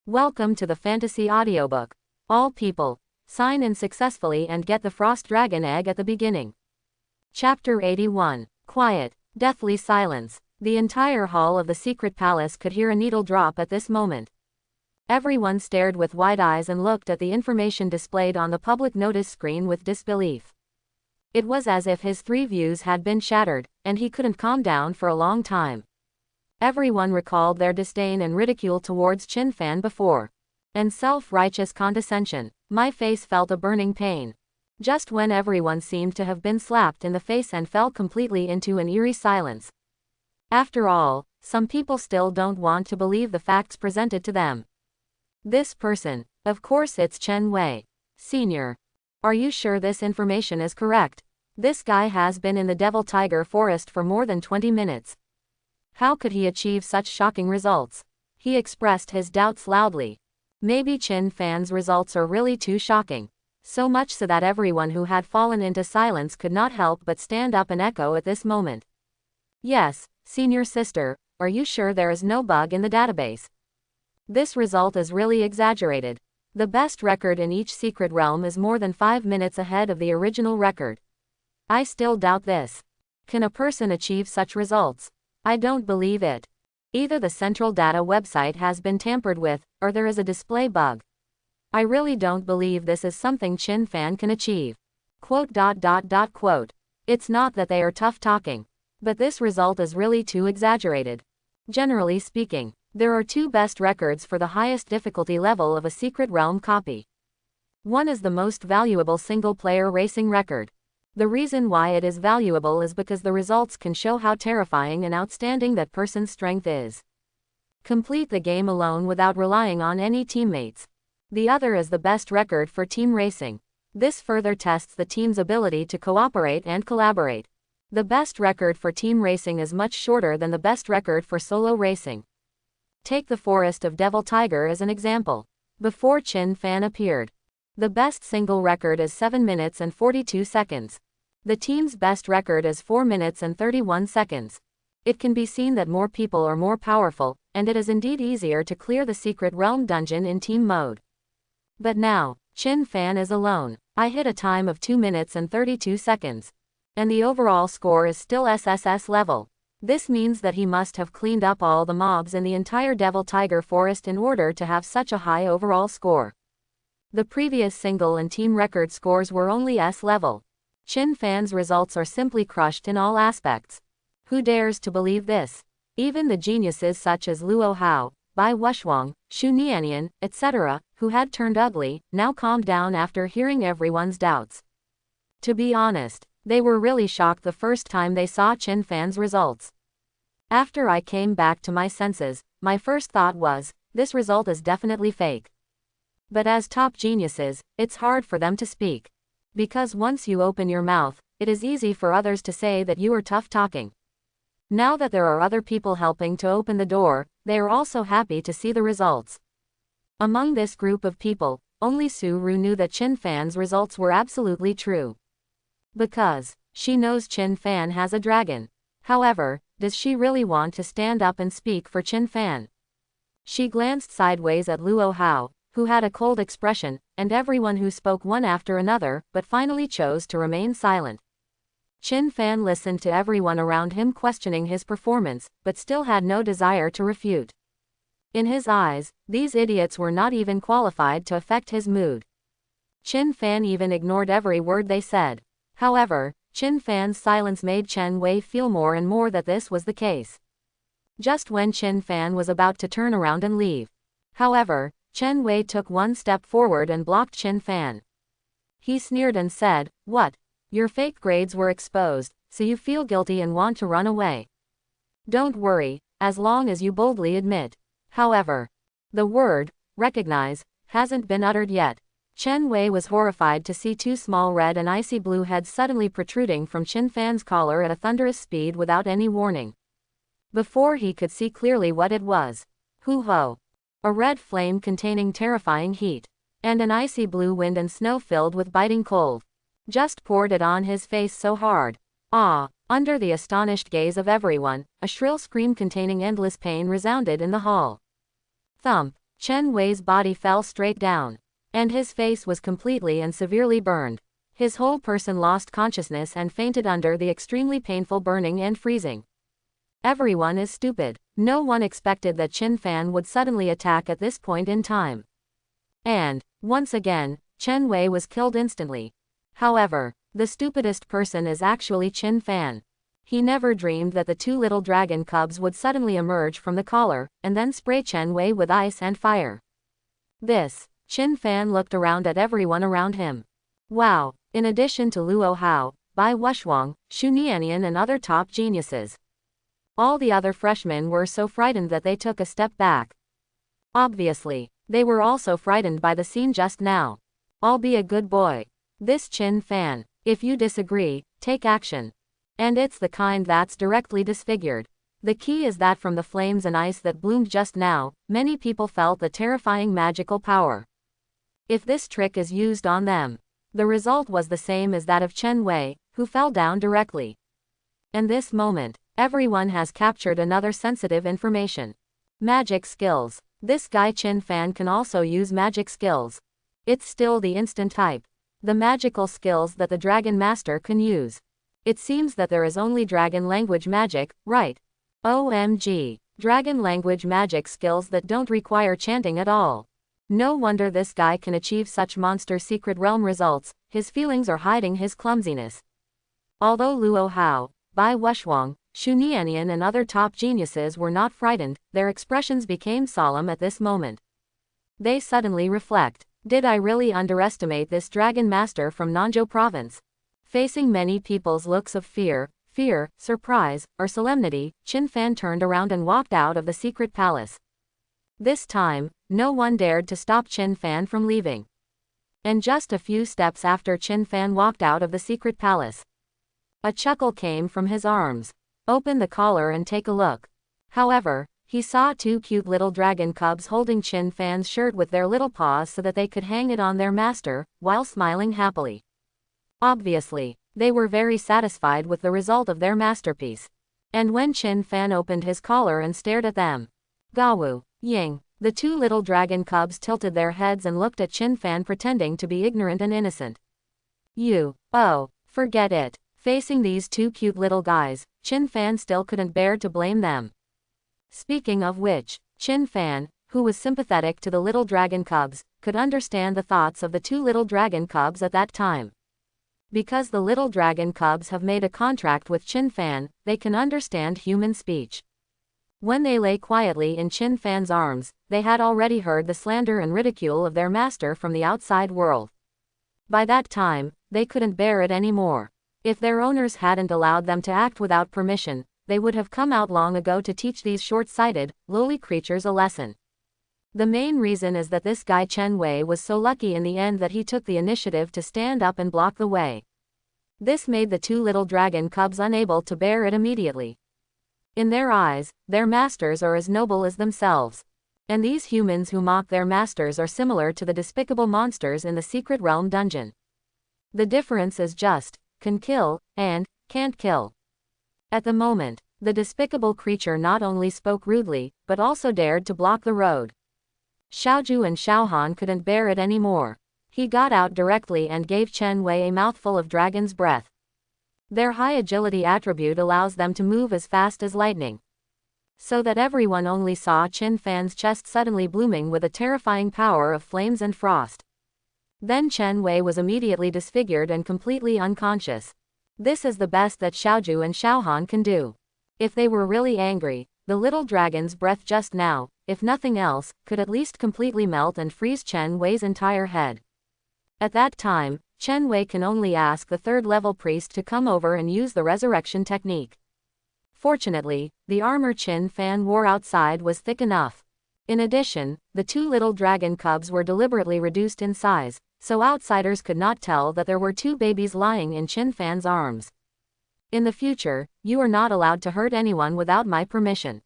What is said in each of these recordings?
Welcome to the fantasy audiobook. All people, sign in successfully and get the Frost Dragon egg at the beginning. Chapter 81. Quiet, deathly silence. The entire hall of the secret palace could hear a needle drop at this moment. Everyone stared with wide eyes and looked at the information displayed on the public notice screen with disbelief. It was as if his three views had been shattered, and he couldn't calm down for a long time. Everyone recalled their disdain and ridicule towards Qin Fan before. And self-righteous condescension. My face felt a burning pain. Just when everyone seemed to have been slapped in the face and fell completely into an eerie silence. After all, some people still don't want to believe the facts presented to them. This person, of course it's Chen Wei. Senior. Are you sure this information is correct? This guy has been in the Devil Tiger Forest for more than 20 minutes. How could he achieve such shocking results? He expressed his doubts loudly. Maybe Qin Fan's results are really too shocking. So much so that everyone who had fallen into silence could not help but stand up and echo at this moment. Yes, senior sister, are you sure there is no bug in the database? This result is really exaggerated. The best record in each secret realm is more than 5 minutes ahead of the original record. I still doubt this. Can a person achieve such results? I don't believe it. Either the central data website has been tampered with, or there is a display bug. I really don't believe this is something Qin Fan can achieve. Quote. It's not that they are tough talking, but this result is really too exaggerated. Generally speaking, there are two best records for the highest difficulty level of a secret realm copy. One is the most valuable single-player racing record. The reason why it is valuable is because the results can show how terrifying and outstanding that person's strength is. Complete the game alone without relying on any teammates. The other is the best record for team racing. This further tests the team's ability to cooperate and collaborate. The best record for team racing is much shorter than the best record for solo racing. Take the Forest of Devil Tiger as an example. Before Qin Fan appeared, the best single record is 7 minutes and 42 seconds. The team's best record is 4 minutes and 31 seconds. It can be seen that more people are more powerful, and it is indeed easier to clear the secret realm dungeon in team mode. But now, Qin Fan is alone. I hit a time of 2 minutes and 32 seconds. And the overall score is still SSS level. This means that he must have cleaned up all the mobs in the entire Devil Tiger Forest in order to have such a high overall score. The previous single and team record scores were only S level. Qin Fan's results are simply crushed in all aspects. Who dares to believe this? Even the geniuses such as Luo Hao, Bai Wuxuang, Xu Nianian, etc., who had turned ugly, now calmed down after hearing everyone's doubts. To be honest, they were really shocked the first time they saw Qin Fan's results. After I came back to my senses, my first thought was, this result is definitely fake. But as top geniuses, it's hard for them to speak. Because once you open your mouth, it is easy for others to say that you are tough talking. Now that there are other people helping to open the door, they are also happy to see the results. Among this group of people, only Su Ru knew that Qin Fan's results were absolutely true. Because she knows Qin Fan has a dragon. However, does she really want to stand up and speak for Qin Fan? She glanced sideways at Luo Hao, who had a cold expression, and everyone who spoke one after another, but finally chose to remain silent. Qin Fan listened to everyone around him questioning his performance, but still had no desire to refute. In his eyes, these idiots were not even qualified to affect his mood. Qin Fan even ignored every word they said. However, Qin Fan's silence made Chen Wei feel more and more that this was the case. Just when Qin Fan was about to turn around and leave. However, Chen Wei took one step forward and blocked Qin Fan. He sneered and said, "What? Your fake grades were exposed, so you feel guilty and want to run away. Don't worry, as long as you boldly admit." However, the word, recognize, hasn't been uttered yet. Chen Wei was horrified to see two small red and icy blue heads suddenly protruding from Qin Fan's collar at a thunderous speed without any warning. Before he could see clearly what it was. Hu ho! A red flame containing terrifying heat, and an icy blue wind and snow filled with biting cold, just poured it on his face so hard. Ah! Under the astonished gaze of everyone, a shrill scream containing endless pain resounded in the hall. Thump! Chen Wei's body fell straight down, and his face was completely and severely burned. His whole person lost consciousness and fainted under the extremely painful burning and freezing. Everyone is stupid. No one expected that Qin Fan would suddenly attack at this point in time. And, once again, Chen Wei was killed instantly. However, the stupidest person is actually Qin Fan. He never dreamed that the two little dragon cubs would suddenly emerge from the collar, and then spray Chen Wei with ice and fire. Qin Fan looked around at everyone around him. Wow! In addition to Luo Hao, Bai Wushwang, Xu Nianian and other top geniuses, all the other freshmen were so frightened that they took a step back. Obviously, they were also frightened by the scene just now. I'll be a good boy. This Qin Fan. If you disagree, take action. And it's the kind that's directly disfigured. The key is that from the flames and ice that bloomed just now, many people felt the terrifying magical power. If this trick is used on them, the result was the same as that of Chen Wei, who fell down directly. In this moment, everyone has captured another sensitive information. Magic skills. This guy Qin Fan can also use magic skills. It's still the instant type. The magical skills that the Dragon Master can use. It seems that there is only dragon language magic, right? OMG. Dragon language magic skills that don't require chanting at all. No wonder this guy can achieve such monster secret realm results. His feelings are hiding his clumsiness. Although Luo Hao, Bai Wushwang, Xu Nianian and other top geniuses were not frightened, their expressions became solemn at this moment. They suddenly reflect. Did I really underestimate this Dragon Master from Nanzhou province? Facing many people's looks of fear, surprise, or solemnity, Qin Fan turned around and walked out of the secret palace. This time, no one dared to stop Qin Fan from leaving. And just a few steps after Qin Fan walked out of the secret palace, a chuckle came from his arms. Open the collar and take a look. However, he saw two cute little dragon cubs holding Qin Fan's shirt with their little paws so that they could hang it on their master, while smiling happily. Obviously, they were very satisfied with the result of their masterpiece. And when Qin Fan opened his collar and stared at them, Gawu, Ying, the two little dragon cubs tilted their heads and looked at Qin Fan pretending to be ignorant and innocent. Forget it. Facing these two cute little guys, Qin Fan still couldn't bear to blame them. Speaking of which, Qin Fan, who was sympathetic to the little dragon cubs, could understand the thoughts of the two little dragon cubs at that time. Because the little dragon cubs have made a contract with Qin Fan, they can understand human speech. When they lay quietly in Qin Fan's arms, they had already heard the slander and ridicule of their master from the outside world. By that time, they couldn't bear it anymore. If their owners hadn't allowed them to act without permission, they would have come out long ago to teach these short-sighted, lowly creatures a lesson. The main reason is that this guy Chen Wei was so lucky in the end that he took the initiative to stand up and block the way. This made the two little dragon cubs unable to bear it immediately. In their eyes, their masters are as noble as themselves. And these humans who mock their masters are similar to the despicable monsters in the Secret Realm dungeon. The difference is just, can kill, and can't kill. At the moment, the despicable creature not only spoke rudely, but also dared to block the road. Xiaoju and Xiaohan couldn't bear it anymore. He got out directly and gave Chen Wei a mouthful of dragon's breath. Their high agility attribute allows them to move as fast as lightning. So that everyone only saw Qin Fan's chest suddenly blooming with a terrifying power of flames and frost. Then Chen Wei was immediately disfigured and completely unconscious. This is the best that Xiaoju and Xiaohan can do. If they were really angry, the little dragon's breath just now, if nothing else, could at least completely melt and freeze Chen Wei's entire head. At that time, Chen Wei can only ask the third-level priest to come over and use the resurrection technique. Fortunately, the armor Qin Fan wore outside was thick enough. In addition, the two little dragon cubs were deliberately reduced in size, so outsiders could not tell that there were two babies lying in Qin Fan's arms. In the future, you are not allowed to hurt anyone without my permission.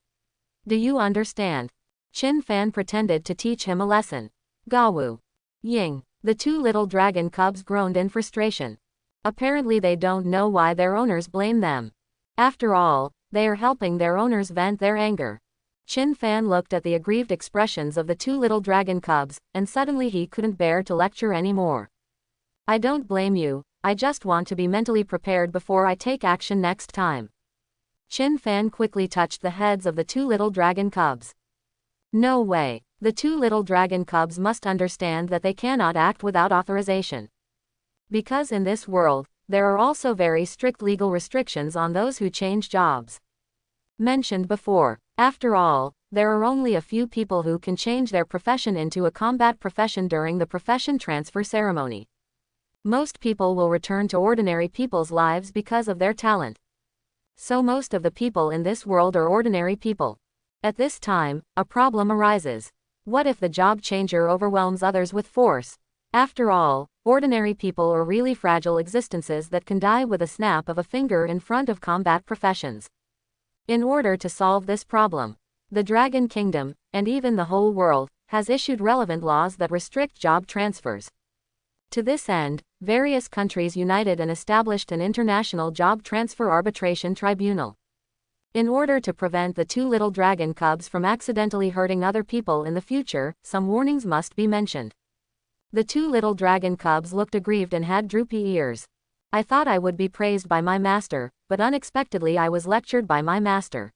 Do you understand? Qin Fan pretended to teach him a lesson. Gawu, Ying, the two little dragon cubs groaned in frustration. Apparently they don't know why their owners blame them. After all, they are helping their owners vent their anger. Chin Fan looked at the aggrieved expressions of the two little dragon cubs, and suddenly he couldn't bear to lecture anymore. I don't blame you, I just want to be mentally prepared before I take action next time. Chin Fan quickly touched the heads of the two little dragon cubs. No way, the two little dragon cubs must understand that they cannot act without authorization. Because in this world, there are also very strict legal restrictions on those who change jobs. Mentioned before, after all, there are only a few people who can change their profession into a combat profession during the profession transfer ceremony. Most people will return to ordinary people's lives because of their talent. So most of the people in this world are ordinary people. At this time, a problem arises. What if the job changer overwhelms others with force? After all, ordinary people are really fragile existences that can die with a snap of a finger in front of combat professions. In order to solve this problem, the Dragon Kingdom, and even the whole world, has issued relevant laws that restrict job transfers. To this end, various countries united and established an international job transfer arbitration tribunal. In order to prevent the two little dragon cubs from accidentally hurting other people in the future, some warnings must be mentioned. The two little dragon cubs looked aggrieved and had droopy ears. I thought I would be praised by my master, but unexpectedly I was lectured by my master.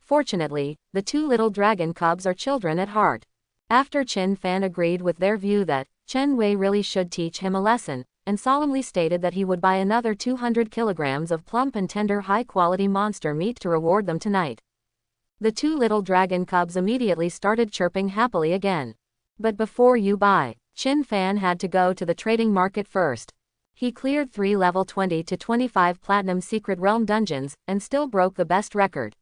Fortunately, the two little dragon cubs are children at heart. After Chin Fan agreed with their view that Chen Wei really should teach him a lesson, and solemnly stated that he would buy another 200 kilograms of plump and tender high-quality monster meat to reward them tonight. The two little dragon cubs immediately started chirping happily again. But before you buy, Chin Fan had to go to the trading market first. He cleared 3 level 20 to 25 platinum secret realm dungeons, and still broke the best record.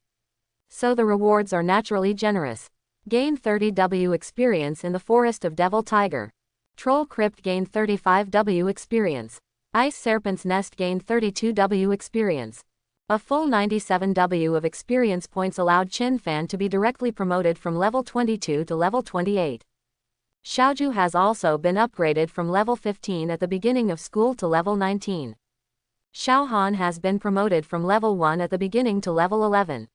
So the rewards are naturally generous. Gain 30 W experience in the Forest of Devil Tiger. Troll Crypt gained 35 W experience. Ice Serpent's Nest gained 32 W experience. A full 97 W of experience points allowed Chin Fan to be directly promoted from level 22 to level 28. Xiaoju has also been upgraded from level 15 at the beginning of school to level 19. Xiao Han has been promoted from level 1 at the beginning to level 11.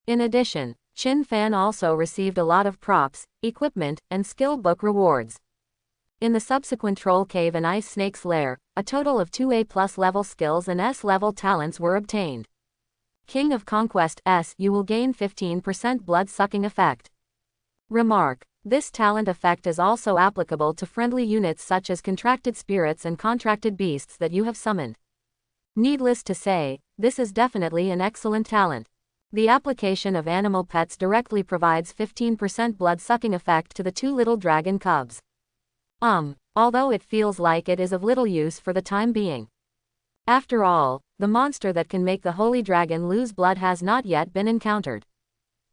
In addition, Chin Fan also received a lot of props, equipment, and skill book rewards. In the subsequent Troll Cave and Ice Snake's Lair, a total of 2 A+ level skills and S level talents were obtained. King of Conquest S, you will gain 15% blood-sucking effect. Remark: this talent effect is also applicable to friendly units such as contracted spirits and contracted beasts that you have summoned. Needless to say, this is definitely an excellent talent. The application of animal pets directly provides 15% blood-sucking effect to the two little dragon cubs. Although it feels like it is of little use for the time being. After all, the monster that can make the holy dragon lose blood has not yet been encountered.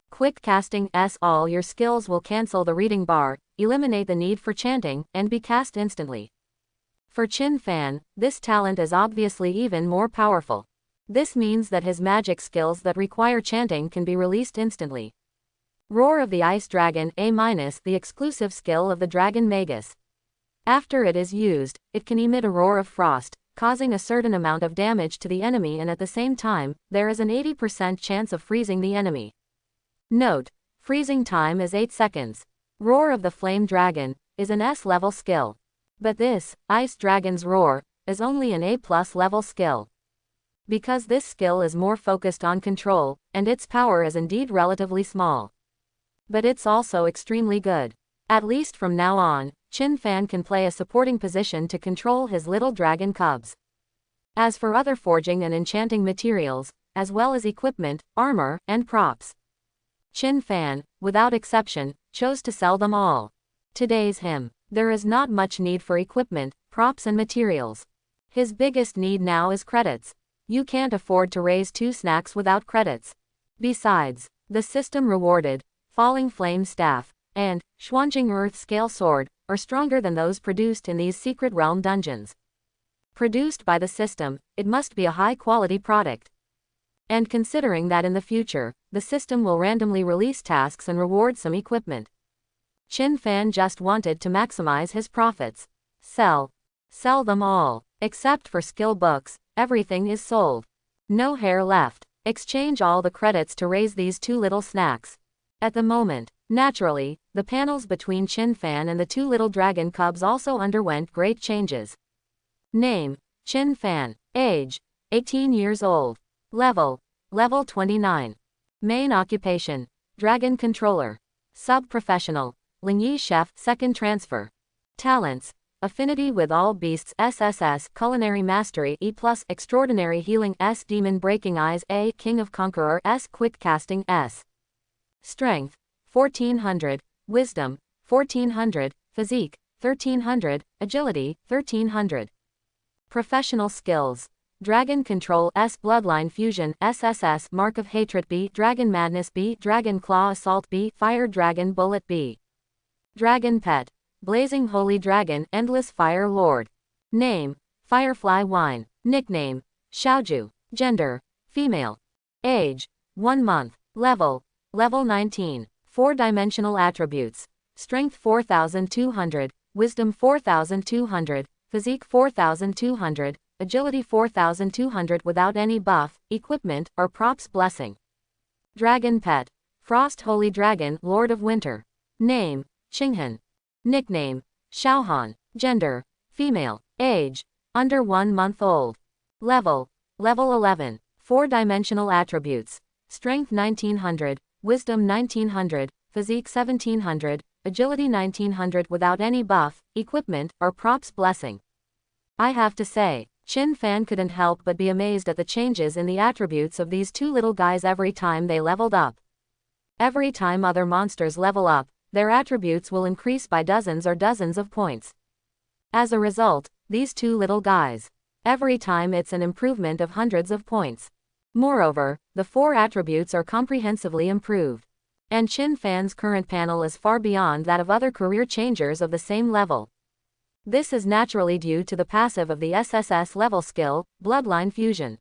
Quick casting S. All your skills will cancel the reading bar, eliminate the need for chanting, and be cast instantly. For Chin Fan, this talent is obviously even more powerful. This means that his magic skills that require chanting can be released instantly. Roar of the Ice Dragon A-, the exclusive skill of the Dragon Magus. After it is used, it can emit a roar of frost, causing a certain amount of damage to the enemy, and at the same time, there is an 80% chance of freezing the enemy. Note: freezing time is 8 seconds. Roar of the Flame Dragon is an S level skill. But this, Ice Dragon's Roar, is only an A+ level skill. Because this skill is more focused on control, and its power is indeed relatively small. But it's also extremely good. At least from now on, Chin Fan can play a supporting position to control his little dragon cubs. As for other forging and enchanting materials, as well as equipment, armor, and props, Chin Fan, without exception, chose to sell them all. Today's him, there is not much need for equipment, props and materials. His biggest need now is credits. You can't afford to raise 2 snacks without credits. Besides, the system rewarded Falling Flame Staff and Xuanjing Earth Scale Sword are stronger than those produced in these secret realm dungeons. Produced by the system, it must be a high-quality product. And considering that in the future, the system will randomly release tasks and reward some equipment, Chin Fan just wanted to maximize his profits. Sell them all. Except for skill books, everything is sold. No hair left. Exchange all the credits to raise these 2 little snacks. At the moment, naturally, the panels between Qin Fan and the two little dragon cubs also underwent great changes. Name: Qin Fan. Age: 18 years old. Level: Level 29. Main occupation: Dragon Controller. Sub-Professional: Lingyi Chef, Second Transfer. Talents: Affinity with all beasts SSS, Culinary Mastery E+, Extraordinary Healing S, Demon Breaking Eyes A, King of Conqueror S, Quick Casting S. Strength: 1400, Wisdom: 1400, Physique: 1300, Agility: 1300. Professional skills: Dragon Control S, Bloodline Fusion SSS, Mark of Hatred B, Dragon Madness B, Dragon Claw Assault B, Fire Dragon Bullet B. Dragon Pet: Blazing Holy Dragon, Endless Fire Lord. Name: Firefly Wine. Nickname: Xiaoju. Gender: female. Age: 1 month. Level: Level 19. 4-dimensional attributes: Strength 4200, Wisdom 4200, Physique 4200, Agility 4200 without any buff, equipment, or props. Blessing. Dragon Pet: Frost Holy Dragon, Lord of Winter. Name: Qinghan. Nickname: Xiaohan. Gender: female. Age: under 1 month old. Level: Level 11. 4-dimensional attributes: Strength 1900, Wisdom 1900, Physique 1700, Agility 1900 without any buff, equipment, or props. Blessing. I have to say, Qin Fan couldn't help but be amazed at the changes in the attributes of these two little guys every time they leveled up. Every time other monsters level up, their attributes will increase by dozens or dozens of points. As a result, these two little guys, every time it's an improvement of hundreds of points. Moreover, the 4 attributes are comprehensively improved. And Qin Fan's current panel is far beyond that of other career changers of the same level. This is naturally due to the passive of the SSS level skill, Bloodline Fusion.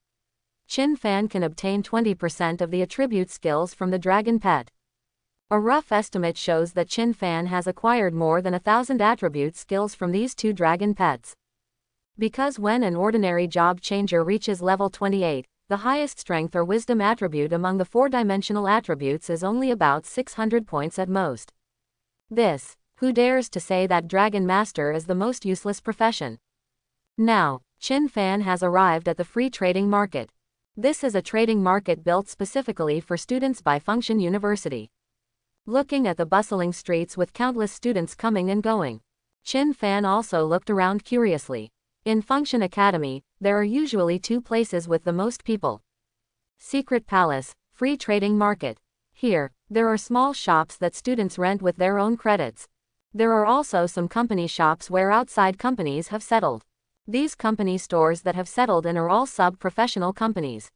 Qin Fan can obtain 20% of the attribute skills from the Dragon Pet. A rough estimate shows that Qin Fan has acquired more than 1,000 attribute skills from these two Dragon Pets. Because when an ordinary job changer reaches level 28, the highest strength or wisdom attribute among the 4-dimensional attributes is only about 600 points at most. This, who dares to say that Dragon Master is the most useless profession? Now, Qin Fan has arrived at the free trading market. This is a trading market built specifically for students by Function University. Looking at the bustling streets with countless students coming and going, Qin Fan also looked around curiously. In Function Academy, there are usually 2 places with the most people. Secret Palace, Free Trading Market. Here, there are small shops that students rent with their own credits. There are also some company shops where outside companies have settled. These company stores that have settled in are all sub-professional companies.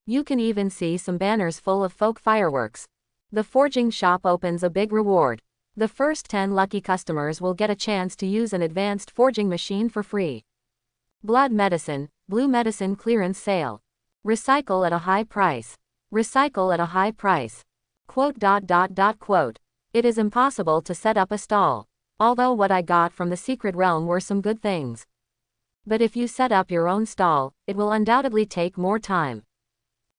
You can even see some banners full of folk fireworks. The forging shop opens a big reward. The first 10 lucky customers will get a chance to use an advanced forging machine for free. Blood Medicine, Blue Medicine Clearance Sale. Recycle at a high price. Recycle at a high price. Quote. It is impossible to set up a stall. Although what I got from the secret realm were some good things. But if you set up your own stall, it will undoubtedly take more time.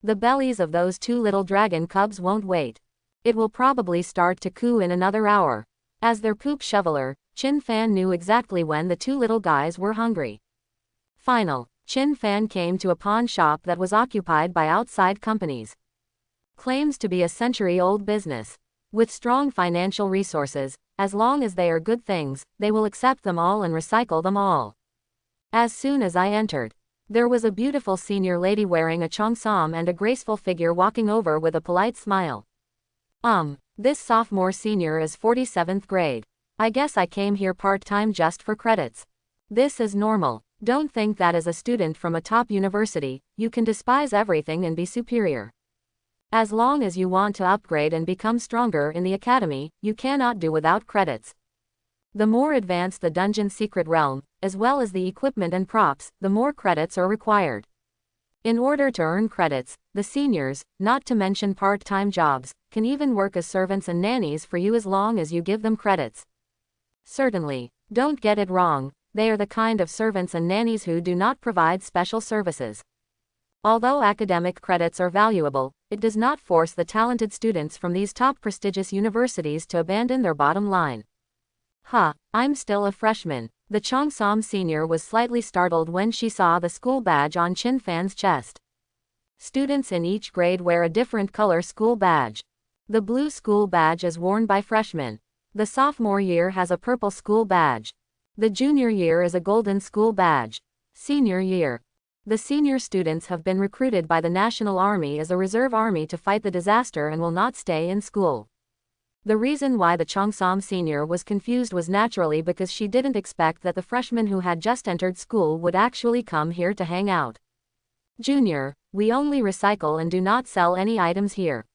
The bellies of those 2 little dragon cubs won't wait. It will probably start to coo in another hour. As their poop shoveler, Qin Fan knew exactly when the 2 little guys were hungry. Qin Fan came to a pawn shop that was occupied by outside companies. Claims to be a century-old business. With strong financial resources, as long as they are good things, they will accept them all and recycle them all. As soon as I entered, there was a beautiful senior lady wearing a cheongsam and a graceful figure walking over with a polite smile. This sophomore senior is 47th grade. I guess I came here part-time just for credits. This is normal. Don't think that as a student from a top university, you can despise everything and be superior. As long as you want to upgrade and become stronger in the academy, you cannot do without credits. The more advanced the dungeon secret realm, as well as the equipment and props, the more credits are required. In order to earn credits, the seniors, not to mention part-time jobs, can even work as servants and nannies for you as long as you give them credits. Certainly, don't get it wrong, they are the kind of servants and nannies who do not provide special services. Although academic credits are valuable, it does not force the talented students from these top prestigious universities to abandon their bottom line. Huh, I'm still a freshman. The Cheongsam senior was slightly startled when she saw the school badge on Chin Fan's chest. Students in each grade wear a different color school badge. The blue school badge is worn by freshmen. The sophomore year has a purple school badge. The junior year is a golden school badge. Senior year. The senior students have been recruited by the National Army as a reserve army to fight the disaster and will not stay in school. The reason why the Cheongsam senior was confused was naturally because she didn't expect that the freshmen who had just entered school would actually come here to hang out. Junior, we only recycle and do not sell any items here.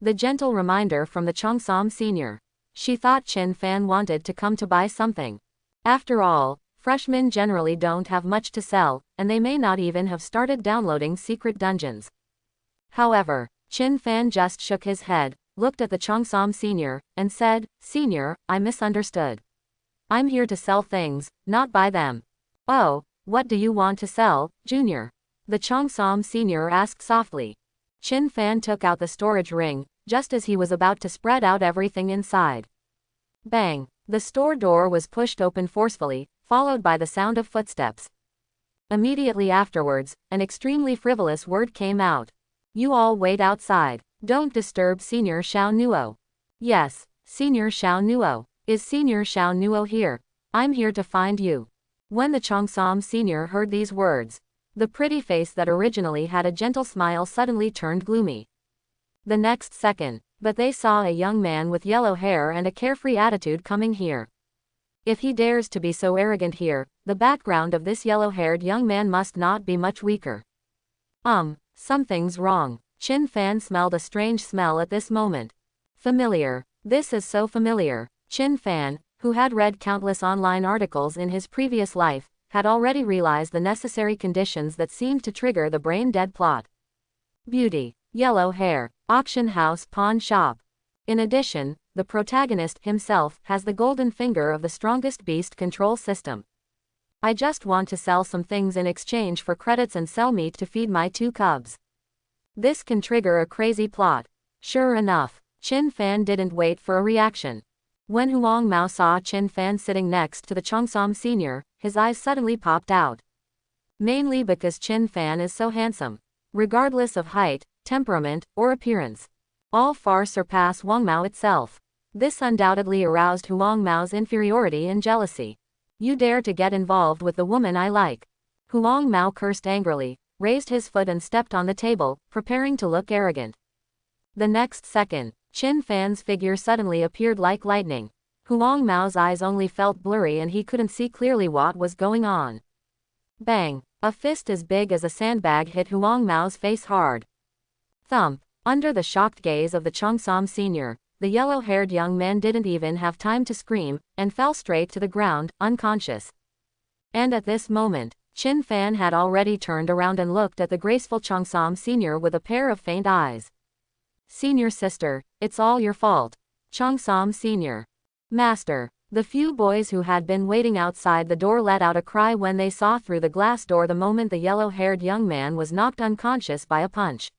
The gentle reminder from the Cheongsam senior. She thought Chin Fan wanted to come to buy something. After all, freshmen generally don't have much to sell, and they may not even have started downloading secret dungeons. However, Chin Fan just shook his head, looked at the Cheongsam senior, and said, "Senior, I misunderstood. I'm here to sell things, not buy them." "Oh, what do you want to sell, Junior?" the Cheongsam senior asked softly. Chin Fan took out the storage ring, just as he was about to spread out everything inside. Bang! The store door was pushed open forcefully, followed by the sound of footsteps. Immediately afterwards, an extremely frivolous word came out. "You all wait outside. Don't disturb Senior Xiao Nuo." "Yes, Senior Xiao Nuo. Is Senior Xiao Nuo here? I'm here to find you." When the Cheongsam senior heard these words, the pretty face that originally had a gentle smile suddenly turned gloomy. The next second, but they saw a young man with yellow hair and a carefree attitude coming here. If he dares to be so arrogant here, the background of this yellow-haired young man must not be much weaker. Something's wrong. Chin Fan smelled a strange smell at this moment. Familiar. This is so familiar. Chin Fan, who had read countless online articles in his previous life, had already realized the necessary conditions that seemed to trigger the brain-dead plot. Beauty, yellow hair, auction house, pawn shop. In addition, the protagonist himself has the golden finger of the strongest beast control system. "I just want to sell some things in exchange for credits and sell meat to feed my 2 cubs. This can trigger a crazy plot." Sure enough, Chin Fan didn't wait for a reaction. When Huang Mao saw Chin Fan sitting next to the Cheongsam senior, his eyes suddenly popped out. Mainly because Chin Fan is so handsome. Regardless of height, temperament, or appearance, all far surpass Huang Mao itself. This undoubtedly aroused Huang Mao's inferiority and jealousy. "You dare to get involved with the woman I like." Huang Mao cursed angrily, raised his foot and stepped on the table, preparing to look arrogant. The next second, Chin Fan's figure suddenly appeared like lightning. Huang Mao's eyes only felt blurry and he couldn't see clearly what was going on. Bang! A fist as big as a sandbag hit Huang Mao's face hard. Thump! Under the shocked gaze of the Cheongsam senior, the yellow-haired young man didn't even have time to scream, and fell straight to the ground, unconscious. And at this moment, Chin Fan had already turned around and looked at the graceful Cheongsam senior with a pair of faint eyes. "Senior sister, it's all your fault." Cheongsam senior. "Master." The few boys who had been waiting outside the door let out a cry when they saw through the glass door the moment the yellow-haired young man was knocked unconscious by a punch.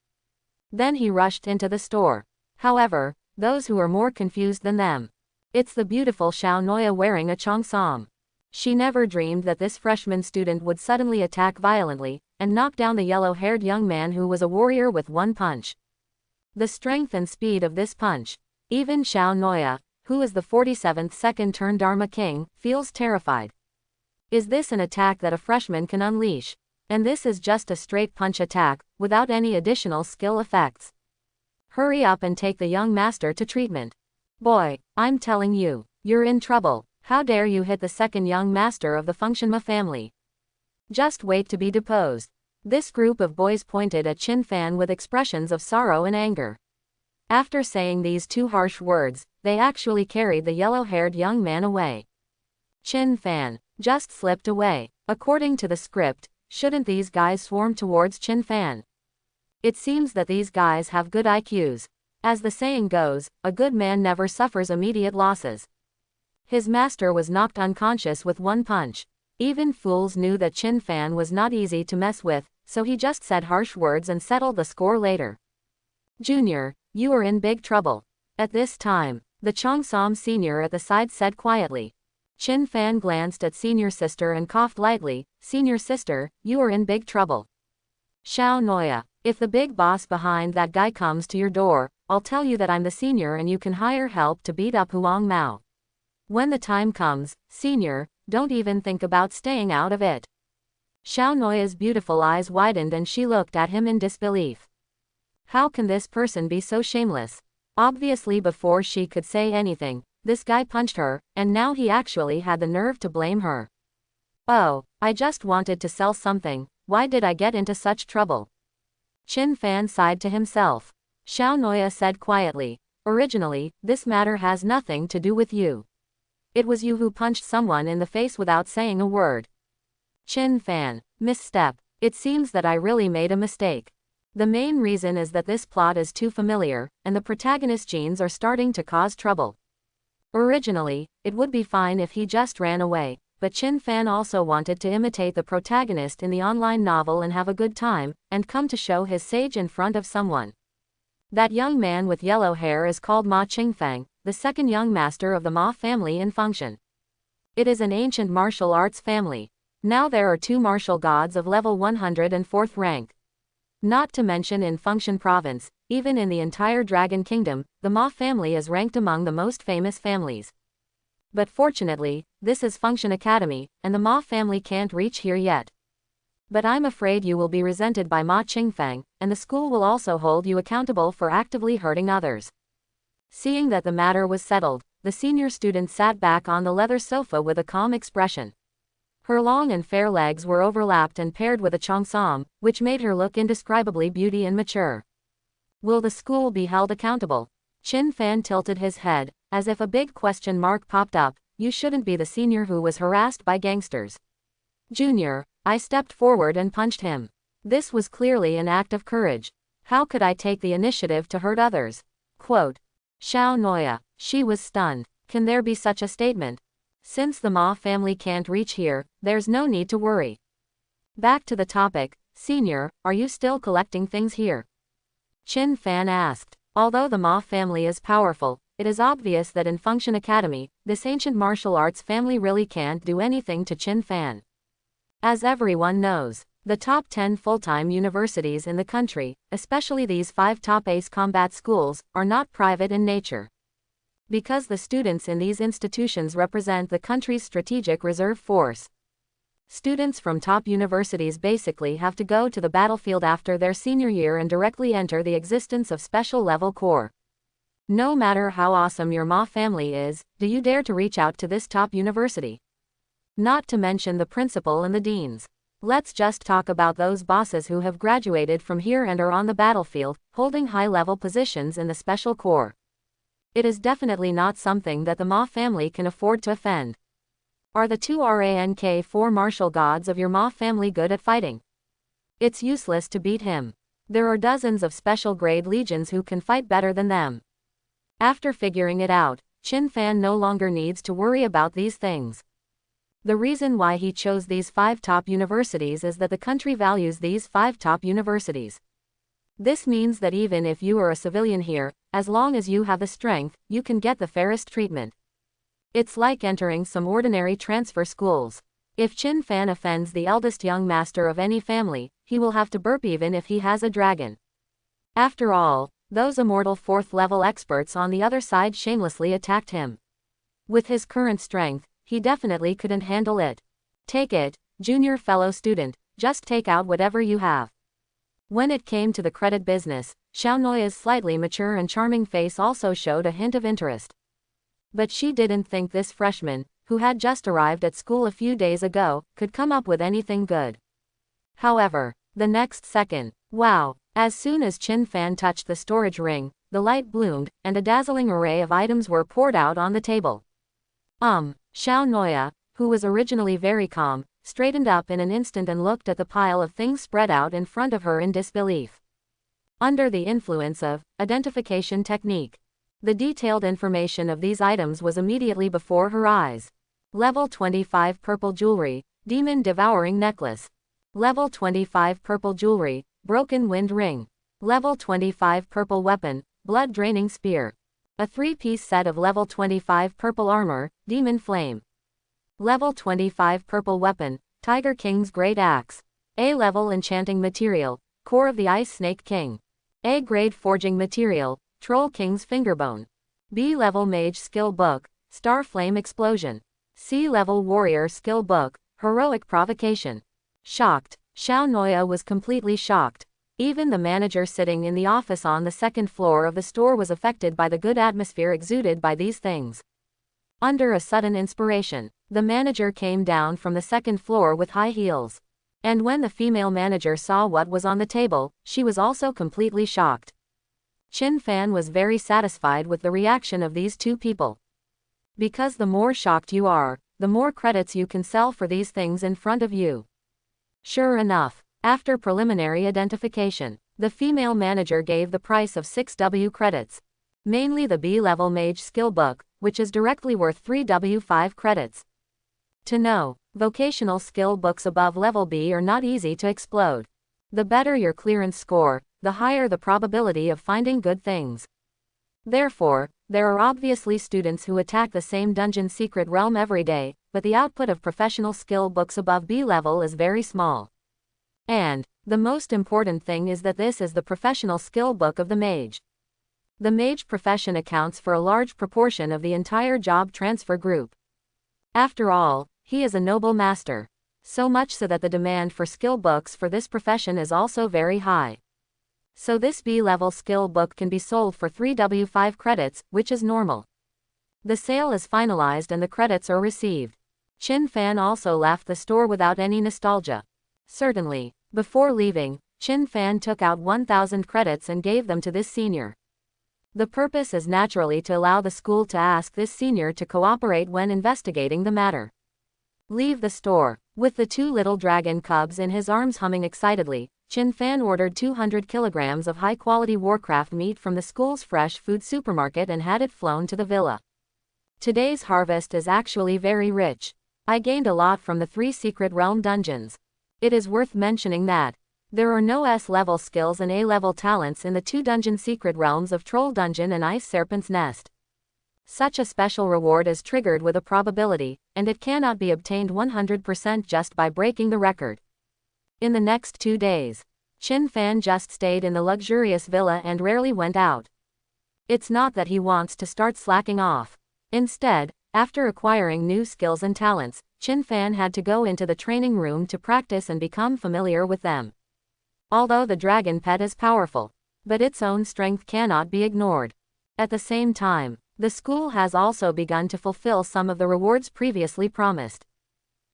Then he rushed into the store. However, those who were more confused than them. It's the beautiful Xiao Noya wearing a Cheongsam. She never dreamed that this freshman student would suddenly attack violently, and knock down the yellow-haired young man who was a warrior with one punch. The strength and speed of this punch. Even Xiao Noya, who is the 47th second turn Dharma King, feels terrified. Is this an attack that a freshman can unleash? And this is just a straight punch attack, without any additional skill effects. Hurry up and take the young master to treatment. Boy, I'm telling you, you're in trouble. How dare you hit the second young master of the Fengxianma family? Just wait to be deposed. This group of boys pointed at Chin Fan with expressions of sorrow and anger. After saying these 2 harsh words, they actually carried the yellow-haired young man away. Chin Fan just slipped away. According to the script, shouldn't these guys swarm towards Chin Fan? It seems that these guys have good IQs. As the saying goes, a good man never suffers immediate losses. His master was knocked unconscious with one punch. Even fools knew that Chin Fan was not easy to mess with, so he just said harsh words and settled the score later. Junior, you are in big trouble. At this time, the Cheongsam senior at the side said quietly. Chin Fan glanced at senior sister and coughed lightly. Senior sister, you are in big trouble. Xiao Noya, if the big boss behind that guy comes to your door, I'll tell you that I'm the senior and you can hire help to beat up Huang Mao. When the time comes, senior, don't even think about staying out of it. Xiao Noya's beautiful eyes widened and she looked at him in disbelief. How can this person be so shameless? Obviously before she could say anything, this guy punched her, and now he actually had the nerve to blame her. Oh, I just wanted to sell something, why did I get into such trouble? Chin Fan sighed to himself. Xiao Noya said quietly, originally, this matter has nothing to do with you. It was you who punched someone in the face without saying a word. Chin Fan, misstep, it seems that I really made a mistake. The main reason is that this plot is too familiar, and the protagonist's genes are starting to cause trouble. Originally, it would be fine if he just ran away, but Chin Fan also wanted to imitate the protagonist in the online novel and have a good time, and come to show his sage in front of someone. That young man with yellow hair is called Ma Qingfang, the second young master of the Ma family in Function. It is an ancient martial arts family. Now there are 2 martial gods of level 104th rank. Not to mention in Function province, even in the entire Dragon Kingdom, the Ma family is ranked among the most famous families. But fortunately, this is Function Academy, and the Ma family can't reach here yet. But I'm afraid you will be resented by Ma Qingfang, and the school will also hold you accountable for actively hurting others. Seeing that the matter was settled, the senior student sat back on the leather sofa with a calm expression. Her long and fair legs were overlapped and paired with a cheongsam, which made her look indescribably beauty and mature. Will the school be held accountable? Chin Fan tilted his head, as if a big question mark popped up. You shouldn't be the senior who was harassed by gangsters. Junior, I stepped forward and punched him. This was clearly an act of courage. How could I take the initiative to hurt others? Quote. Xiao Noya, she was stunned. Can there be such a statement? Since the Ma family can't reach here, there's no need to worry. Back to the topic, senior, are you still collecting things here? Chin Fan asked. Although the Ma family is powerful, it is obvious that in Function Academy, this ancient martial arts family really can't do anything to Chin Fan. As everyone knows, the top 10 full-time universities in the country, especially these 5 top ace combat schools, are not private in nature. Because the students in these institutions represent the country's strategic reserve force. Students from top universities basically have to go to the battlefield after their senior year and directly enter the existence of special level corps. No matter how awesome your Ma family is, do you dare to reach out to this top university? Not to mention the principal and the deans. Let's just talk about those bosses who have graduated from here and are on the battlefield, holding high-level positions in the special corps. It is definitely not something that the Ma family can afford to offend. Are the 2 rank 4 martial gods of your Ma family good at fighting? It's useless to beat him. There are dozens of special grade legions who can fight better than them. After figuring it out, Chin Fan no longer needs to worry about these things. The reason why he chose these 5 top universities is that the country values these 5 top universities. This means that even if you are a civilian here, as long as you have the strength, you can get the fairest treatment. It's like entering some ordinary transfer schools. If Chin Fan offends the eldest young master of any family, he will have to burp even if he has a dragon. After all, those immortal 4th level experts on the other side shamelessly attacked him. With his current strength, he definitely couldn't handle it. Take it, junior fellow student, just take out whatever you have. When it came to the credit business, Xiao Noya's slightly mature and charming face also showed a hint of interest. But she didn't think this freshman, who had just arrived at school a few days ago, could come up with anything good. However, the next second, wow, as soon as Chin Fan touched the storage ring, the light bloomed, and a dazzling array of items were poured out on the table. Xiao Noya, who was originally very calm, straightened up in an instant and looked at the pile of things spread out in front of her in disbelief. Under the influence of identification technique, the detailed information of these items was immediately before her eyes. Level 25 purple jewelry, demon devouring necklace. Level 25 purple jewelry, broken wind ring. Level 25 Purple Weapon, Blood Draining Spear. A 3-piece set of Level 25 Purple Armor, Demon Flame. Level 25 Purple Weapon, Tiger King's Great Axe. A-level Enchanting Material, Core of the Ice Snake King. A-grade Forging Material, Troll King's Fingerbone. B-level Mage Skill Book, Star Flame Explosion. C-level Warrior Skill Book, Heroic Provocation. Shocked. Xiao Noya was completely shocked. Even the manager sitting in the office on the second floor of the store was affected by the good atmosphere exuded by these things. Under a sudden inspiration, the manager came down from the second floor with high heels. And when the female manager saw what was on the table, she was also completely shocked. Qin Fan was very satisfied with the reaction of these two people. Because the more shocked you are, the more credits you can sell for these things in front of you. Sure enough, after preliminary identification, the female manager gave the price of 6W credits. Mainly the B-level Mage Skill Book, which is directly worth 3W5 credits. To know, vocational skill books above level B are not easy to explode. The better your clearance score, the higher the probability of finding good things. Therefore, there are obviously students who attack the same dungeon secret realm every day, but the output of professional skill books above B level is very small. And, the most important thing is that this is the professional skill book of the mage. The mage profession accounts for a large proportion of the entire job transfer group. After all, he is a noble master. So much so that the demand for skill books for this profession is also very high. So this B-level skill book can be sold for 3W5 credits, which is normal. The sale is finalized and the credits are received. Qin Fan also left the store without any nostalgia. Certainly, before leaving, Qin Fan took out 1,000 credits and gave them to this senior. The purpose is naturally to allow the school to ask this senior to cooperate when investigating the matter. Leave the store. With the two little dragon cubs in his arms humming excitedly, Qin Fan ordered 200 kilograms of high-quality Warcraft meat from the school's fresh food supermarket and had it flown to the villa. Today's harvest is actually very rich. I gained a lot from the 3 secret realm dungeons. It is worth mentioning that there are no S-level skills and A-level talents in the 2 dungeon secret realms of Troll Dungeon and Ice Serpent's Nest. Such a special reward is triggered with a probability, and it cannot be obtained 100% just by breaking the record. In the next 2 days, Qin Fan just stayed in the luxurious villa and rarely went out. It's not that he wants to start slacking off. Instead, after acquiring new skills and talents, Qin Fan had to go into the training room to practice and become familiar with them. Although the dragon pet is powerful, but its own strength cannot be ignored. At the same time, the school has also begun to fulfill some of the rewards previously promised.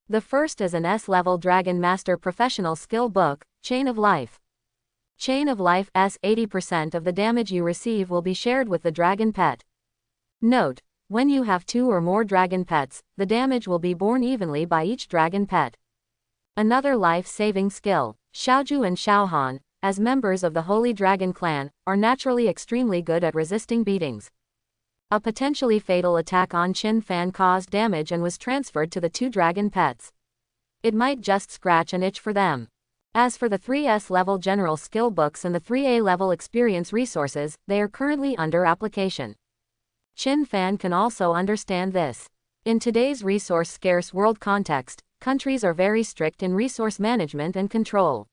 The first is an S-level Dragon Master Professional Skill Book, Chain of Life. Chain of Life S 80% of the damage you receive will be shared with the dragon pet. Note, when you have 2 or more dragon pets, the damage will be borne evenly by each dragon pet. Another life-saving skill, Xiaoju and Xiaohan, as members of the Holy Dragon Clan, are naturally extremely good at resisting beatings. A potentially fatal attack on Qin Fan caused damage and was transferred to the 2 dragon pets. It might just scratch an itch for them. As for the 3S level general skill books and the 3A level experience resources, they are currently under application. Qin Fan can also understand this. In today's resource-scarce world context, countries are very strict in resource management and control.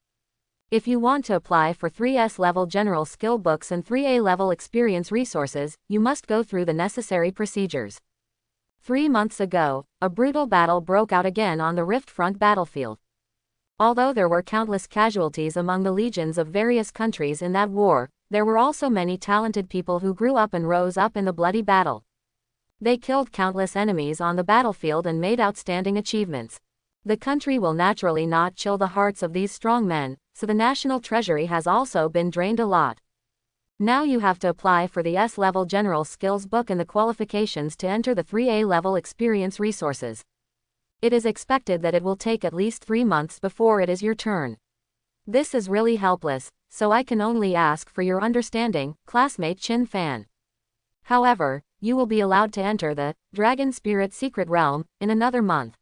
If you want to apply for 3S level general skill books and 3A level experience resources, you must go through the necessary procedures. 3 months ago, a brutal battle broke out again on the Rift Front battlefield. Although there were countless casualties among the legions of various countries in that war, there were also many talented people who grew up and rose up in the bloody battle. They killed countless enemies on the battlefield and made outstanding achievements. The country will naturally not chill the hearts of these strong men, so the national treasury has also been drained a lot. Now you have to apply for the S-level general skills book and the qualifications to enter the 3A level experience resources. It is expected that it will take at least 3 months before it is your turn. This is really helpless, so I can only ask for your understanding, classmate Qin Fan. However, you will be allowed to enter the Dragon Spirit Secret Realm in another month.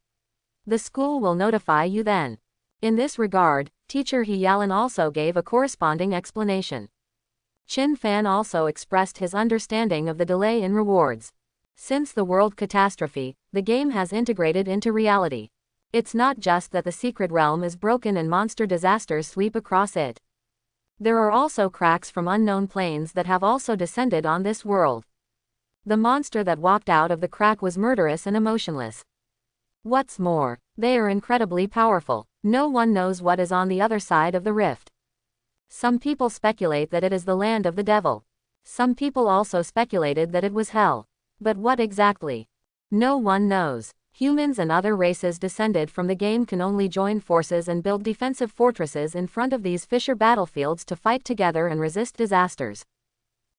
The school will notify you then. In this regard, teacher He Yalan also gave a corresponding explanation. Qin Fan also expressed his understanding of the delay in rewards. Since the world catastrophe, the game has integrated into reality. It's not just that the secret realm is broken and monster disasters sweep across it. There are also cracks from unknown planes that have also descended on this world. The monster that walked out of the crack was murderous and emotionless. What's more, they are incredibly powerful. No one knows what is on the other side of the rift. Some people speculate that it is the land of the devil. Some people also speculated that it was hell. But what exactly? No one knows. Humans and other races descended from the game can only join forces and build defensive fortresses in front of these Fisher battlefields to fight together and resist disasters.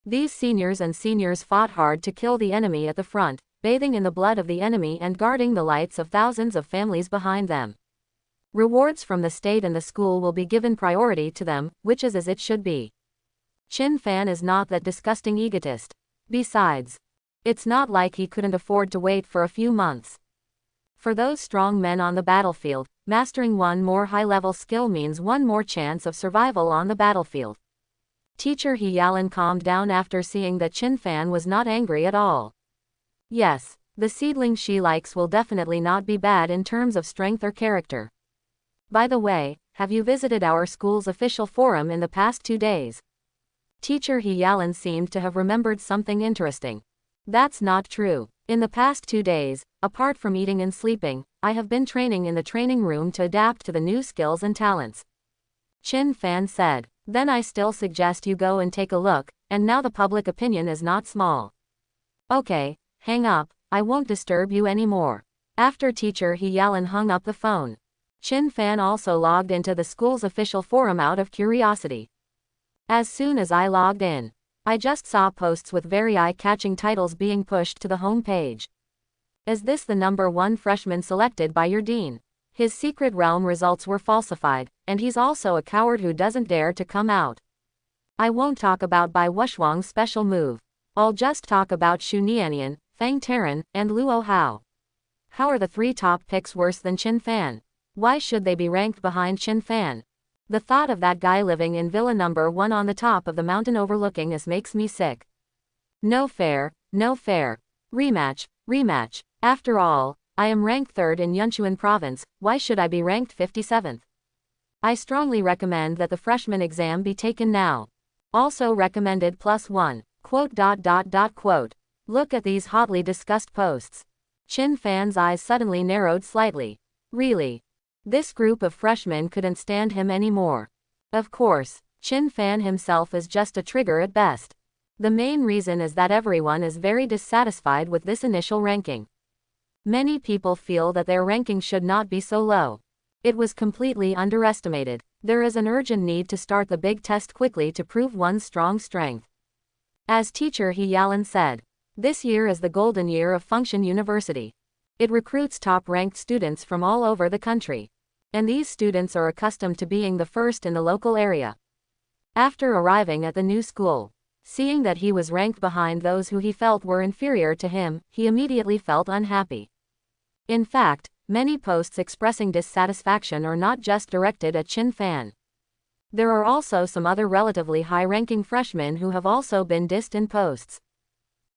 These seniors fought hard to kill the enemy at the front, bathing in the blood of the enemy and guarding the lights of thousands of families behind them. Rewards from the state and the school will be given priority to them, which is as it should be. Qin Fan is not that disgusting egotist. Besides, it's not like he couldn't afford to wait for a few months. For those strong men on the battlefield, mastering one more high-level skill means one more chance of survival on the battlefield. Teacher He Yalan calmed down after seeing that Qin Fan was not angry at all. Yes, the seedling she likes will definitely not be bad in terms of strength or character. By the way, have you visited our school's official forum in the past 2 days? Teacher He Yalan seemed to have remembered something interesting. That's not true. In the past 2 days, apart from eating and sleeping, I have been training in the training room to adapt to the new skills and talents. Qin Fan said. Then I still suggest you go and take a look, and now the public opinion is not small. Okay, hang up, I won't disturb you anymore. After Teacher He Yalan hung up the phone, Qin Fan also logged into the school's official forum out of curiosity. As soon as I logged in, I just saw posts with very eye-catching titles being pushed to the home page. Is this the #1 freshman selected by your dean? His secret realm results were falsified, and he's also a coward who doesn't dare to come out. I won't talk about Bai Wushwang's special move. I'll just talk about Xu Nianian, Fang Taran, and Luo Hao. How are the 3 top picks worse than Qin Fan? Why should they be ranked behind Qin Fan? The thought of that guy living in Villa #1 on the top of the mountain overlooking us makes me sick. No fair, no fair. Rematch, rematch. After all, I am ranked 3rd in Yunchuan province, why should I be ranked 57th? I strongly recommend that the freshman exam be taken now. Also recommended +1. Quote. Look at these hotly discussed posts. Qin Fan's eyes suddenly narrowed slightly. Really? This group of freshmen couldn't stand him anymore. Of course, Qin Fan himself is just a trigger at best. The main reason is that everyone is very dissatisfied with this initial ranking. Many people feel that their ranking should not be so low. It was completely underestimated. There is an urgent need to start the big test quickly to prove one's strong strength. As Teacher He Yalan said, this year is the golden year of Function University. It recruits top-ranked students from all over the country. And these students are accustomed to being the first in the local area. After arriving at the new school, seeing that he was ranked behind those who he felt were inferior to him, he immediately felt unhappy. In fact, many posts expressing dissatisfaction are not just directed at Qin Fan. There are also some other relatively high-ranking freshmen who have also been dissed in posts.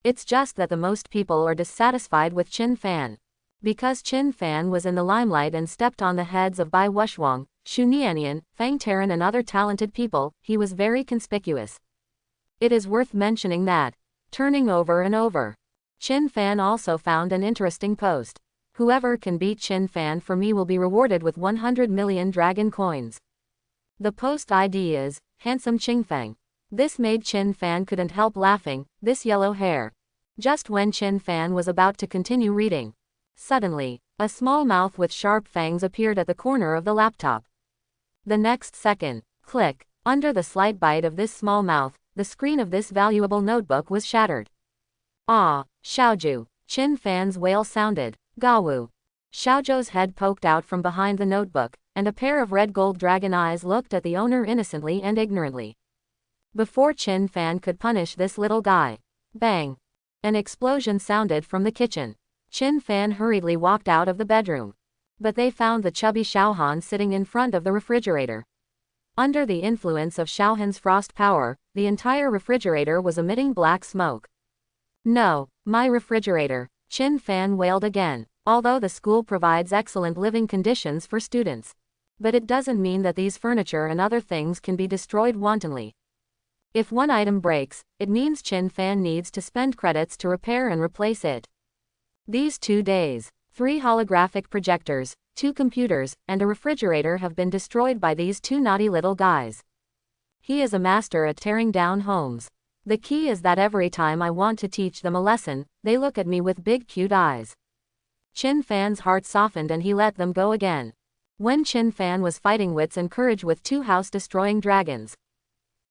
It's just that the most people are dissatisfied with Qin Fan. Because Qin Fan was in the limelight and stepped on the heads of Bai Wushwang, Xu Nianian, Fang Taran and other talented people, he was very conspicuous. It is worth mentioning that, turning over and over, Qin Fan also found an interesting post. Whoever can beat Qin Fan for me will be rewarded with 100 million dragon coins. The post ID is, Handsome Qingfeng. This made Qin Fan couldn't help laughing, this yellow hair. Just when Qin Fan was about to continue reading, suddenly, a small mouth with sharp fangs appeared at the corner of the laptop. The next second, click, under the slight bite of this small mouth, the screen of this valuable notebook was shattered. Ah, Xiaoju, Qin Fan's wail sounded. Gawu. Xiaozhou's head poked out from behind the notebook, and a pair of red gold dragon eyes looked at the owner innocently and ignorantly. Before Qin Fan could punish this little guy, bang! An explosion sounded from the kitchen. Qin Fan hurriedly walked out of the bedroom. But they found the chubby Xiaohan sitting in front of the refrigerator. Under the influence of Xiaohan's frost power, the entire refrigerator was emitting black smoke. No, my refrigerator, Chin Fan wailed again. Although the school provides excellent living conditions for students. But it doesn't mean that these furniture and other things can be destroyed wantonly. If one item breaks, it means Chin Fan needs to spend credits to repair and replace it. These 2 days, 3 holographic projectors, 2 computers, and a refrigerator have been destroyed by these 2 naughty little guys. He is a master at tearing down homes. The key is that every time I want to teach them a lesson, they look at me with big cute eyes. Chin Fan's heart softened and he let them go again. When Chin Fan was fighting wits and courage with 2 house-destroying dragons.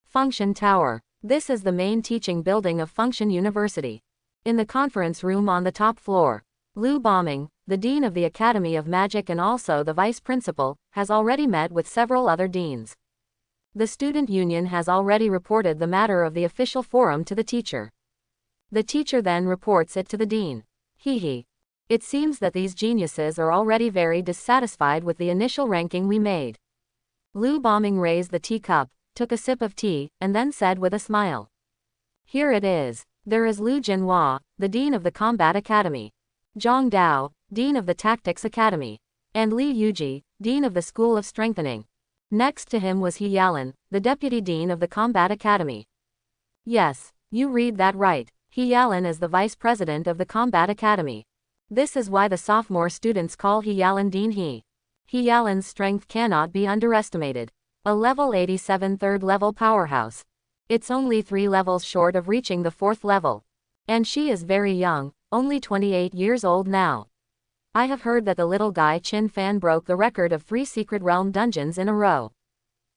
Function Tower. This is the main teaching building of Function University. In the conference room on the top floor, Lu Boming, the dean of the Academy of Magic and also the vice principal, has already met with several other deans. The student union has already reported the matter of the official forum to the teacher. The teacher then reports it to the dean. Hee. It seems that these geniuses are already very dissatisfied with the initial ranking we made. Lu Boming raised the teacup, took a sip of tea, and then said with a smile. Here it is. There is Lu Jinhua, the dean of the Combat Academy. Zhang Dao, dean of the Tactics Academy. And Li Yuji, dean of the School of Strengthening. Next to him was He Yalan, the deputy dean of the Combat Academy. Yes, you read that right. He Yalan is the vice president of the Combat Academy. This is why the sophomore students call He Yalan Dean He. He Yalan's strength cannot be underestimated. A level 87 third-level powerhouse. It's only 3 levels short of reaching the 4th level. And she is very young, only 28 years old now. I have heard that the little guy Chin Fan broke the record of 3 Secret Realm dungeons in a row.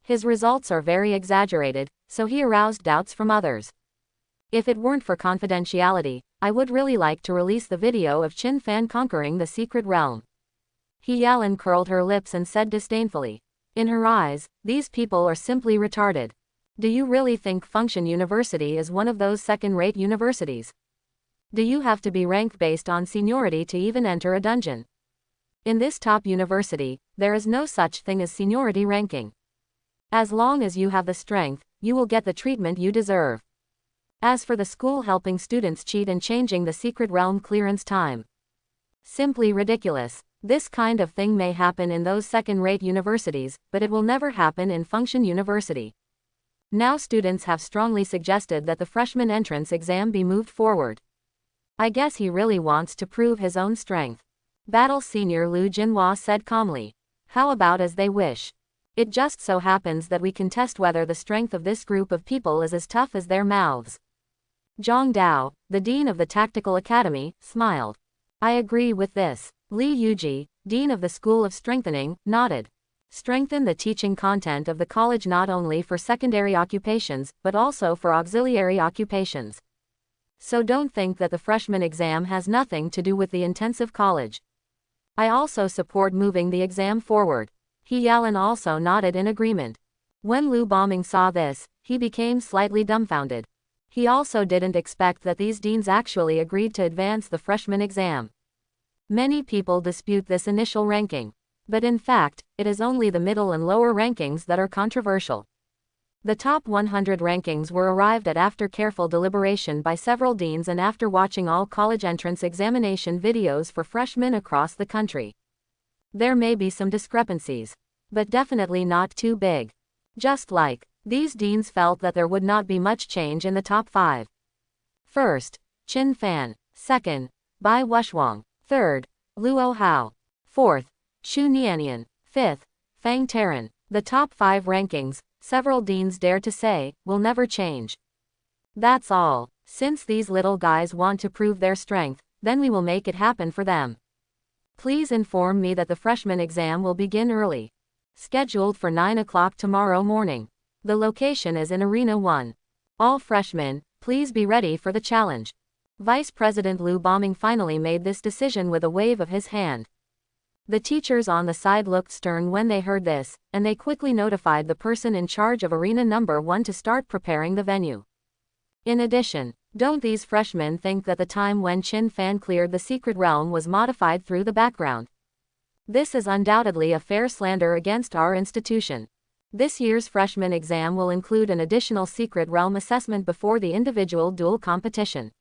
His results are very exaggerated, so he aroused doubts from others. If it weren't for confidentiality, I would really like to release the video of Chin Fan conquering the Secret Realm. He Yalan curled her lips and said disdainfully. In her eyes, these people are simply retarded. Do you really think Function University is one of those second-rate universities? Do you have to be ranked based on seniority to even enter a dungeon? In this top university, there is no such thing as seniority ranking. As long as you have the strength, you will get the treatment you deserve. As for the school helping students cheat and changing the Secret Realm clearance time. Simply ridiculous. This kind of thing may happen in those second-rate universities, but it will never happen in Function University. Now students have strongly suggested that the freshman entrance exam be moved forward. I guess he really wants to prove his own strength. Battle Senior Lu Jinhua said calmly. How about as they wish? It just so happens that we can test whether the strength of this group of people is as tough as their mouths. Zhang Dao, the dean of the Tactical Academy, smiled. I agree with this. Li Yuji, dean of the School of Strengthening, nodded. Strengthen the teaching content of the college not only for secondary occupations, but also for auxiliary occupations. So don't think that the freshman exam has nothing to do with the intensive college. I also support moving the exam forward. He Yalan also nodded in agreement. When Lu Boming saw this, he became slightly dumbfounded. He also didn't expect that these deans actually agreed to advance the freshman exam. Many people dispute this initial ranking. But in fact, it is only the middle and lower rankings that are controversial. The top 100 rankings were arrived at after careful deliberation by several deans and after watching all college entrance examination videos for freshmen across the country. There may be some discrepancies, but definitely not too big. Just like, these deans felt that there would not be much change in the top 5. First, Chin Fan. Second, Bai Wushwang. Third, Luo Hao. Fourth, Xu Nianian. Fifth, Fang Taran. The top 5 rankings, several deans dare to say, will never change. That's all. Since these little guys want to prove their strength, then we will make it happen for them. Please inform me that the freshman exam will begin early. Scheduled for 9 o'clock tomorrow morning. The location is in Arena 1. All freshmen, please be ready for the challenge. Vice President Lu Boming finally made this decision with a wave of his hand. The teachers on the side looked stern when they heard this, and they quickly notified the person in charge of Arena number 1 to start preparing the venue. In addition, don't these freshmen think that the time when Chin Fan cleared the Secret Realm was modified through the background? This is undoubtedly a fair slander against our institution. This year's freshman exam will include an additional Secret Realm assessment before the individual duel competition.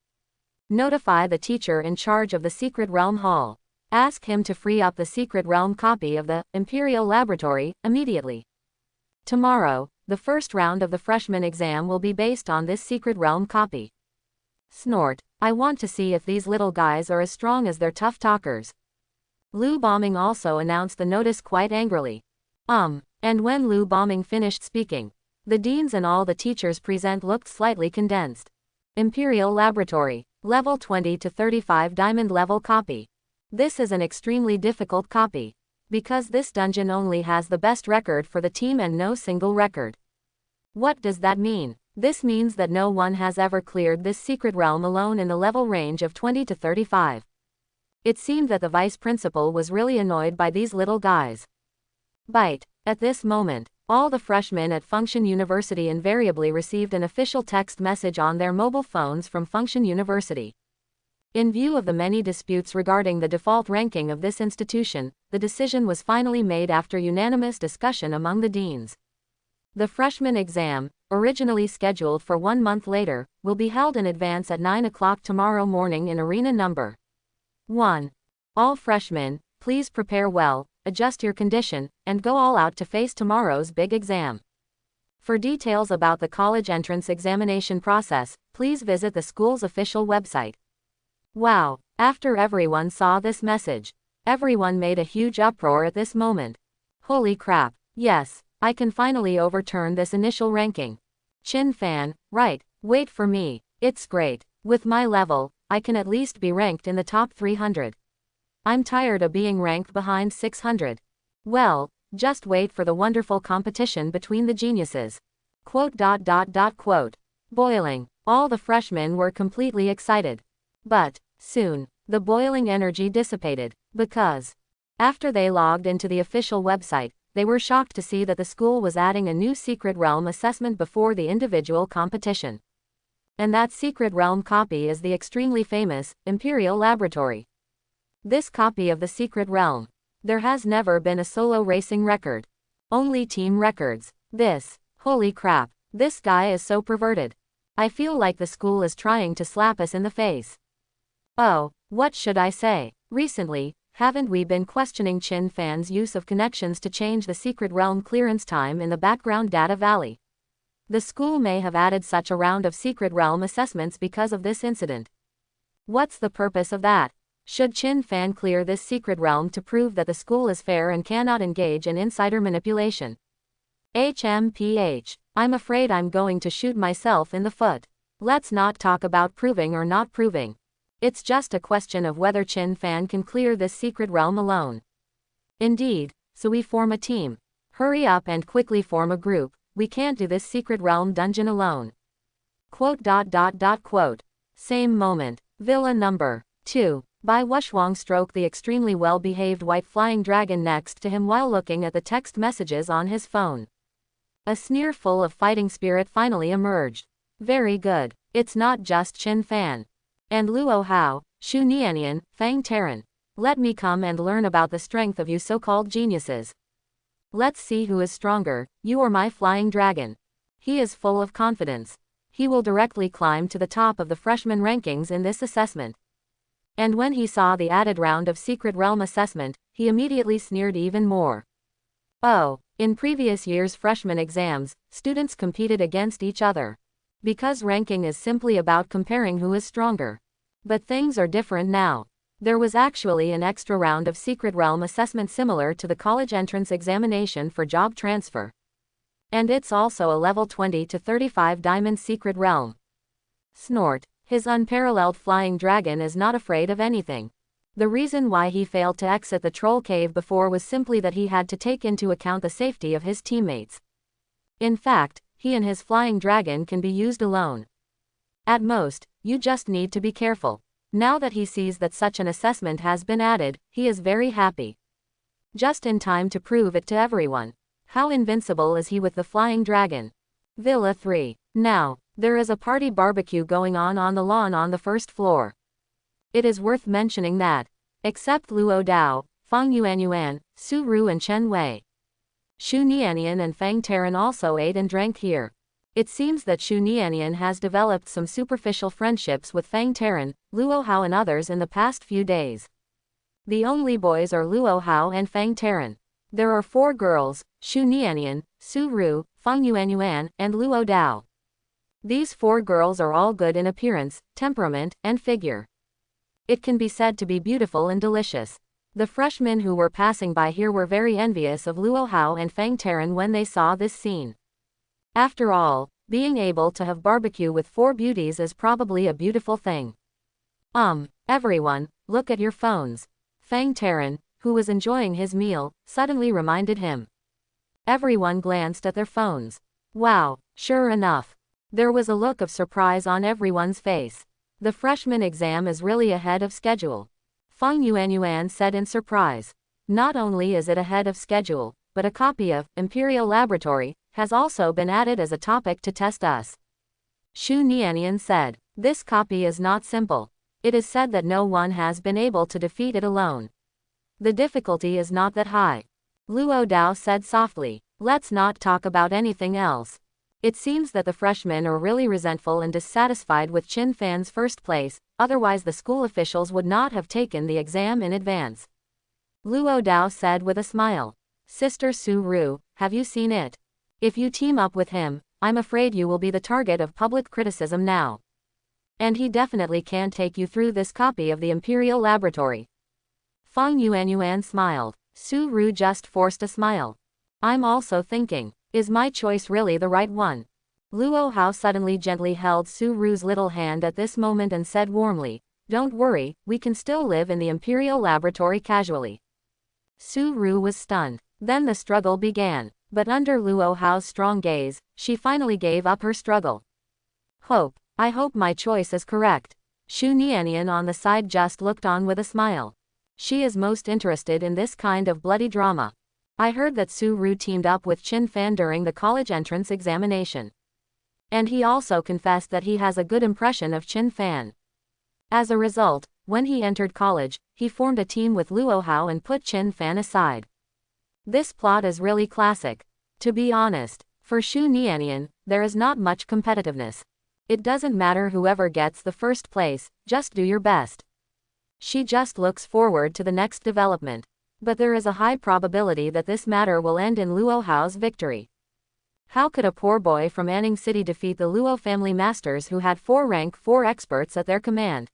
Notify the teacher in charge of the Secret Realm Hall. Ask him to free up the Secret Realm copy of the Imperial Laboratory immediately. Tomorrow, the first round of the freshman exam will be based on this Secret Realm copy. Snort. I want to see if these little guys are as strong as their tough talkers. Lu Boming also announced the notice quite angrily. And when Lu Boming finished speaking, the deans and all the teachers present looked slightly condensed. Imperial Laboratory, level 20 to 35 diamond level copy. This is an extremely difficult copy, because this dungeon only has the best record for the team and no single record. What does that mean? This means that no one has ever cleared this secret realm alone in the level range of 20 to 35. It seemed that the vice principal was really annoyed by these little guys. Bite. At this moment, all the freshmen at Function University invariably received an official text message on their mobile phones from Function University. In view of the many disputes regarding the default ranking of this institution, the decision was finally made after unanimous discussion among the deans. The freshman exam, originally scheduled for 1 month later, will be held in advance at 9 o'clock tomorrow morning in arena number 1. All freshmen, please prepare well, adjust your condition, and go all out to face tomorrow's big exam. For details about the college entrance examination process, please visit the school's official website. Wow! After everyone saw this message, everyone made a huge uproar at this moment. Holy crap! Yes, I can finally overturn this initial ranking. Chin Fan, right, wait for me, it's great. With my level, I can at least be ranked in the top 300. I'm tired of being ranked behind 600. Well, just wait for the wonderful competition between the geniuses. Quote. Boiling. All the freshmen were completely excited. But, soon, the boiling energy dissipated, because, after they logged into the official website, they were shocked to see that the school was adding a new Secret Realm assessment before the individual competition. And that Secret Realm copy is the extremely famous Imperial Laboratory. This copy of the Secret Realm. There has never been a solo racing record. Only team records. Holy crap, this guy is so perverted. I feel like the school is trying to slap us in the face. Oh, what should I say? Recently, haven't we been questioning Chin Fan's use of connections to change the Secret Realm clearance time in the background data valley? The school may have added such a round of Secret Realm assessments because of this incident. What's the purpose of that? Should Chin Fan clear this Secret Realm to prove that the school is fair and cannot engage in insider manipulation? I'm afraid I'm going to shoot myself in the foot. Let's not talk about proving or not proving. It's just a question of whether Chin Fan can clear this Secret Realm alone. Indeed, so we form a team. Hurry up and quickly form a group. We can't do this Secret Realm dungeon alone. Quote. Same moment. Villa number 2. Bai Wushwang stroked the extremely well-behaved white flying dragon next to him while looking at the text messages on his phone. A sneer full of fighting spirit finally emerged. Very good. It's not just Chin Fan. And Luo Hao, Shu Nianian, Fang Taran. Let me come and learn about the strength of you so-called geniuses. Let's see who is stronger, you or my flying dragon. He is full of confidence. He will directly climb to the top of the freshman rankings in this assessment. And when he saw the added round of Secret Realm assessment, he immediately sneered even more. Oh, in previous years' freshman exams, students competed against each other. Because ranking is simply about comparing who is stronger. But things are different now. There was actually an extra round of Secret Realm assessment similar to the college entrance examination for job transfer. And it's also a level 20 to 35 diamond Secret Realm. Snort. His unparalleled flying dragon is not afraid of anything. The reason why he failed to exit the troll cave before was simply that he had to take into account the safety of his teammates. In fact, he and his flying dragon can be used alone. At most, you just need to be careful. Now that he sees that such an assessment has been added, he is very happy. Just in time to prove it to everyone. How invincible is he with the flying dragon? Villa 3. Now, there is a party barbecue going on the lawn on the first floor. It is worth mentioning that, except Luo Dao, Fang Yuanyuan, Su Ru and Chen Wei, Xu Nianian and Fang Taran also ate and drank here. It seems that Xu Nianian has developed some superficial friendships with Fang Taran, Luo Hao and others in the past few days. The only boys are Luo Hao and Fang Taran. There are 4 girls, Xu Nianian, Su Ru, Feng Yuanyuan, and Luo Dao. These 4 girls are all good in appearance, temperament, and figure. It can be said to be beautiful and delicious. The freshmen who were passing by here were very envious of Luo Hao and Fang Taran when they saw this scene. After all, being able to have barbecue with 4 beauties is probably a beautiful thing. Everyone, look at your phones. Fang Taran, who was enjoying his meal, suddenly reminded him. Everyone glanced at their phones. Wow, sure enough. There was a look of surprise on everyone's face. The freshman exam is really ahead of schedule. Feng Yuanyuan said in surprise. Not only is it ahead of schedule, but a copy of Imperial Laboratory has also been added as a topic to test us. Xu Nianian said. This copy is not simple. It is said that no one has been able to defeat it alone. The difficulty is not that high. Luo Dao said softly. Let's not talk about anything else. It seems that the freshmen are really resentful and dissatisfied with Qin Fan's first place, otherwise the school officials would not have taken the exam in advance. Luo Dao said with a smile. Sister Su Ru, have you seen it? If you team up with him, I'm afraid you will be the target of public criticism now. And he definitely can't take you through this copy of the Imperial Laboratory. Feng Yuanyuan smiled. Su Ru just forced a smile. I'm also thinking, is my choice really the right one? Luo Hao suddenly gently held Su Ru's little hand at this moment and said warmly, don't worry, we can still live in the Imperial Laboratory casually. Su Ru was stunned. Then the struggle began. But under Luo Hao's strong gaze, she finally gave up her struggle. I hope my choice is correct. Xu Nianian on the side just looked on with a smile. She is most interested in this kind of bloody drama. I heard that Su Ru teamed up with Qin Fan during the college entrance examination. And he also confessed that he has a good impression of Qin Fan. As a result, when he entered college, he formed a team with Luo Hao and put Qin Fan aside. This plot is really classic. To be honest, for Xu Nianian, there is not much competitiveness. It doesn't matter whoever gets the first place, just do your best. She just looks forward to the next development. But there is a high probability that this matter will end in Luo Hao's victory. How could a poor boy from Anning City defeat the Luo family masters who had 4 rank 4 experts at their command?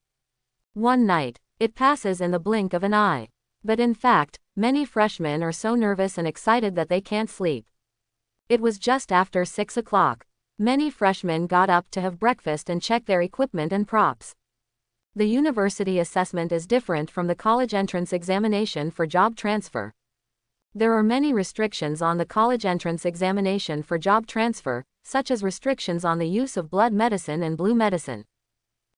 One night, it passes in the blink of an eye. But in fact, many freshmen are so nervous and excited that they can't sleep. It was just after 6 o'clock. Many freshmen got up to have breakfast and check their equipment and props. The university assessment is different from the college entrance examination for job transfer. There are many restrictions on the college entrance examination for job transfer, such as restrictions on the use of blood medicine and blue medicine.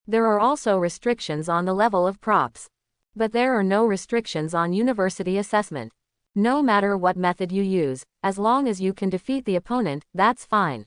There are also restrictions on the level of props. But there are no restrictions on university assessment. No matter what method you use, as long as you can defeat the opponent, that's fine.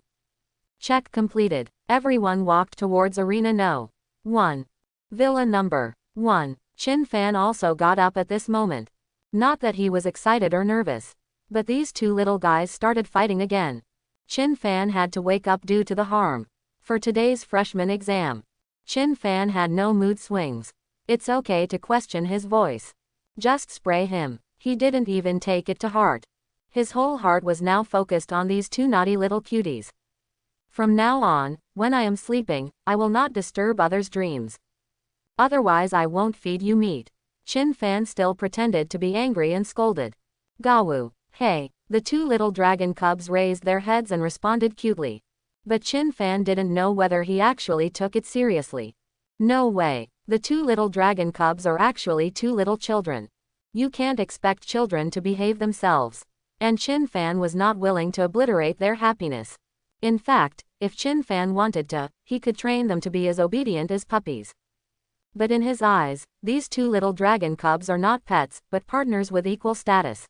Check completed. Everyone walked towards Arena No. 1. Villa number 1. Qin Fan also got up at this moment. Not that he was excited or nervous. But these 2 little guys started fighting again. Qin Fan had to wake up due to the harm. For today's freshman exam. Qin Fan had no mood swings. It's okay to question his voice. Just spray him. He didn't even take it to heart. His whole heart was now focused on these 2 naughty little cuties. From now on, when I am sleeping, I will not disturb others' dreams. Otherwise I won't feed you meat. Qin Fan still pretended to be angry and scolded. Gawu, hey. The 2 little dragon cubs raised their heads and responded cutely. But Qin Fan didn't know whether he actually took it seriously. No way. The 2 little dragon cubs are actually 2 little children. You can't expect children to behave themselves. And Qin Fan was not willing to obliterate their happiness. In fact, if Qin Fan wanted to, he could train them to be as obedient as puppies. But in his eyes, these 2 little dragon cubs are not pets, but partners with equal status.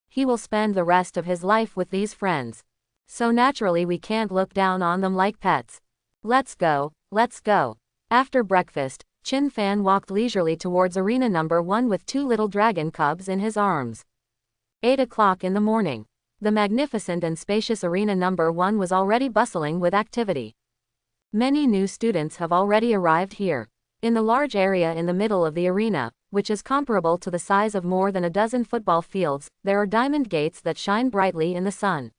He will spend the rest of his life with these friends. So naturally we can't look down on them like pets. Let's go, let's go. After breakfast, Qin Fan walked leisurely towards Arena number 1 with 2 little dragon cubs in his arms. 8 o'clock in the morning. The magnificent and spacious arena number 1 was already bustling with activity. Many new students have already arrived here. In the large area in the middle of the arena, which is comparable to the size of more than a dozen football fields, there are diamond gates that shine brightly in the sun.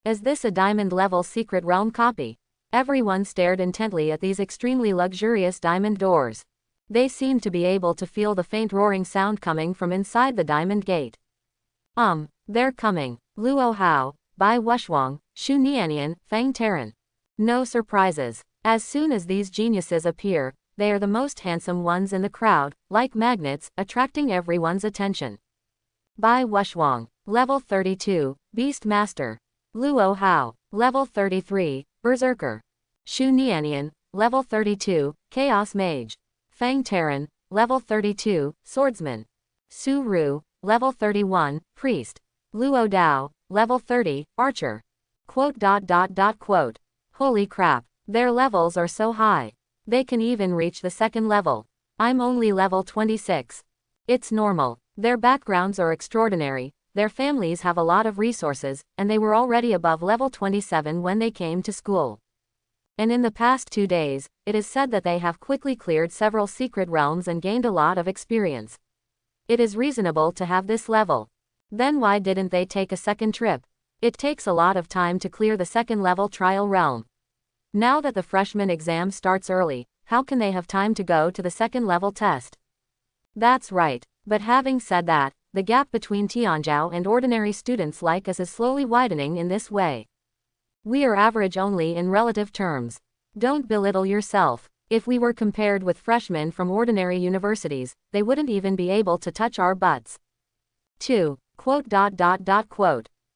Is this a diamond-level secret realm copy? Everyone stared intently at these extremely luxurious diamond doors. They seemed to be able to feel the faint roaring sound coming from inside the diamond gate. They're coming. Luo Hao, Bai Wushwang, Xu Nianian, Feng Taran. No surprises. As soon as these geniuses appear, they are the most handsome ones in the crowd, like magnets, attracting everyone's attention. Bai Wushwang, Level 32, Beast Master. Luo Hao, Level 33, Berserker. Xu Nianian, Level 32, Chaos Mage. Feng Taran, Level 32, Swordsman. Su Ru, Level 31, Priest. Luo Dao, Level 30, Archer. Quote. Holy crap, their levels are so high. They can even reach the second level. I'm only level 26. It's normal. Their backgrounds are extraordinary, their families have a lot of resources, and they were already above level 27 when they came to school. And in the past 2 days, it is said that they have quickly cleared several secret realms and gained a lot of experience. It is reasonable to have this level. Then why didn't they take a second trip? It takes a lot of time to clear the second level trial realm. Now that the freshman exam starts early, how can they have time to go to the second level test? That's right, but having said that, the gap between Tianzhou and ordinary students like us is slowly widening in this way. We are average only in relative terms. Don't belittle yourself. If we were compared with freshmen from ordinary universities, they wouldn't even be able to touch our butts. 2.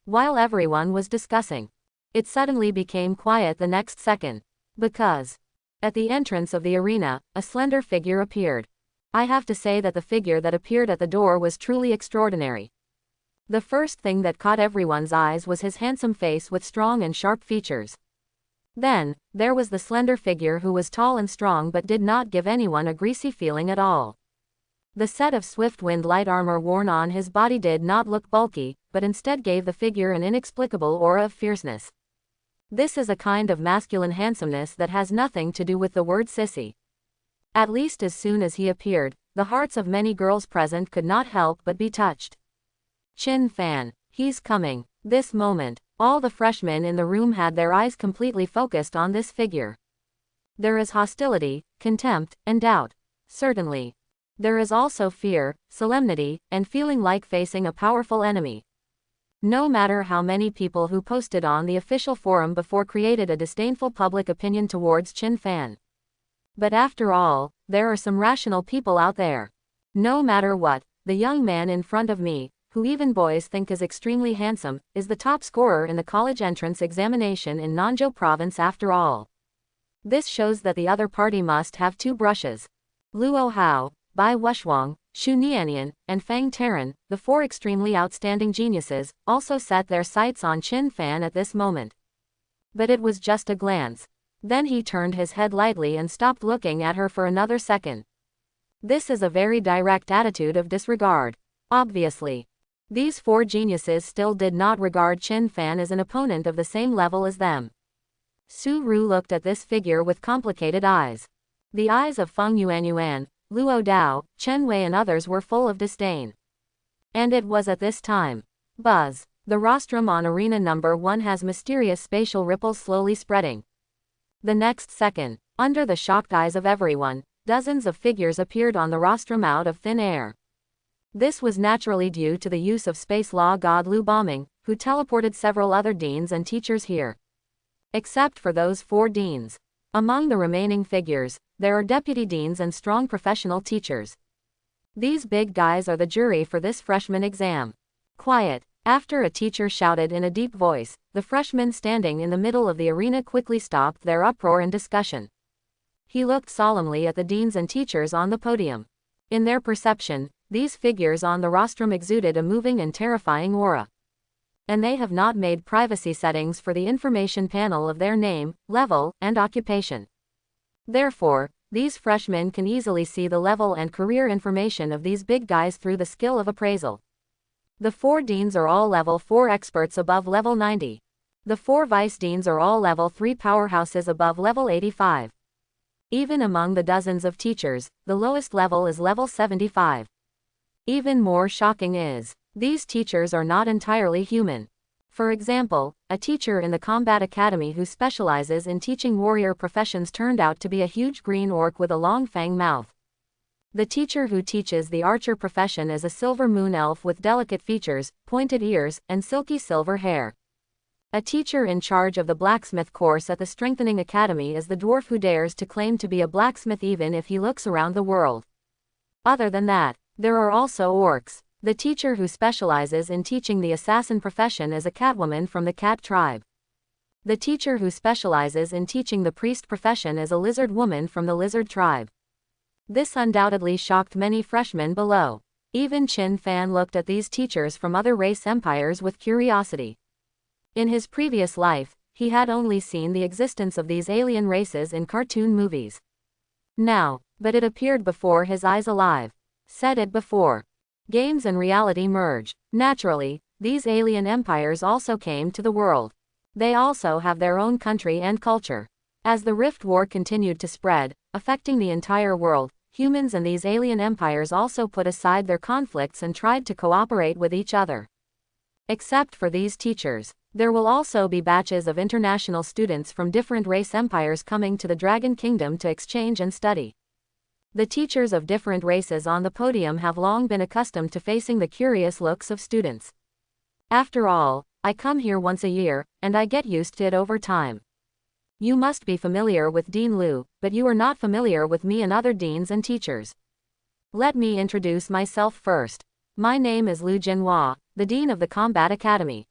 While everyone was discussing, it suddenly became quiet the next second. Because, at the entrance of the arena, a slender figure appeared. I have to say that the figure that appeared at the door was truly extraordinary. The first thing that caught everyone's eyes was his handsome face with strong and sharp features. Then, there was the slender figure who was tall and strong but did not give anyone a greasy feeling at all. The set of Swiftwind light armor worn on his body did not look bulky, but instead gave the figure an inexplicable aura of fierceness. This is a kind of masculine handsomeness that has nothing to do with the word sissy. At least as soon as he appeared, the hearts of many girls present could not help but be touched. Qin Fan, he's coming. This moment, all the freshmen in the room had their eyes completely focused on this figure. There is hostility, contempt, and doubt. Certainly. There is also fear, solemnity, and feeling like facing a powerful enemy. No matter how many people who posted on the official forum before created a disdainful public opinion towards Qin Fan. But after all, there are some rational people out there. No matter what, the young man in front of me, who even boys think is extremely handsome, is the top scorer in the college entrance examination in Nanzhou province after all. This shows that the other party must have two brushes. Luo Hao, Bai Wushwang, Xu Nianian, and Feng Taran, the four extremely outstanding geniuses, also set their sights on Qin Fan at this moment. But it was just a glance. Then he turned his head lightly and stopped looking at her for another second. This is a very direct attitude of disregard. Obviously. These four geniuses still did not regard Qin Fan as an opponent of the same level as them. Su Ru looked at this figure with complicated eyes. The eyes of Feng Yuanyuan, Luo Dao, Chen Wei and others were full of disdain. And it was at this time. Buzz. The rostrum on arena number 1 has mysterious spatial ripples slowly spreading. The next second, under the shocked eyes of everyone, dozens of figures appeared on the rostrum out of thin air. This was naturally due to the use of space law god Lu Bombing, who teleported several other deans and teachers here. Except for those 4 deans. Among the remaining figures, there are deputy deans and strong professional teachers. These big guys are the jury for this freshman exam. Quiet. After a teacher shouted in a deep voice, the freshmen standing in the middle of the arena quickly stopped their uproar and discussion. He looked solemnly at the deans and teachers on the podium. In their perception, these figures on the rostrum exuded a moving and terrifying aura. And they have not made privacy settings for the information panel of their name, level, and occupation. Therefore, these freshmen can easily see the level and career information of these big guys through the skill of appraisal. The 4 deans are all level 4 experts above level 90. The 4 vice deans are all level 3 powerhouses above level 85. Even among the dozens of teachers, the lowest level is level 75. Even more shocking is, these teachers are not entirely human. For example, a teacher in the Combat Academy who specializes in teaching warrior professions turned out to be a huge green orc with a long fang mouth. The teacher who teaches the archer profession is a silver moon elf with delicate features, pointed ears, and silky silver hair. A teacher in charge of the blacksmith course at the Strengthening Academy is the dwarf who dares to claim to be a blacksmith even if he looks around the world. Other than that, there are also orcs. The teacher who specializes in teaching the assassin profession is a catwoman from the cat tribe. The teacher who specializes in teaching the priest profession is a lizard woman from the lizard tribe. This undoubtedly shocked many freshmen below. Even Chin Fan looked at these teachers from other race empires with curiosity. In his previous life, he had only seen the existence of these alien races in cartoon movies. Now, but it appeared before his eyes alive. Said it before. Games and reality merge. Naturally, these alien empires also came to the world. They also have their own country and culture. As the Rift War continued to spread, affecting the entire world, humans and these alien empires also put aside their conflicts and tried to cooperate with each other. Except for these teachers, there will also be batches of international students from different race empires coming to the Dragon Kingdom to exchange and study. The teachers of different races on the podium have long been accustomed to facing the curious looks of students. After all, I come here once a year, and I get used to it over time. You must be familiar with Dean Liu, but you are not familiar with me and other deans and teachers. Let me introduce myself first. My name is Liu Jinhua, the Dean of the Combat Academy.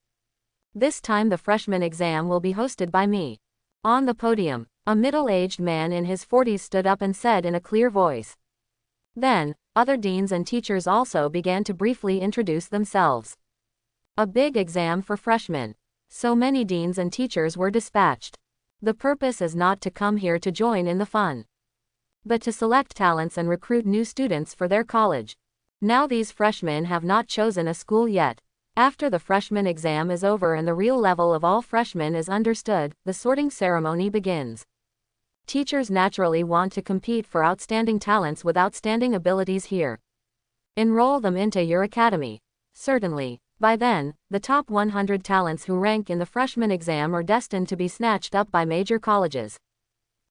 This time the freshman exam will be hosted by me. On the podium, a middle-aged man in his 40s stood up and said in a clear voice. Then, other deans and teachers also began to briefly introduce themselves. A big exam for freshmen. So many deans and teachers were dispatched. The purpose is not to come here to join in the fun, but to select talents and recruit new students for their college. Now these freshmen have not chosen a school yet. After the freshman exam is over and the real level of all freshmen is understood, the sorting ceremony begins. Teachers naturally want to compete for outstanding talents with outstanding abilities here. Enroll them into your academy. Certainly, by then, the top 100 talents who rank in the freshman exam are destined to be snatched up by major colleges.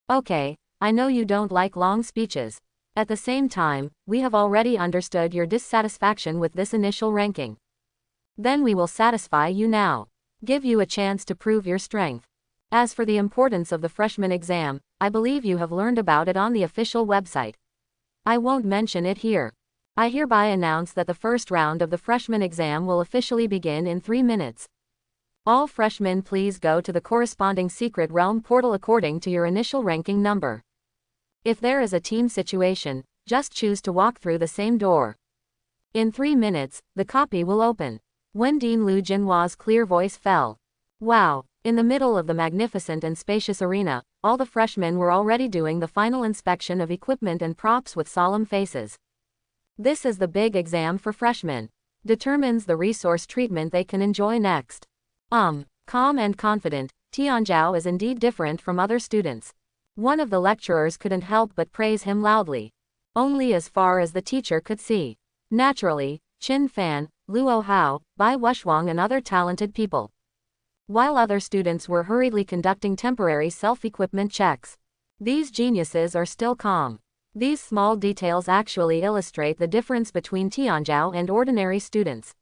Okay, I know you don't like long speeches. At the same time, we have already understood your dissatisfaction with this initial ranking. Then we will satisfy you now. Give you a chance to prove your strength. As for the importance of the freshman exam, I believe you have learned about it on the official website. I won't mention it here. I hereby announce that the first round of the freshman exam will officially begin in 3 minutes. All freshmen please go to the corresponding secret realm portal according to your initial ranking number. If there is a team situation, just choose to walk through the same door. In 3 minutes, the copy will open. When Dean Liu Jinhua's clear voice fell. Wow! In the middle of the magnificent and spacious arena, all the freshmen were already doing the final inspection of equipment and props with solemn faces. This is the big exam for freshmen. Determines the resource treatment they can enjoy next. Calm and confident, Tianzhao is indeed different from other students. One of the lecturers couldn't help but praise him loudly. Only as far as the teacher could see. Naturally, Chin Fan, Luo Hao, Bai Wushuang and other talented people. While other students were hurriedly conducting temporary self-equipment checks. These geniuses are still calm. These small details actually illustrate the difference between Tianzhao and ordinary students.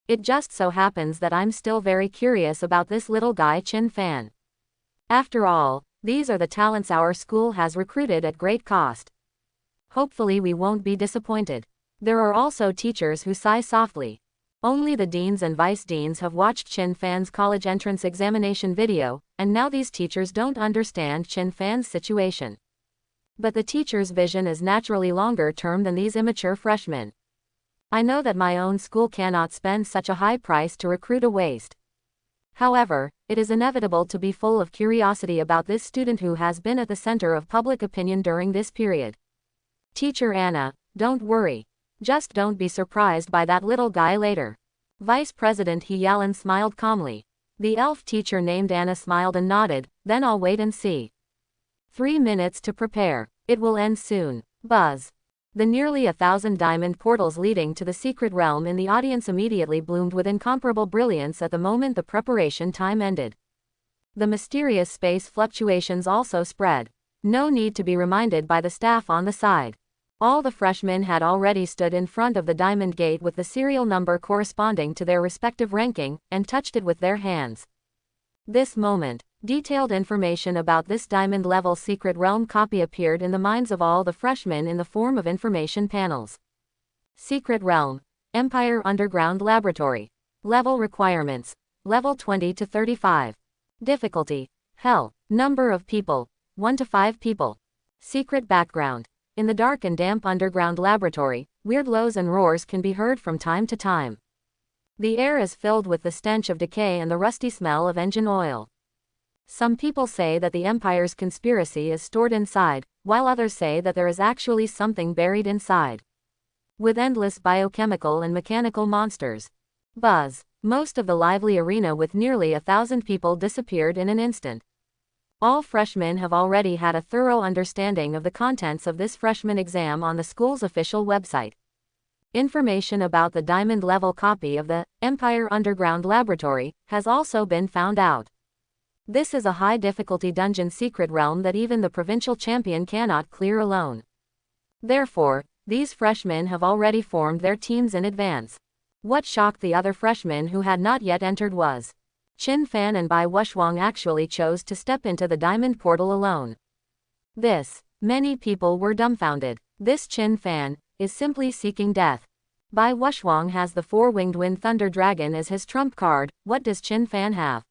It just so happens that I'm still very curious about this little guy Chin Fan. After all, these are the talents our school has recruited at great cost. Hopefully we won't be disappointed. There are also teachers who sigh softly. Only the deans and vice deans have watched Chin Fan's college entrance examination video, and now these teachers don't understand Chin Fan's situation. But the teacher's vision is naturally longer term than these immature freshmen. I know that my own school cannot spend such a high price to recruit a waste. However, it is inevitable to be full of curiosity about this student who has been at the center of public opinion during this period. Teacher Anna, don't worry. Just don't be surprised by that little guy later. Vice President He Yalan smiled calmly. The elf teacher named Anna smiled and nodded, then I'll wait and see. 3 minutes to prepare. It will end soon. Buzz. The nearly 1,000 diamond portals leading to the secret realm in the audience immediately bloomed with incomparable brilliance at the moment the preparation time ended. The mysterious space fluctuations also spread. No need to be reminded by the staff on the side. All the freshmen had already stood in front of the diamond gate with the serial number corresponding to their respective ranking, and touched it with their hands. This moment, detailed information about this diamond-level secret realm copy appeared in the minds of all the freshmen in the form of information panels. Secret Realm. Empire Underground Laboratory. Level requirements. Level 20 to 35. Difficulty. Hell. Number of people. 1 to 5 people. Secret background. In the dark and damp underground laboratory, weird lows and roars can be heard from time to time. The air is filled with the stench of decay and the rusty smell of engine oil. Some people say that the Empire's conspiracy is stored inside, while others say that there is actually something buried inside. With endless biochemical and mechanical monsters. Buzz. Most of the lively arena with nearly 1,000 people disappeared in an instant. All freshmen have already had a thorough understanding of the contents of this freshman exam on the school's official website. Information about the diamond-level copy of the Empire Underground Laboratory has also been found out. This is a high-difficulty dungeon secret realm that even the provincial champion cannot clear alone. Therefore, these freshmen have already formed their teams in advance. What shocked the other freshmen who had not yet entered was Qin Fan and Bai Wushwang actually chose to step into the diamond portal alone. Many people were dumbfounded. This Qin Fan is simply seeking death. Bai Wushwang has the 4-winged Wind Thunder Dragon as his trump card. What does Qin Fan have?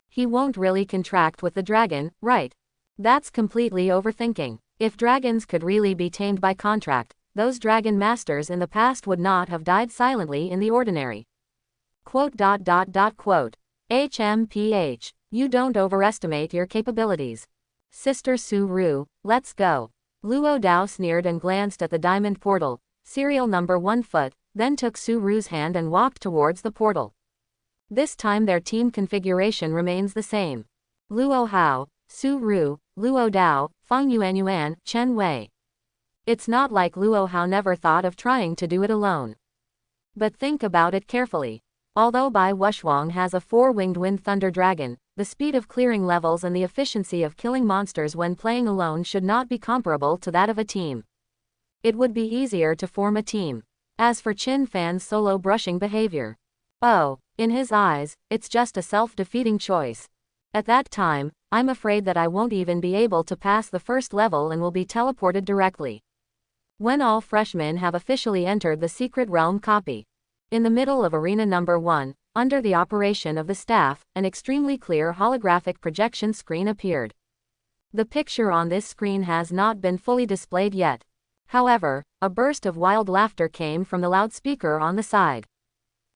He won't really contract with the dragon, right? That's completely overthinking. If dragons could really be tamed by contract, those dragon masters in the past would not have died silently in the ordinary. Quote. HMPH. You don't overestimate your capabilities. Sister Su Ru, let's go. Luo Dao sneered and glanced at the diamond portal, serial number 1 foot, then took Su Ru's hand and walked towards the portal. This time their team configuration remains the same. Luo Hao, Su Ru, Luo Dao, Feng Yuanyuan, Chen Wei. It's not like Luo Hao never thought of trying to do it alone. But think about it carefully. Although Bai Wushwang has a 4-winged Wind Thunder Dragon, the speed of clearing levels and the efficiency of killing monsters when playing alone should not be comparable to that of a team. It would be easier to form a team. As for Qin Fan's solo brushing behavior. Oh, in his eyes, it's just a self-defeating choice. At that time, I'm afraid that I won't even be able to pass the first level and will be teleported directly. When all freshmen have officially entered the secret realm copy. In the middle of arena number 1, under the operation of the staff, an extremely clear holographic projection screen appeared. The picture on this screen has not been fully displayed yet. However, a burst of wild laughter came from the loudspeaker on the side.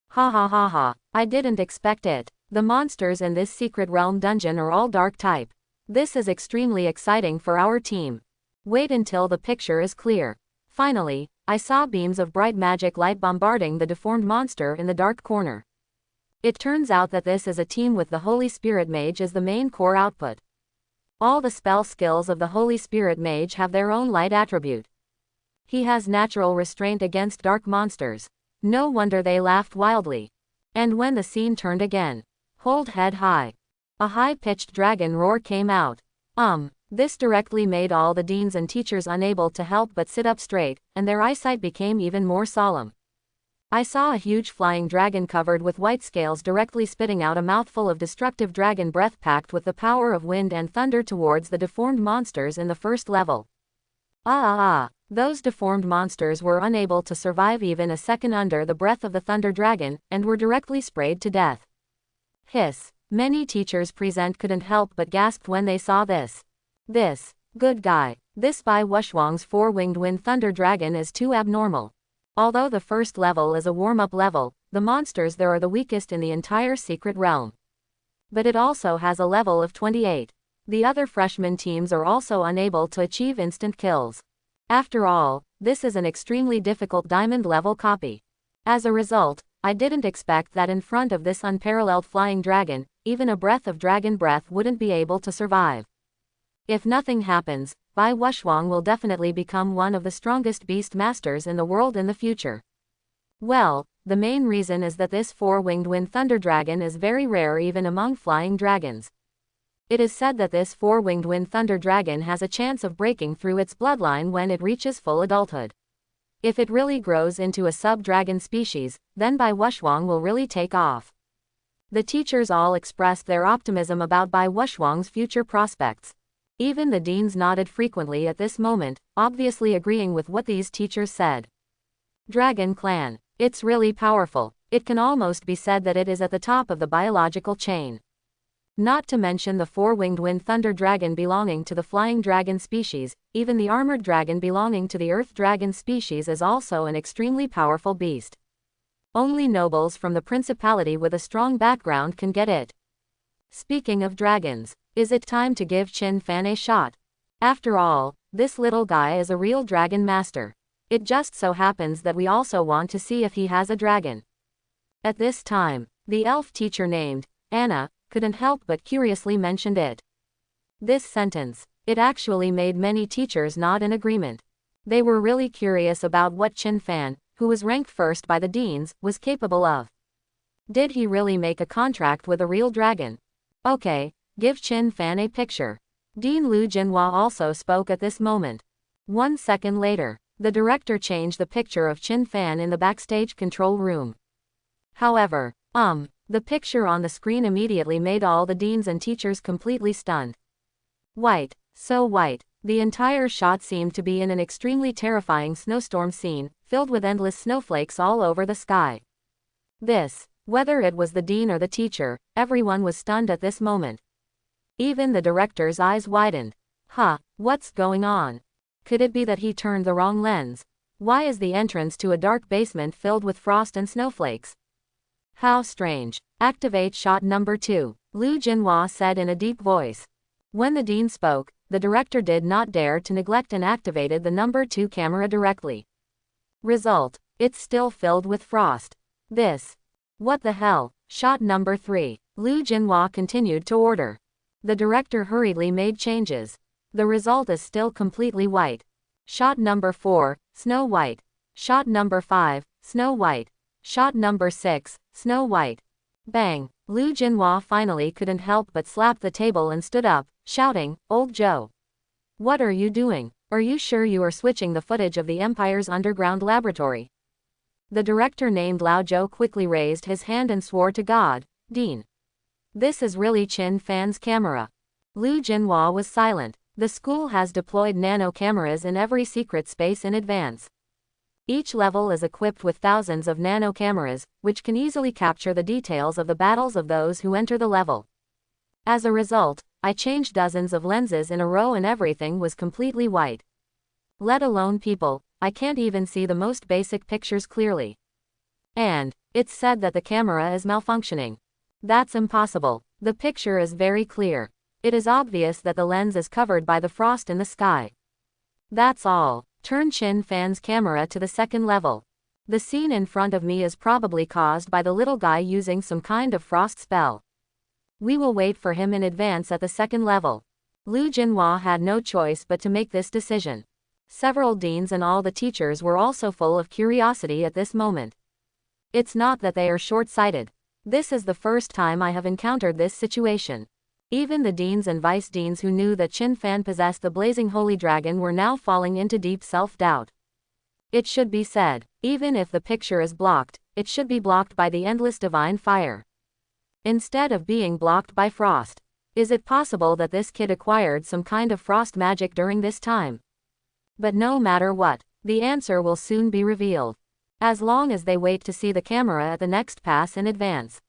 Ha ha ha ha, I didn't expect it. The monsters in this secret realm dungeon are all dark type. This is extremely exciting for our team. Wait until the picture is clear. Finally, I saw beams of bright magic light bombarding the deformed monster in the dark corner. It turns out that this is a team with the Holy Spirit Mage as the main core output. All the spell skills of the Holy Spirit Mage have their own light attribute. He has natural restraint against dark monsters. No wonder they laughed wildly. And when the scene turned again, hold head high. A high-pitched dragon roar came out. This directly made all the deans and teachers unable to help but sit up straight, and their eyesight became even more solemn. I saw a huge flying dragon covered with white scales directly spitting out a mouthful of destructive dragon breath packed with the power of wind and thunder towards the deformed monsters in the first level. Those deformed monsters were unable to survive even a second under the breath of the thunder dragon, and were directly sprayed to death. Hiss. Many teachers present couldn't help but gasp when they saw this. Good guy. This Bai Wushwang's 4-winged Wind Thunder Dragon is too abnormal. Although the first level is a warm-up level, the monsters there are the weakest in the entire secret realm. But it also has a level of 28. The other freshman teams are also unable to achieve instant kills. After all, this is an extremely difficult diamond level copy. As a result, I didn't expect that in front of this unparalleled flying dragon, even a breath of dragon breath wouldn't be able to survive. If nothing happens, Bai Wushwang will definitely become one of the strongest beast masters in the world in the future. Well, the main reason is that this four-winged wind thunder dragon is very rare even among flying dragons. It is said that this four-winged wind thunder dragon has a chance of breaking through its bloodline when it reaches full adulthood. If it really grows into a sub-dragon species, then Bai Wushwang will really take off. The teachers all expressed their optimism about Bai Wushwang's future prospects. Even the deans nodded frequently at this moment, obviously agreeing with what these teachers said. Dragon Clan. It's really powerful. It can almost be said that it is at the top of the biological chain. Not to mention the four-winged wind thunder dragon belonging to the flying dragon species, even the armored dragon belonging to the earth dragon species is also an extremely powerful beast. Only nobles from the principality with a strong background can get it. Speaking of dragons, is it time to give Qin Fan a shot? After all, this little guy is a real dragon master. It just so happens that we also want to see if he has a dragon. At this time, the elf teacher named Anna couldn't help but curiously mentioned it. This sentence, it actually made many teachers nod in agreement. They were really curious about what Qin Fan, who was ranked first by the deans, was capable of. Did he really make a contract with a real dragon? Okay, give Qin Fan a picture. Dean Lu Jinhua also spoke at this moment. 1 second later, the director changed the picture of Qin Fan in the backstage control room. However, the picture on the screen immediately made all the deans and teachers completely stunned. White, so white, the entire shot seemed to be in an extremely terrifying snowstorm scene, filled with endless snowflakes all over the sky. This, whether it was the dean or the teacher, everyone was stunned at this moment. Even the director's eyes widened. What's going on? Could it be that he turned the wrong lens? Why is the entrance to a dark basement filled with frost and snowflakes? How strange. Activate shot number 2, Lu Jinhua said in a deep voice. When the dean spoke, the director did not dare to neglect and activated the number 2 camera directly. Result, it's still filled with frost. What the hell? Shot number 3, Lu Jinhua continued to order. The director hurriedly made changes. The result is still completely white. Shot number 4, snow white. Shot number 5, snow white. Shot number 6, snow white. Bang! Lu Jinhua finally couldn't help but slap the table and stood up, shouting, "Old Joe! What are you doing? Are you sure you are switching the footage of the Empire's underground laboratory?" The director named Lao Zhou quickly raised his hand and swore to God, "Dean, this is really Qin Fan's camera." Lu Jinhua was silent. The school has deployed nano cameras in every secret space in advance. Each level is equipped with thousands of nano cameras, which can easily capture the details of the battles of those who enter the level. As a result, I changed dozens of lenses in a row and everything was completely white. Let alone people, I can't even see the most basic pictures clearly. And it's said that the camera is malfunctioning. That's impossible. The picture is very clear. It is obvious that the lens is covered by the frost in the sky. That's all. Turn Qin Fan's camera to the second level. The scene in front of me is probably caused by the little guy using some kind of frost spell. We will wait for him in advance at the second level. Lu Jinhua had no choice but to make this decision. Several deans and all the teachers were also full of curiosity at this moment. It's not that they are short-sighted. This is the first time I have encountered this situation. Even the deans and vice-deans who knew that Qin Fan possessed the blazing holy dragon were now falling into deep self-doubt. It should be said, even if the picture is blocked, it should be blocked by the endless divine fire, instead of being blocked by frost. Is it possible that this kid acquired some kind of frost magic during this time? But no matter what, the answer will soon be revealed, as long as they wait to see the camera at the next pass in advance.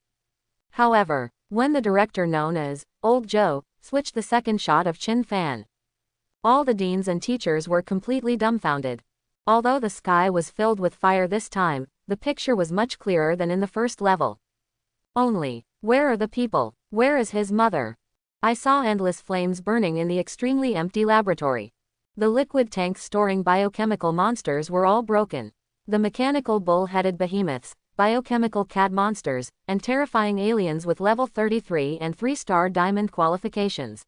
However, when the director known as Old Joe switched the second shot of Qin Fan, all the deans and teachers were completely dumbfounded. Although the sky was filled with fire this time, the picture was much clearer than in the first level. Only, where are the people? Where is his mother? I saw endless flames burning in the extremely empty laboratory. The liquid tanks storing biochemical monsters were all broken. The mechanical bull-headed behemoths, biochemical cat monsters, and terrifying aliens with level 33 and 3-star diamond qualifications.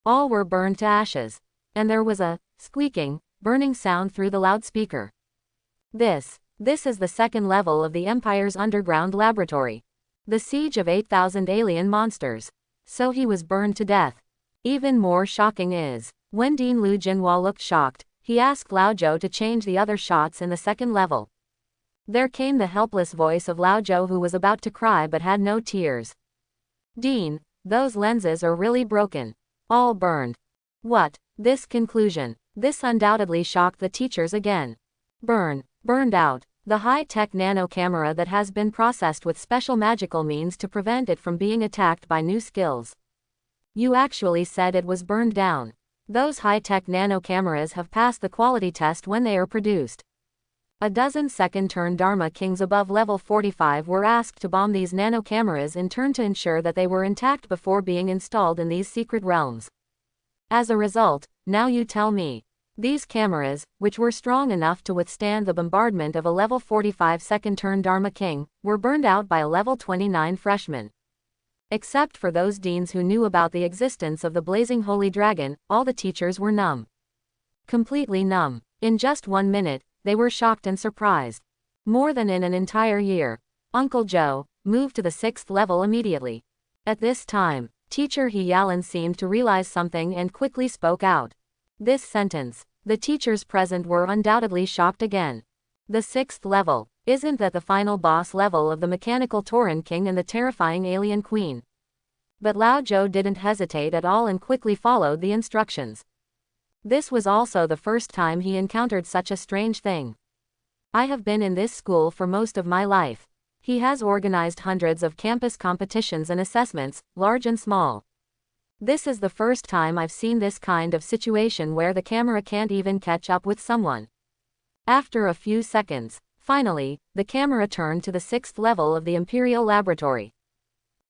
All were burned to ashes. And there was a squeaking, burning sound through the loudspeaker. This is the second level of the Empire's underground laboratory. The siege of 8,000 alien monsters. So he was burned to death. Even more shocking is, when Dean Lu Jinhua looked shocked, he asked Lao Zhou to change the other shots in the second level. There came the helpless voice of Lao Zhou, who was about to cry but had no tears. Dean, those lenses are really broken. All burned. What? This conclusion. This undoubtedly shocked the teachers again. Burned out. The high-tech nano camera that has been processed with special magical means to prevent it from being attacked by new skills. You actually said it was burned down. Those high-tech nano cameras have passed the quality test when they are produced. A dozen second-turn Dharma Kings above level 45 were asked to bomb these nano cameras in turn to ensure that they were intact before being installed in these secret realms. As a result, now you tell me, these cameras, which were strong enough to withstand the bombardment of a level 45 second-turn Dharma King, were burned out by a level 29 freshman. Except for those deans who knew about the existence of the blazing holy dragon, all the teachers were numb. Completely numb. In just 1 minute, they were shocked and surprised. More than in an entire year. Uncle Joe moved to the 6th level immediately. At this time, Teacher He Yalan seemed to realize something and quickly spoke out. This sentence. The teachers present were undoubtedly shocked again. The 6th level. Isn't that the final boss level of the mechanical Tauren King and the terrifying alien queen? But Lao Zhou didn't hesitate at all and quickly followed the instructions. This was also the first time he encountered such a strange thing. I have been in this school for most of my life. He has organized hundreds of campus competitions and assessments, large and small. This is the first time I've seen this kind of situation where the camera can't even catch up with someone. After a few seconds, finally, the camera turned to the 6th level of the Imperial Laboratory.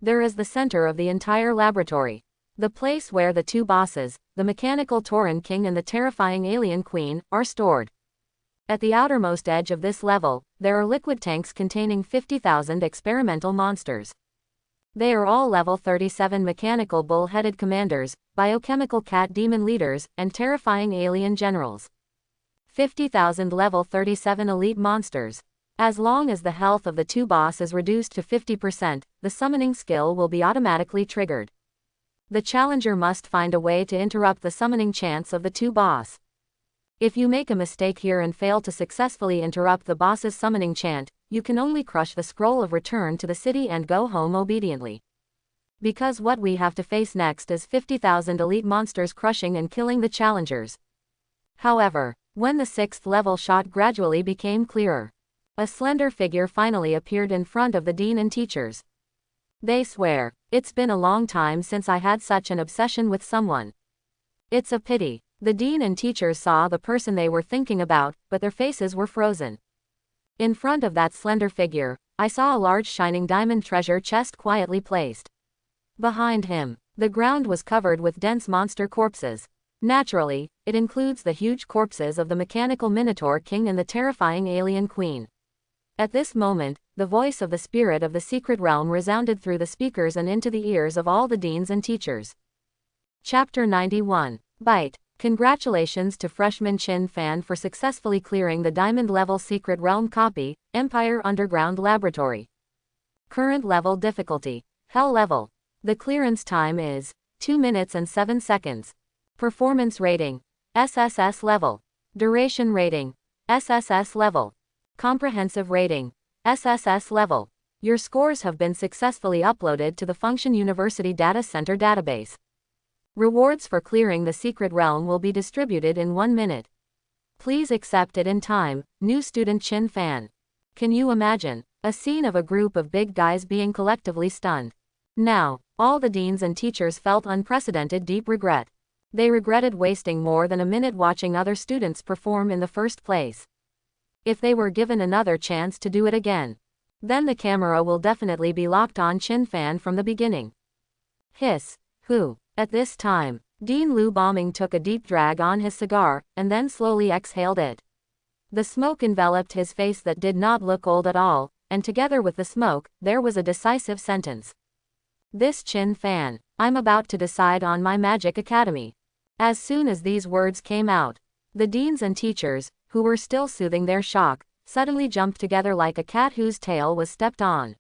There is the center of the entire laboratory. The place where the two bosses, the mechanical Tauren King and the terrifying alien queen, are stored. At the outermost edge of this level, there are liquid tanks containing 50,000 experimental monsters. They are all level 37 mechanical bull-headed commanders, biochemical cat demon leaders, and terrifying alien generals. 50,000 level 37 elite monsters. As long as the health of the two boss is reduced to 50%, the summoning skill will be automatically triggered. The challenger must find a way to interrupt the summoning chance of the two boss. If you make a mistake here and fail to successfully interrupt the boss's summoning chant, you can only crush the scroll of return to the city and go home obediently. Because what we have to face next is 50,000 elite monsters crushing and killing the challengers. However, when the 6th level shot gradually became clearer, a slender figure finally appeared in front of the dean and teachers. They swear, it's been a long time since I had such an obsession with someone. It's a pity. The dean and teachers saw the person they were thinking about, but their faces were frozen. In front of that slender figure, I saw a large shining diamond treasure chest quietly placed. Behind him, the ground was covered with dense monster corpses. Naturally, it includes the huge corpses of the mechanical Minotaur King and the terrifying alien queen. At this moment, the voice of the spirit of the secret realm resounded through the speakers and into the ears of all the deans and teachers. Chapter 91. Bite. Congratulations to freshman Chin Fan for successfully clearing the Diamond Level Secret Realm Copy, Empire Underground Laboratory. Current level difficulty. Hell level. The clearance time is 2 minutes and 7 seconds. Performance rating. SSS level. Duration rating. SSS level. Comprehensive rating. SSS level. Your scores have been successfully uploaded to the Function University Data Center database. Rewards for clearing the secret realm will be distributed in 1 minute. Please accept it in time, new student Chin Fan. Can you imagine a scene of a group of big guys being collectively stunned? Now, all the deans and teachers felt unprecedented deep regret. They regretted wasting more than a minute watching other students perform in the first place. If they were given another chance to do it again, then the camera will definitely be locked on Chin Fan from the beginning. Hiss. Who? At this time, Dean Lu Bombing took a deep drag on his cigar, and then slowly exhaled it. The smoke enveloped his face that did not look old at all, and together with the smoke, there was a decisive sentence. This Qin Fan. I'm about to decide on my magic academy. As soon as these words came out, the deans and teachers, who were still soothing their shock, suddenly jumped together like a cat whose tail was stepped on.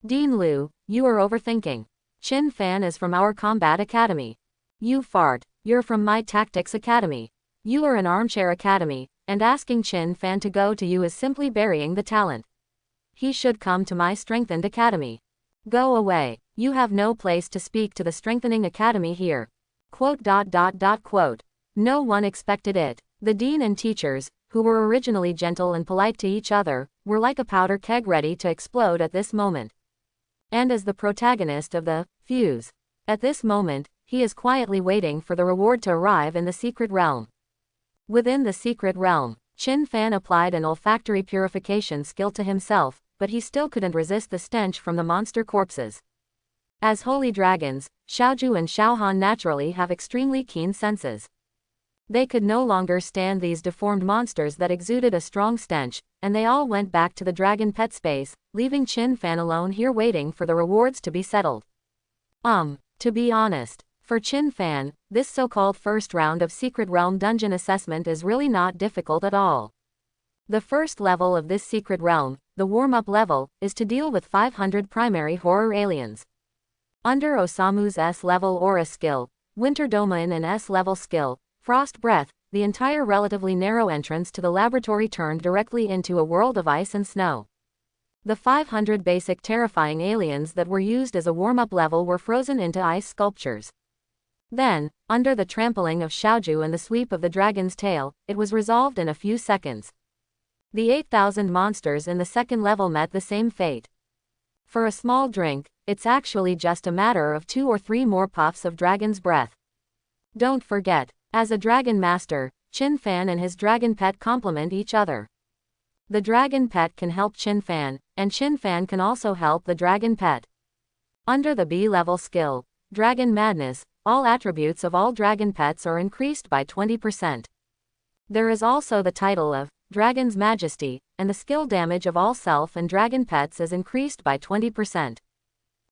Dean Liu, you are overthinking. Qin Fan is from our combat academy. You fart, you're from my tactics academy. You are an armchair academy, and asking Qin Fan to go to you is simply burying the talent. He should come to my strengthened academy. Go away, you have no place to speak to the strengthening academy here. Quote. No one expected it. The dean and teachers, who were originally gentle and polite to each other, were like a powder keg ready to explode at this moment. And as the protagonist of the fuse, at this moment, he is quietly waiting for the reward to arrive in the secret realm. Within the secret realm, Qin Fan applied an olfactory purification skill to himself, but he still couldn't resist the stench from the monster corpses. As holy dragons, Xiaoju and Xiaohan naturally have extremely keen senses. They could no longer stand these deformed monsters that exuded a strong stench, and they all went back to the dragon pet space, leaving Qin Fan alone here waiting for the rewards to be settled. To be honest, for Qin Fan, this so-called first round of Secret Realm dungeon assessment is really not difficult at all. The first level of this Secret Realm, the warm-up level, is to deal with 500 primary horror aliens. Under Osamu's S-level aura skill, Winter Domain and S-level skill, Frost Breath, the entire relatively narrow entrance to the laboratory turned directly into a world of ice and snow. The 500 basic terrifying aliens that were used as a warm-up level were frozen into ice sculptures. Then, under the trampling of Xiaoju and the sweep of the dragon's tail, it was resolved in a few seconds. The 8,000 monsters in the second level met the same fate. For a small drink, it's actually just a matter of 2 or 3 more puffs of dragon's breath. Don't forget, as a dragon master, Qin Fan and his dragon pet complement each other. The dragon pet can help Qin Fan, and Qin Fan can also help the dragon pet. Under the B-level skill, Dragon Madness, all attributes of all dragon pets are increased by 20%. There is also the title of Dragon's Majesty, and the skill damage of all self and dragon pets is increased by 20%.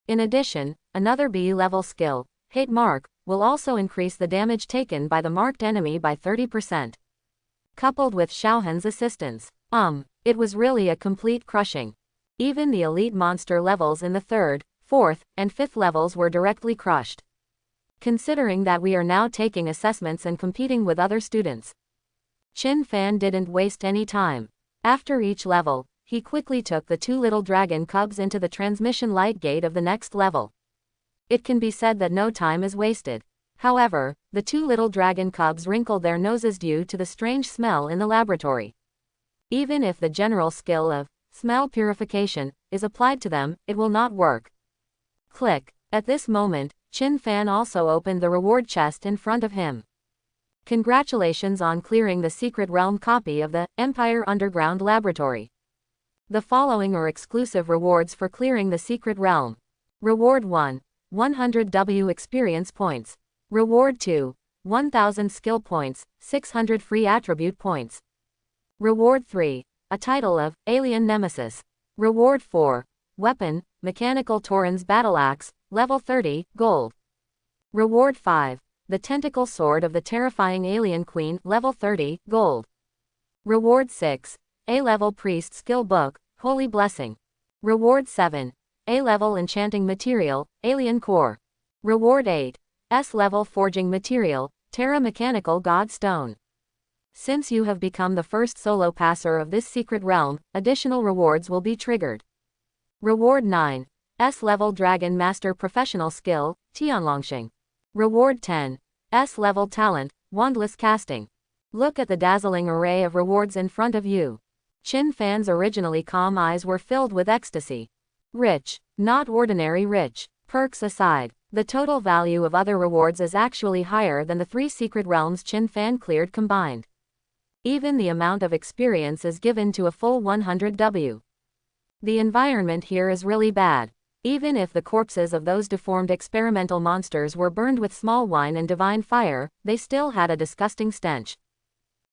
In addition, another B-level skill, Hate Mark, will also increase the damage taken by the marked enemy by 30%. Coupled with Xiaohan's assistance, it was really a complete crushing. Even the elite monster levels in the 3rd, 4th, and 5th levels were directly crushed. Considering that we are now taking assessments and competing with other students, Qin Fan didn't waste any time. After each level, he quickly took the 2 little dragon cubs into the transmission light gate of the next level. It can be said that no time is wasted. However, the 2 little dragon cubs wrinkled their noses due to the strange smell in the laboratory. Even if the general skill of smell purification is applied to them, it will not work. Click. At this moment, Qin Fan also opened the reward chest in front of him. Congratulations on clearing the Secret Realm copy of the Empire Underground Laboratory. The following are exclusive rewards for clearing the Secret Realm. Reward 1. 100 W experience points. Reward 2. 1000 skill points, 600 free attribute points. Reward 3. A title of Alien Nemesis. Reward 4. Weapon, Mechanical Tauren's Battle Axe, level 30, gold. Reward 5. The Tentacle Sword of the Terrifying Alien Queen, level 30, gold. Reward 6. A-level Priest Skill Book, Holy Blessing. Reward 7. A-level Enchanting Material, Alien Core. Reward 8. S-level Forging Material, Terra Mechanical God Stone. Since you have become the first solo passer of this secret realm, additional rewards will be triggered. Reward 9. S-level Dragon Master Professional Skill, Tianlongxing. Reward 10. S-level Talent, Wandless Casting. Look at the dazzling array of rewards in front of you. Qin Fan's originally calm eyes were filled with ecstasy. Rich. Not ordinary rich. Perks aside, the total value of other rewards is actually higher than the 3 secret realms Qin Fan cleared combined. Even the amount of experience is given to a full 100 W. The environment here is really bad. Even if the corpses of those deformed experimental monsters were burned with small wine and divine fire, they still had a disgusting stench.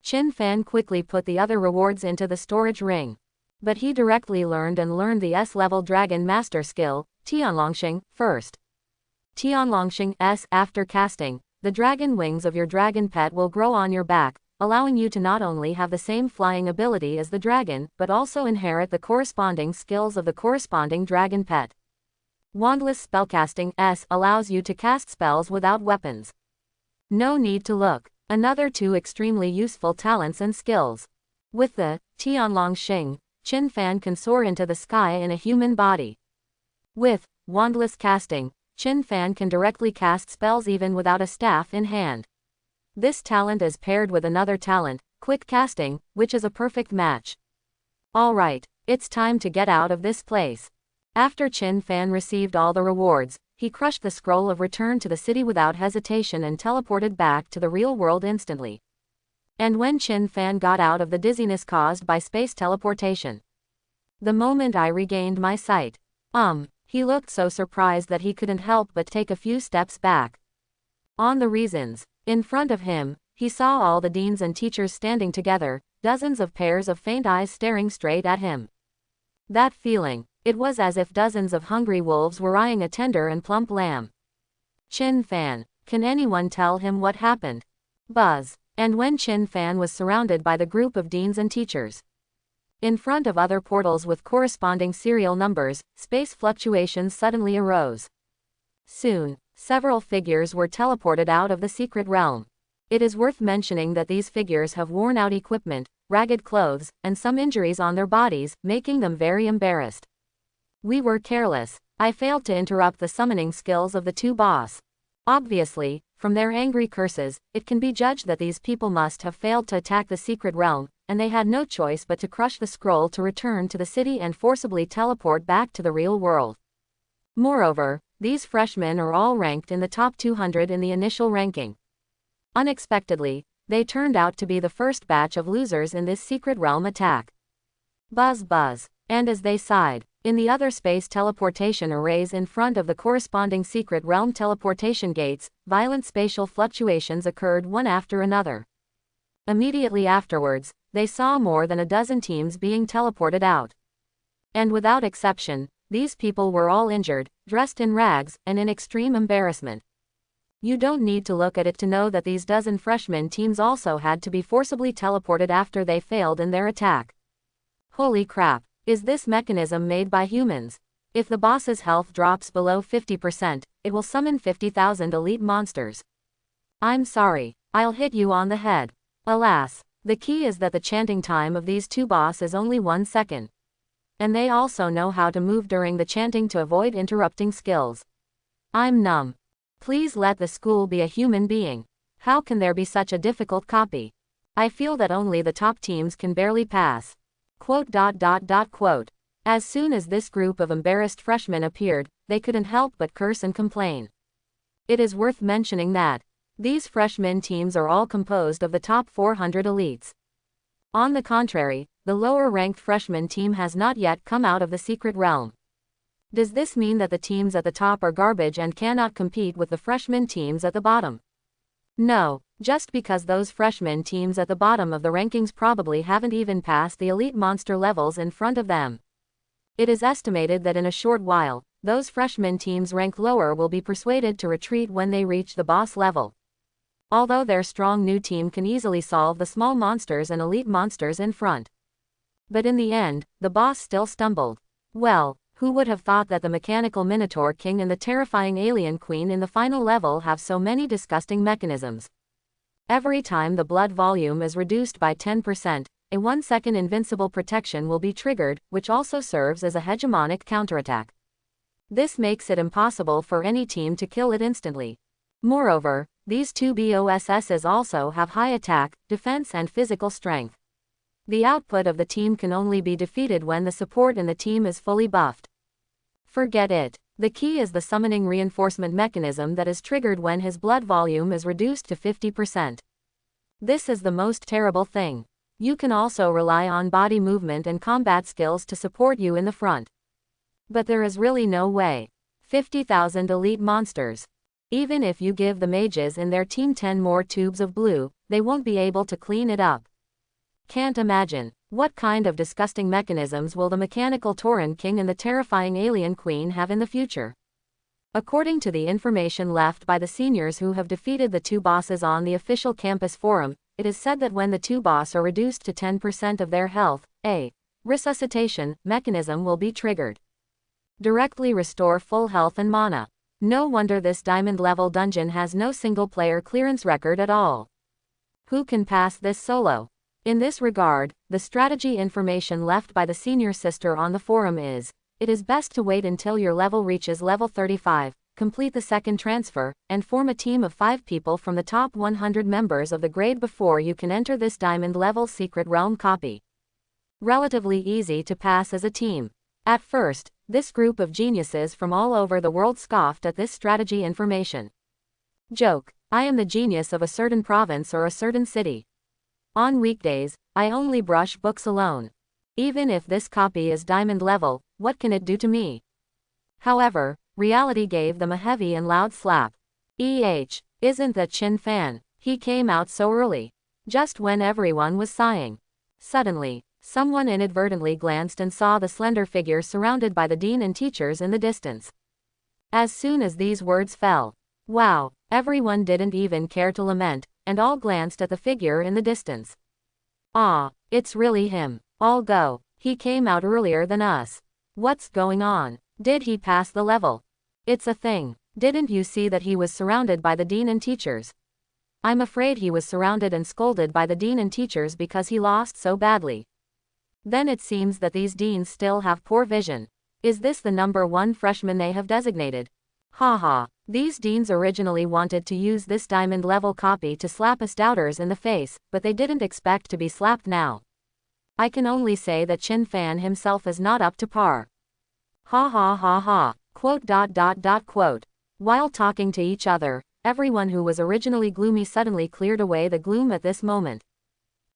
Qin Fan quickly put the other rewards into the storage ring. But he directly learned the S-level Dragon Master skill, Tianlongxing, first. Tianlongxing S. After casting, the dragon wings of your dragon pet will grow on your back, allowing you to not only have the same flying ability as the dragon, but also inherit the corresponding skills of the corresponding dragon pet. Wandless Spellcasting S allows you to cast spells without weapons. No need to look. Another two extremely useful talents and skills. With the Tianlongxing, Qin Fan can soar into the sky in a human body. With Wandless Casting, Qin Fan can directly cast spells even without a staff in hand. This talent is paired with another talent, Quick Casting, which is a perfect match. Alright, it's time to get out of this place. After Qin Fan received all the rewards, he crushed the scroll of return to the city without hesitation and teleported back to the real world instantly. And when Qin Fan got out of the dizziness caused by space teleportation, the moment I regained my sight, he looked so surprised that he couldn't help but take a few steps back. On the reasons, in front of him, he saw all the deans and teachers standing together, dozens of pairs of faint eyes staring straight at him. That feeling, it was as if dozens of hungry wolves were eyeing a tender and plump lamb. Qin Fan, can anyone tell him what happened? Buzz. And when Qin Fan was surrounded by the group of deans and teachers, in front of other portals with corresponding serial numbers, space fluctuations suddenly arose. Soon, several figures were teleported out of the secret realm. It is worth mentioning that these figures have worn out equipment, ragged clothes, and some injuries on their bodies, making them very embarrassed. We were careless. I failed to interrupt the summoning skills of the two boss. Obviously, from their angry curses, it can be judged that these people must have failed to attack the secret realm, and they had no choice but to crush the scroll to return to the city and forcibly teleport back to the real world. Moreover, these freshmen are all ranked in the top 200 in the initial ranking. Unexpectedly, they turned out to be the first batch of losers in this secret realm attack. Buzz buzz. And as they sighed, in the other space teleportation arrays in front of the corresponding secret realm teleportation gates, violent spatial fluctuations occurred one after another. Immediately afterwards, they saw more than a dozen teams being teleported out. And without exception, these people were all injured, dressed in rags, and in extreme embarrassment. You don't need to look at it to know that these dozen freshman teams also had to be forcibly teleported after they failed in their attack. Holy crap, is this mechanism made by humans? If the boss's health drops below 50%, it will summon 50,000 elite monsters. I'm sorry, I'll hit you on the head. Alas, the key is that the chanting time of these two boss is only 1 second. And they also know how to move during the chanting to avoid interrupting skills. I'm numb. Please let the school be a human being. How can there be such a difficult copy? I feel that only the top teams can barely pass. Quote. As soon as this group of embarrassed freshmen appeared, they couldn't help but curse and complain. It is worth mentioning that these freshman teams are all composed of the top 400 elites. On the contrary, the lower-ranked freshman team has not yet come out of the secret realm. Does this mean that the teams at the top are garbage and cannot compete with the freshman teams at the bottom? No, just because those freshman teams at the bottom of the rankings probably haven't even passed the elite monster levels in front of them. It is estimated that in a short while, those freshman teams ranked lower will be persuaded to retreat when they reach the boss level. Although their strong new team can easily solve the small monsters and elite monsters in front. But in the end, the boss still stumbled. Well, who would have thought that the mechanical Minotaur King and the terrifying Alien Queen in the final level have so many disgusting mechanisms? Every time the blood volume is reduced by 10%, a 1-second invincible protection will be triggered, which also serves as a hegemonic counterattack. This makes it impossible for any team to kill it instantly. Moreover, these two BOSSs also have high attack, defense and physical strength. The output of the team can only be defeated when the support in the team is fully buffed. Forget it. The key is the summoning reinforcement mechanism that is triggered when his blood volume is reduced to 50%. This is the most terrible thing. You can also rely on body movement and combat skills to support you in the front. But there is really no way. 50,000 elite monsters. Even if you give the mages in their team 10 more tubes of blue, they won't be able to clean it up. Can't imagine. What kind of disgusting mechanisms will the mechanical Tauren King and the terrifying alien queen have in the future? According to the information left by the seniors who have defeated the two bosses on the official campus forum, it is said that when the two bosses are reduced to 10% of their health, a resuscitation mechanism will be triggered. Directly restore full health and mana. No wonder this diamond level dungeon has no single player clearance record at all. Who can pass this solo? In this regard, the strategy information left by the senior sister on the forum is, it is best to wait until your level reaches level 35, complete the second transfer, and form a team of 5 people from the top 100 members of the grade before you can enter this diamond level secret realm copy. Relatively easy to pass as a team. At first, this group of geniuses from all over the world scoffed at this strategy information. Joke, I am the genius of a certain province or a certain city. On weekdays, I only brush books alone. Even if this copy is diamond level, what can it do to me? However, reality gave them a heavy and loud slap. Isn't that Qin Fan? He came out so early. Just when everyone was sighing. Suddenly, someone inadvertently glanced and saw the slender figure surrounded by the dean and teachers in the distance. As soon as these words fell, wow, everyone didn't even care to lament, and all glanced at the figure in the distance. Ah, it's really him. All go. He came out earlier than us. What's going on? Did he pass the level? It's a thing. Didn't you see that he was surrounded by the dean and teachers? I'm afraid he was surrounded and scolded by the dean and teachers because he lost so badly. Then it seems that these deans still have poor vision. Is this the number 1 freshman they have designated? Haha, these deans originally wanted to use this diamond level copy to slap us doubters in the face, but they didn't expect to be slapped now. I can only say that Qin Fan himself is not up to par. Ha ha ha ha, quote. While talking to each other, everyone who was originally gloomy suddenly cleared away the gloom at this moment.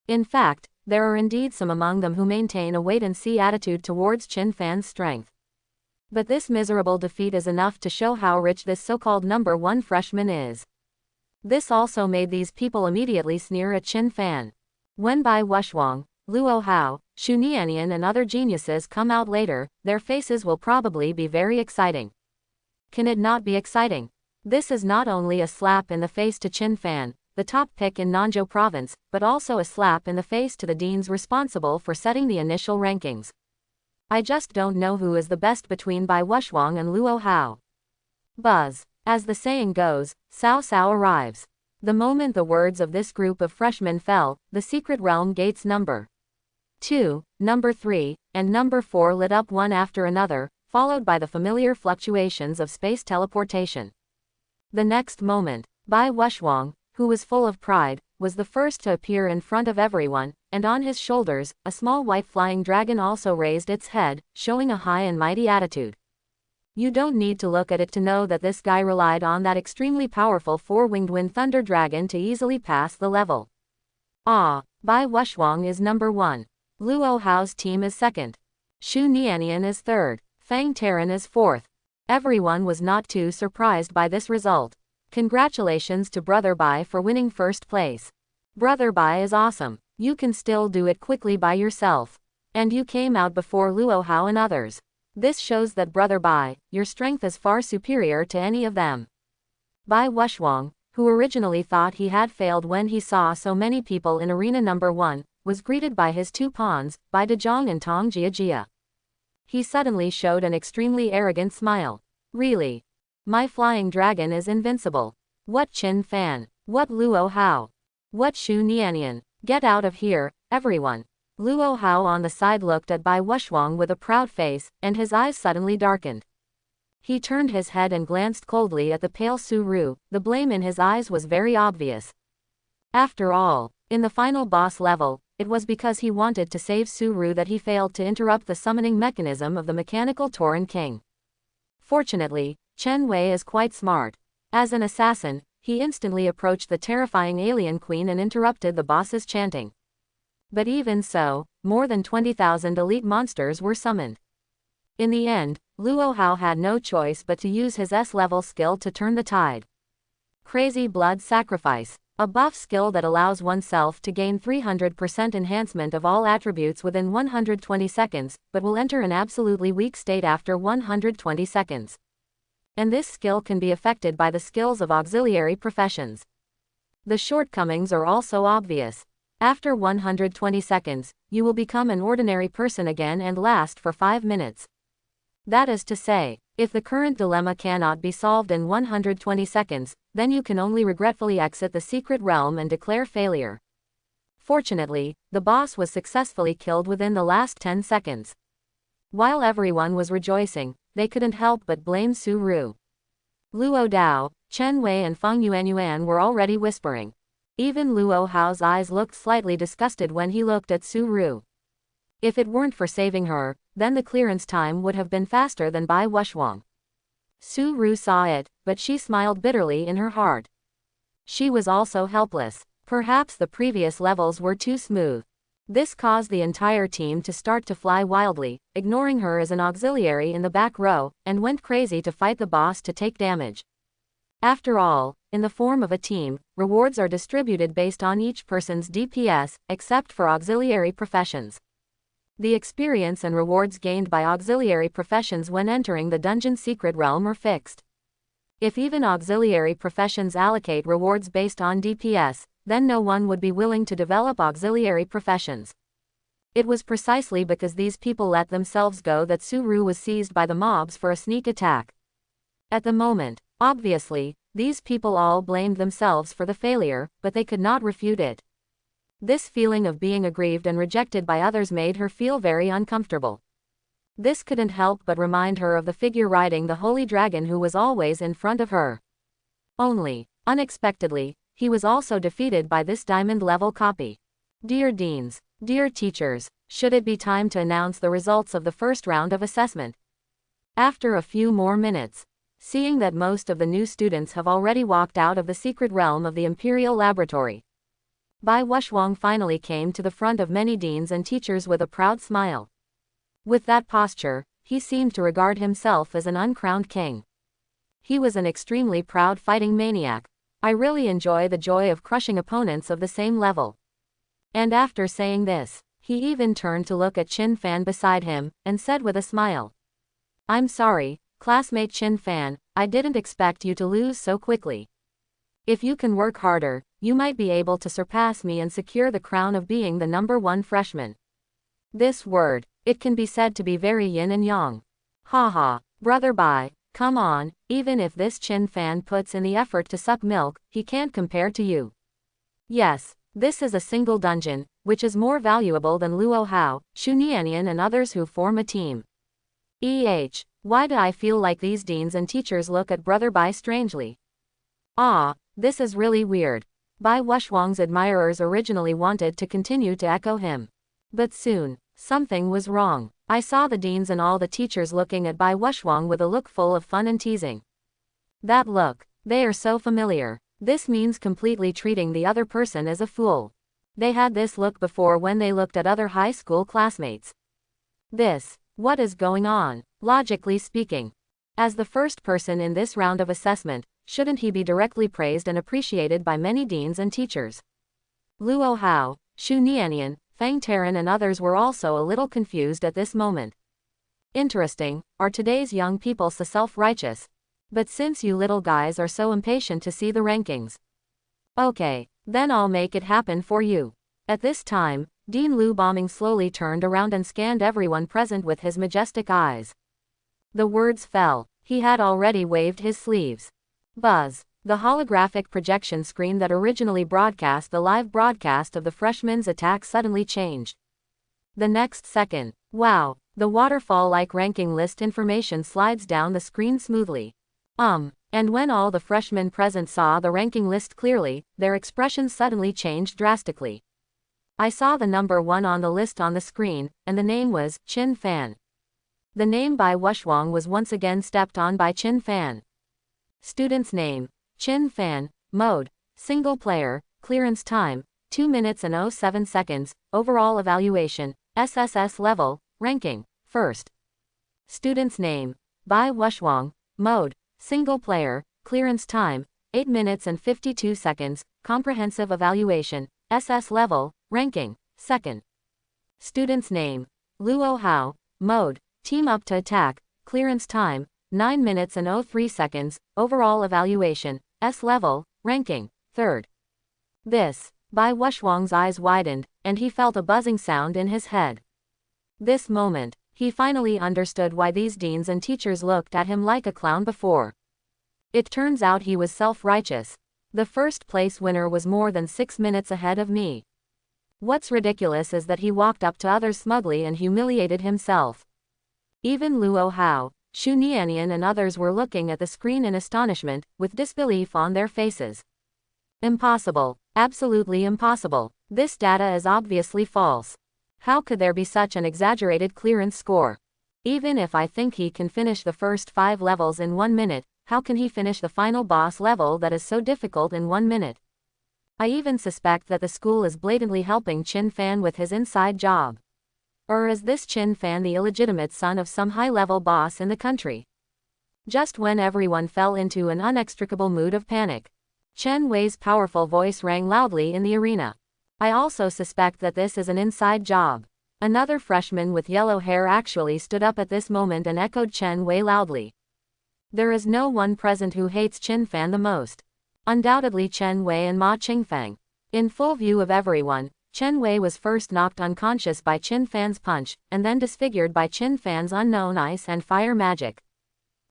In fact, there are indeed some among them who maintain a wait-and-see attitude towards Qin Fan's strength. But this miserable defeat is enough to show how rich this so-called number 1 freshman is. This also made these people immediately sneer at Qin Fan. When Bai Wushwang, Luo Hao, Xu Nianian and other geniuses come out later, their faces will probably be very exciting. Can it not be exciting? This is not only a slap in the face to Qin Fan, the top pick in Nanzhou province, but also a slap in the face to the deans responsible for setting the initial rankings. I just don't know who is the best between Bai Wushwang and Luo Hao. Buzz. As the saying goes, Cao Cao arrives. The moment the words of this group of freshmen fell, the secret realm gates number 2, number 3, and number 4 lit up one after another, followed by the familiar fluctuations of space teleportation. The next moment, Bai Wushwang, who was full of pride, was the first to appear in front of everyone, and on his shoulders, a small white flying dragon also raised its head, showing a high and mighty attitude. You don't need to look at it to know that this guy relied on that extremely powerful 4-winged wind thunder dragon to easily pass the level. Ah, Bai Wushwang is number 1. Luo Hao's team is second. Xu Nianian is third. Fang Taran is fourth. Everyone was not too surprised by this result. Congratulations to Brother Bai for winning first place. Brother Bai is awesome. You can still do it quickly by yourself. And you came out before Luo Hao and others. This shows that Brother Bai, your strength is far superior to any of them. Bai Wushwang, who originally thought he had failed when he saw so many people in arena number 1, was greeted by his 2 pawns, Bai Dezhong and Tong Jiajia. He suddenly showed an extremely arrogant smile. Really? My flying dragon is invincible. What Qin Fan? What Luo Hao? What Xu Nianian? Get out of here, everyone. Luo Hao on the side looked at Bai Wushwang with a proud face, and his eyes suddenly darkened. He turned his head and glanced coldly at the pale Su Ru. The blame in his eyes was very obvious. After all, in the final boss level, it was because he wanted to save Su Ru that he failed to interrupt the summoning mechanism of the mechanical Tauren King. Fortunately, Chen Wei is quite smart. As an assassin, he instantly approached the terrifying alien queen and interrupted the boss's chanting. But even so, more than 20,000 elite monsters were summoned. In the end, Luo Hao had no choice but to use his S-level skill to turn the tide. Crazy blood sacrifice. A buff skill that allows oneself to gain 300% enhancement of all attributes within 120 seconds, but will enter an absolutely weak state after 120 seconds. And this skill can be affected by the skills of auxiliary professions. The shortcomings are also obvious. After 120 seconds, you will become an ordinary person again and last for 5 minutes. That is to say, if the current dilemma cannot be solved in 120 seconds, then you can only regretfully exit the secret realm and declare failure. Fortunately, the boss was successfully killed within the last 10 seconds. While everyone was rejoicing, they couldn't help but blame Su Ru. Luo Dao, Chen Wei and Feng Yuanyuan were already whispering. Even Luo Hao's eyes looked slightly disgusted when he looked at Su Ru. If it weren't for saving her, then the clearance time would have been faster than Bai Wushwang. Su Ru saw it, but she smiled bitterly in her heart. She was also helpless. Perhaps the previous levels were too smooth. This caused the entire team to start to fly wildly, ignoring her as an auxiliary in the back row, and went crazy to fight the boss to take damage. After all, in the form of a team, rewards are distributed based on each person's DPS, except for auxiliary professions. The experience and rewards gained by auxiliary professions when entering the dungeon secret realm are fixed. If even auxiliary professions allocate rewards based on DPS, then no one would be willing to develop auxiliary professions. It was precisely because these people let themselves go that Su Ru was seized by the mobs for a sneak attack. At the moment, obviously, these people all blamed themselves for the failure, but they could not refute it. This feeling of being aggrieved and rejected by others made her feel very uncomfortable. This couldn't help but remind her of the figure riding the holy dragon who was always in front of her. Only, unexpectedly, he was also defeated by this diamond-level copy. Dear Deans, dear teachers, should it be time to announce the results of the first round of assessment? After a few more minutes, seeing that most of the new students have already walked out of the secret realm of the Imperial Laboratory, Bai Wushwang finally came to the front of many deans and teachers with a proud smile. With that posture, he seemed to regard himself as an uncrowned king. He was an extremely proud fighting maniac. I really enjoy the joy of crushing opponents of the same level. And after saying this, he even turned to look at Qin Fan beside him, and said with a smile, "I'm sorry, classmate Qin Fan, I didn't expect you to lose so quickly. If you can work harder, you might be able to surpass me and secure the crown of being the #1 freshman." This word, it can be said to be very yin and yang. Haha, brother Bai, come on, even if this Qin Fan puts in the effort to suck milk, he can't compare to you. Yes, this is a single dungeon, which is more valuable than Luo Hao, Xu Nianian and others who form a team. Why do I feel like these deans and teachers look at brother Bai strangely? This is really weird. Bai Wushwang's admirers originally wanted to continue to echo him. But soon, something was wrong. I saw the deans and all the teachers looking at Bai Wushwang with a look full of fun and teasing. That look, they are so familiar. This means completely treating the other person as a fool. They had this look before when they looked at other high school classmates. What is going on? Logically speaking, as the first person in this round of assessment, shouldn't he be directly praised and appreciated by many deans and teachers? Luo Hao, Xu Nianian, Feng Taran and others were also a little confused at this moment. Interesting, are today's young people so self-righteous? But since you little guys are so impatient to see the rankings, okay, then I'll make it happen for you. At this time, Dean Lu Bombing slowly turned around and scanned everyone present with his majestic eyes. The words fell. He had already waved his sleeves. Buzz. The holographic projection screen that originally broadcast the live broadcast of the freshmen's attack suddenly changed. The next second, wow, the waterfall-like ranking list information slides down the screen smoothly. And when all the freshmen present saw the ranking list clearly, their expressions suddenly changed drastically. I saw the number 1 on the list on the screen, and the name was Qin Fan. The name Bai Wushwang was once again stepped on by Qin Fan. Student's name, Qin Fan, mode, single player, clearance time, 2 minutes and 07 seconds, overall evaluation, SSS level, ranking, first. Student's name, Bai Wushwang, mode, single player, clearance time, 8 minutes and 52 seconds, Comprehensive Evaluation, SS Level, Ranking, 2nd. Student's name, Luo Hao. Mode, Team Up to Attack. Clearance time, 9 minutes and 03 seconds. Overall Evaluation, S Level, Ranking, 3rd. This. Bai Wushwang's eyes widened, and he felt a buzzing sound in his head. This moment, he finally understood why these deans and teachers looked at him like a clown before. It turns out he was self-righteous. The first place winner was more than 6 minutes ahead of me. What's ridiculous is that he walked up to others smugly and humiliated himself. Even Luo Hao, Xu Nianian and others were looking at the screen in astonishment, with disbelief on their faces. Impossible. Absolutely impossible. This data is obviously false. How could there be such an exaggerated clearance score? Even if I think he can finish the first 5 levels in 1 minute, how can he finish the final boss level that is so difficult in 1 minute? I even suspect that the school is blatantly helping Qin Fan with his inside job. Or is this Qin Fan the illegitimate son of some high-level boss in the country? Just when everyone fell into an inextricable mood of panic, Chen Wei's powerful voice rang loudly in the arena. I also suspect that this is an inside job. Another freshman with yellow hair actually stood up at this moment and echoed Chen Wei loudly. There is no one present who hates Qin Fan the most. Undoubtedly Chen Wei and Ma Qingfang. In full view of everyone, Chen Wei was first knocked unconscious by Qin Fan's punch, and then disfigured by Qin Fan's unknown ice and fire magic.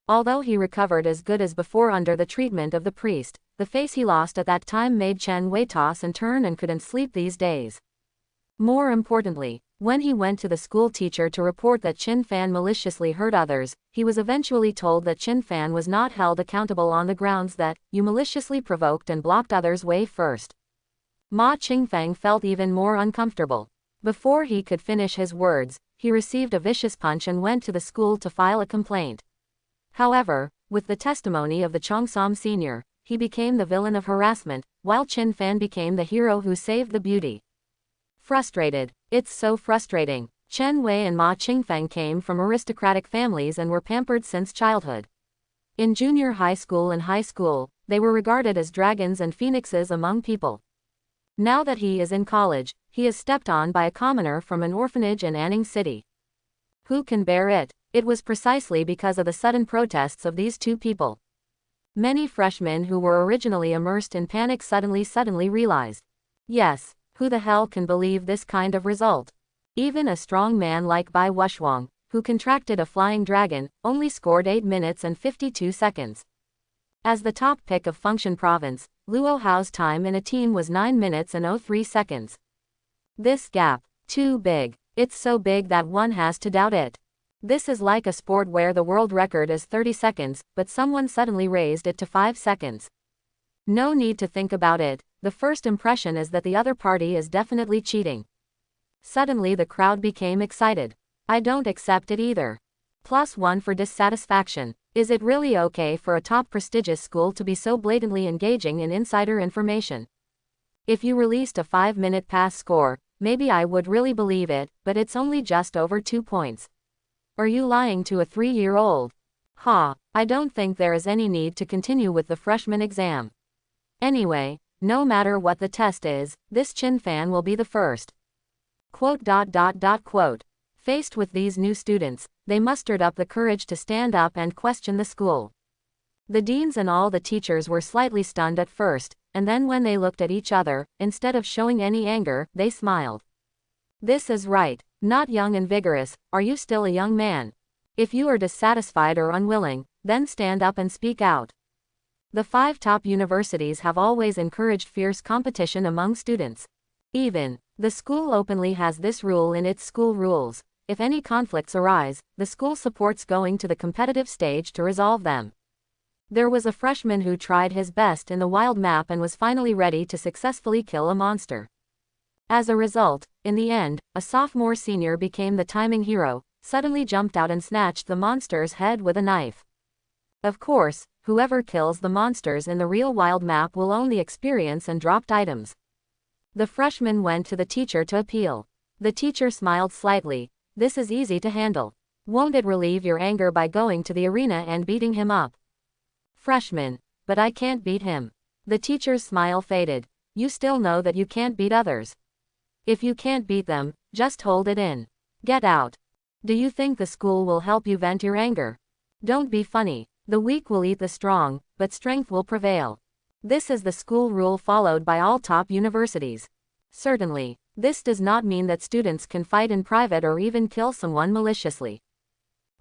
Although he recovered as good as before under the treatment of the priest, the face he lost at that time made Chen Wei toss and turn and couldn't sleep these days. More importantly, when he went to the school teacher to report that Qin Fan maliciously hurt others, he was eventually told that Qin Fan was not held accountable on the grounds that, you maliciously provoked and blocked others' way first. Ma Qingfang felt even more uncomfortable. Before he could finish his words, he received a vicious punch and went to the school to file a complaint. However, with the testimony of the Cheongsam Senior, he became the villain of harassment, while Qin Fan became the hero who saved the beauty. Frustrated. It's so frustrating. Chen Wei and Ma Qingfang came from aristocratic families and were pampered since childhood. In junior high school and high school, they were regarded as dragons and phoenixes among people. Now that he is in college, he is stepped on by a commoner from an orphanage in Anning City. Who can bear it? It was precisely because of the sudden protests of these two people. Many freshmen who were originally immersed in panic suddenly realized. Yes, who the hell can believe this kind of result? Even a strong man like Bai Wushwang, who contracted a flying dragon, only scored 8 minutes and 52 seconds. As the top pick of Function Province, Luo Hao's time in a team was 9 minutes and 03 seconds. This gap, too big. It's so big that one has to doubt it. This is like a sport where the world record is 30 seconds, but someone suddenly raised it to 5 seconds. No need to think about it, the first impression is that the other party is definitely cheating. Suddenly the crowd became excited. I don't accept it either. +1 for dissatisfaction. Is it really okay for a top prestigious school to be so blatantly engaging in insider information? If you released a 5-minute pass score, maybe I would really believe it, but it's only just over 2 points. Are you lying to a 3-year-old? I don't think there is any need to continue with the freshman exam. Anyway, no matter what the test is, this Qin Fan will be the first. Quote. Faced with these new students, they mustered up the courage to stand up and question the school. The deans and all the teachers were slightly stunned at first, and then when they looked at each other, instead of showing any anger, they smiled. This is right. Not young and vigorous, are you still a young man? If you are dissatisfied or unwilling, then stand up and speak out. The 5 top universities have always encouraged fierce competition among students. Even, the school openly has this rule in its school rules. If any conflicts arise, the school supports going to the competitive stage to resolve them. There was a freshman who tried his best in the wild map and was finally ready to successfully kill a monster. As a result, in the end, a sophomore senior became the timing hero, suddenly jumped out and snatched the monster's head with a knife. Of course, whoever kills the monsters in the real wild map will own the experience and dropped items. The freshman went to the teacher to appeal. The teacher smiled slightly. This is easy to handle. Won't it relieve your anger by going to the arena and beating him up? Freshman, but I can't beat him. The teacher's smile faded. You still know that you can't beat others. If you can't beat them, just hold it in. Get out. Do you think the school will help you vent your anger? Don't be funny. The weak will eat the strong, but strength will prevail. This is the school rule followed by all top universities. Certainly, this does not mean that students can fight in private or even kill someone maliciously.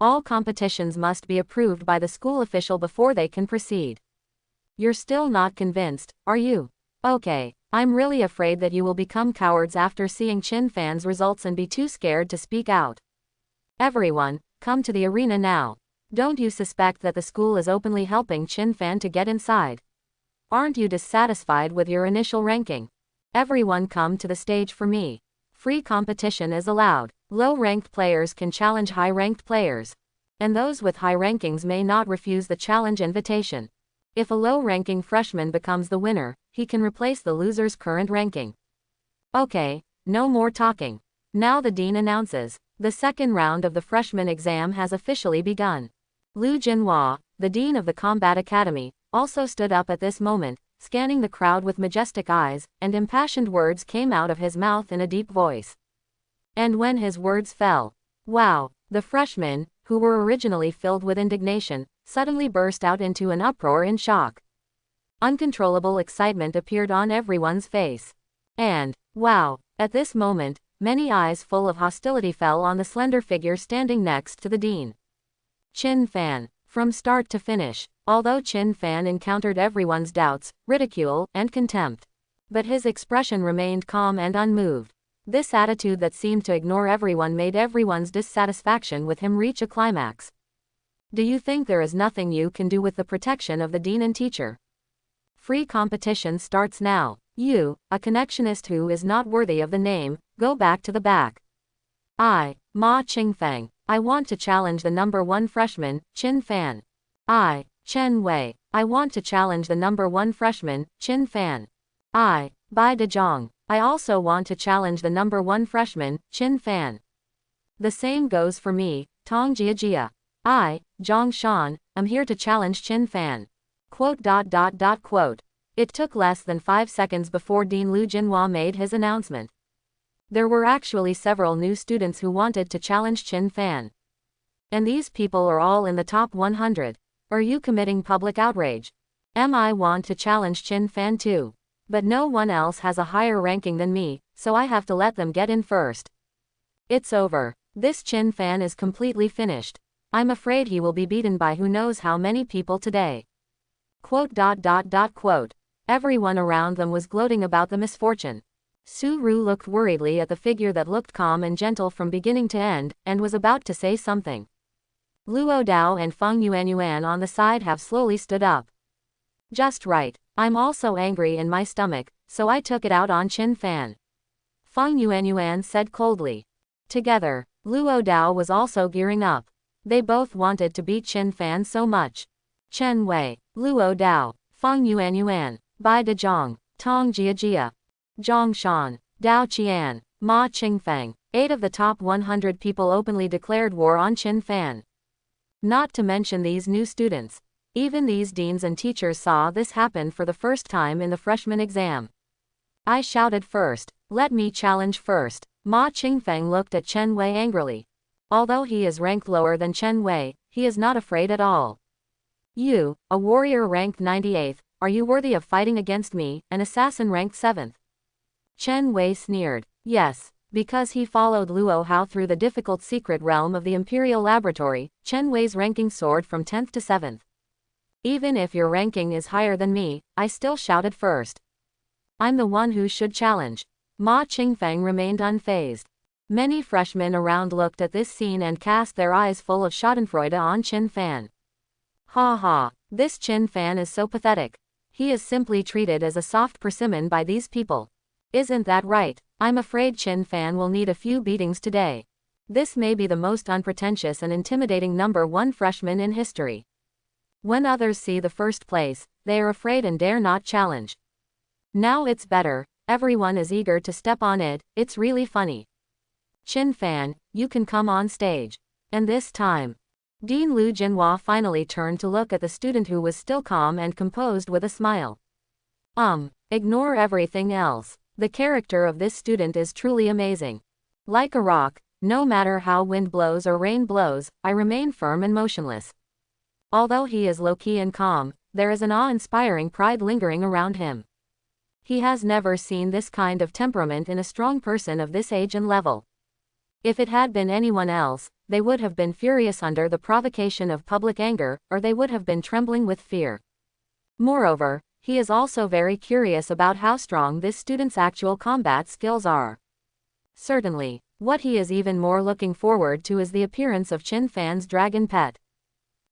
All competitions must be approved by the school official before they can proceed. You're still not convinced, are you? Okay, I'm really afraid that you will become cowards after seeing Chin Fan's results and be too scared to speak out. Everyone, come to the arena now. Don't you suspect that the school is openly helping Chin Fan to get inside? Aren't you dissatisfied with your initial ranking? Everyone come to the stage for me. Free competition is allowed. Low-ranked players can challenge high-ranked players. And those with high rankings may not refuse the challenge invitation. If a low-ranking freshman becomes the winner, he can replace the loser's current ranking. Okay, no more talking. Now the dean announces. The second round of the freshman exam has officially begun. Lu Jinhua, the dean of the Combat Academy, also stood up at this moment, scanning the crowd with majestic eyes, and impassioned words came out of his mouth in a deep voice. And when his words fell, wow, the freshmen, who were originally filled with indignation, suddenly burst out into an uproar in shock. Uncontrollable excitement appeared on everyone's face. And, wow, at this moment, many eyes full of hostility fell on the slender figure standing next to the dean. Chin Fan. From start to finish, although Chin Fan encountered everyone's doubts, ridicule, and contempt. But his expression remained calm and unmoved. This attitude that seemed to ignore everyone made everyone's dissatisfaction with him reach a climax. Do you think there is nothing you can do with the protection of the dean and teacher? Free competition starts now. You, a connectionist who is not worthy of the name, go back to the back. I, Ma Qingfeng, I want to challenge the number 1 freshman, Chin Fan. I, Chen Wei, I want to challenge the number 1 freshman, Chin Fan. I, Bai Dezhong, I also want to challenge the number 1 freshman, Chin Fan. The same goes for me, Tong Jiajia. I, Zhang Shan, am here to challenge Chin Fan. Quote. It took less than 5 seconds before Dean Lu Jinhua made his announcement. There were actually several new students who wanted to challenge Chin Fan. And these people are all in the top 100. Are you committing public outrage? I want to challenge Chin Fan too. But no one else has a higher ranking than me, so I have to let them get in first. It's over. This Chin Fan is completely finished. I'm afraid he will be beaten by who knows how many people today. Quote. Everyone around them was gloating about the misfortune. Su Ru looked worriedly at the figure that looked calm and gentle from beginning to end, and was about to say something. Luo Dao and Feng Yuanyuan on the side have slowly stood up. Just right. I'm also angry in my stomach, so I took it out on Chin Fan. Feng Yuanyuan said coldly. Together, Luo Dao was also gearing up. They both wanted to beat Chin Fan so much. Chen Wei, Luo Dao, Feng Yuanyuan, Bai Dezhong, Tong Jiajia, Zhang Shan, Dao Qian, Ma Qingfeng, 8 of the top 100 people openly declared war on Chin Fan. Not to mention these new students. Even these deans and teachers saw this happen for the first time in the freshman exam. I shouted first. Let me challenge first. Ma Qingfeng looked at Chen Wei angrily. Although he is ranked lower than Chen Wei, he is not afraid at all. You, a warrior ranked 98th, are you worthy of fighting against me, an assassin ranked 7th? Chen Wei sneered. Yes, because he followed Luo Hao through the difficult secret realm of the Imperial Laboratory, Chen Wei's ranking soared from 10th to 7th. Even if your ranking is higher than me, I still shouted first. I'm the one who should challenge. Ma Qingfeng remained unfazed. Many freshmen around looked at this scene and cast their eyes full of schadenfreude on Chin Fan. Ha ha, this Chin Fan is so pathetic. He is simply treated as a soft persimmon by these people. Isn't that right? I'm afraid Chin Fan will need a few beatings today. This may be the most unpretentious and intimidating number 1 freshman in history. When others see the first place, they are afraid and dare not challenge. Now it's better, everyone is eager to step on it, it's really funny. Chin Fan, you can come on stage. And this time, Dean Lu Jinhua finally turned to look at the student who was still calm and composed with a smile. Ignore everything else. The character of this student is truly amazing. Like a rock, no matter how wind blows or rain blows, I remain firm and motionless. Although he is low-key and calm, there is an awe-inspiring pride lingering around him. He has never seen this kind of temperament in a strong person of this age and level. If it had been anyone else, they would have been furious under the provocation of public anger, or they would have been trembling with fear. Moreover, he is also very curious about how strong this student's actual combat skills are. Certainly, what he is even more looking forward to is the appearance of Qin Fan's dragon pet.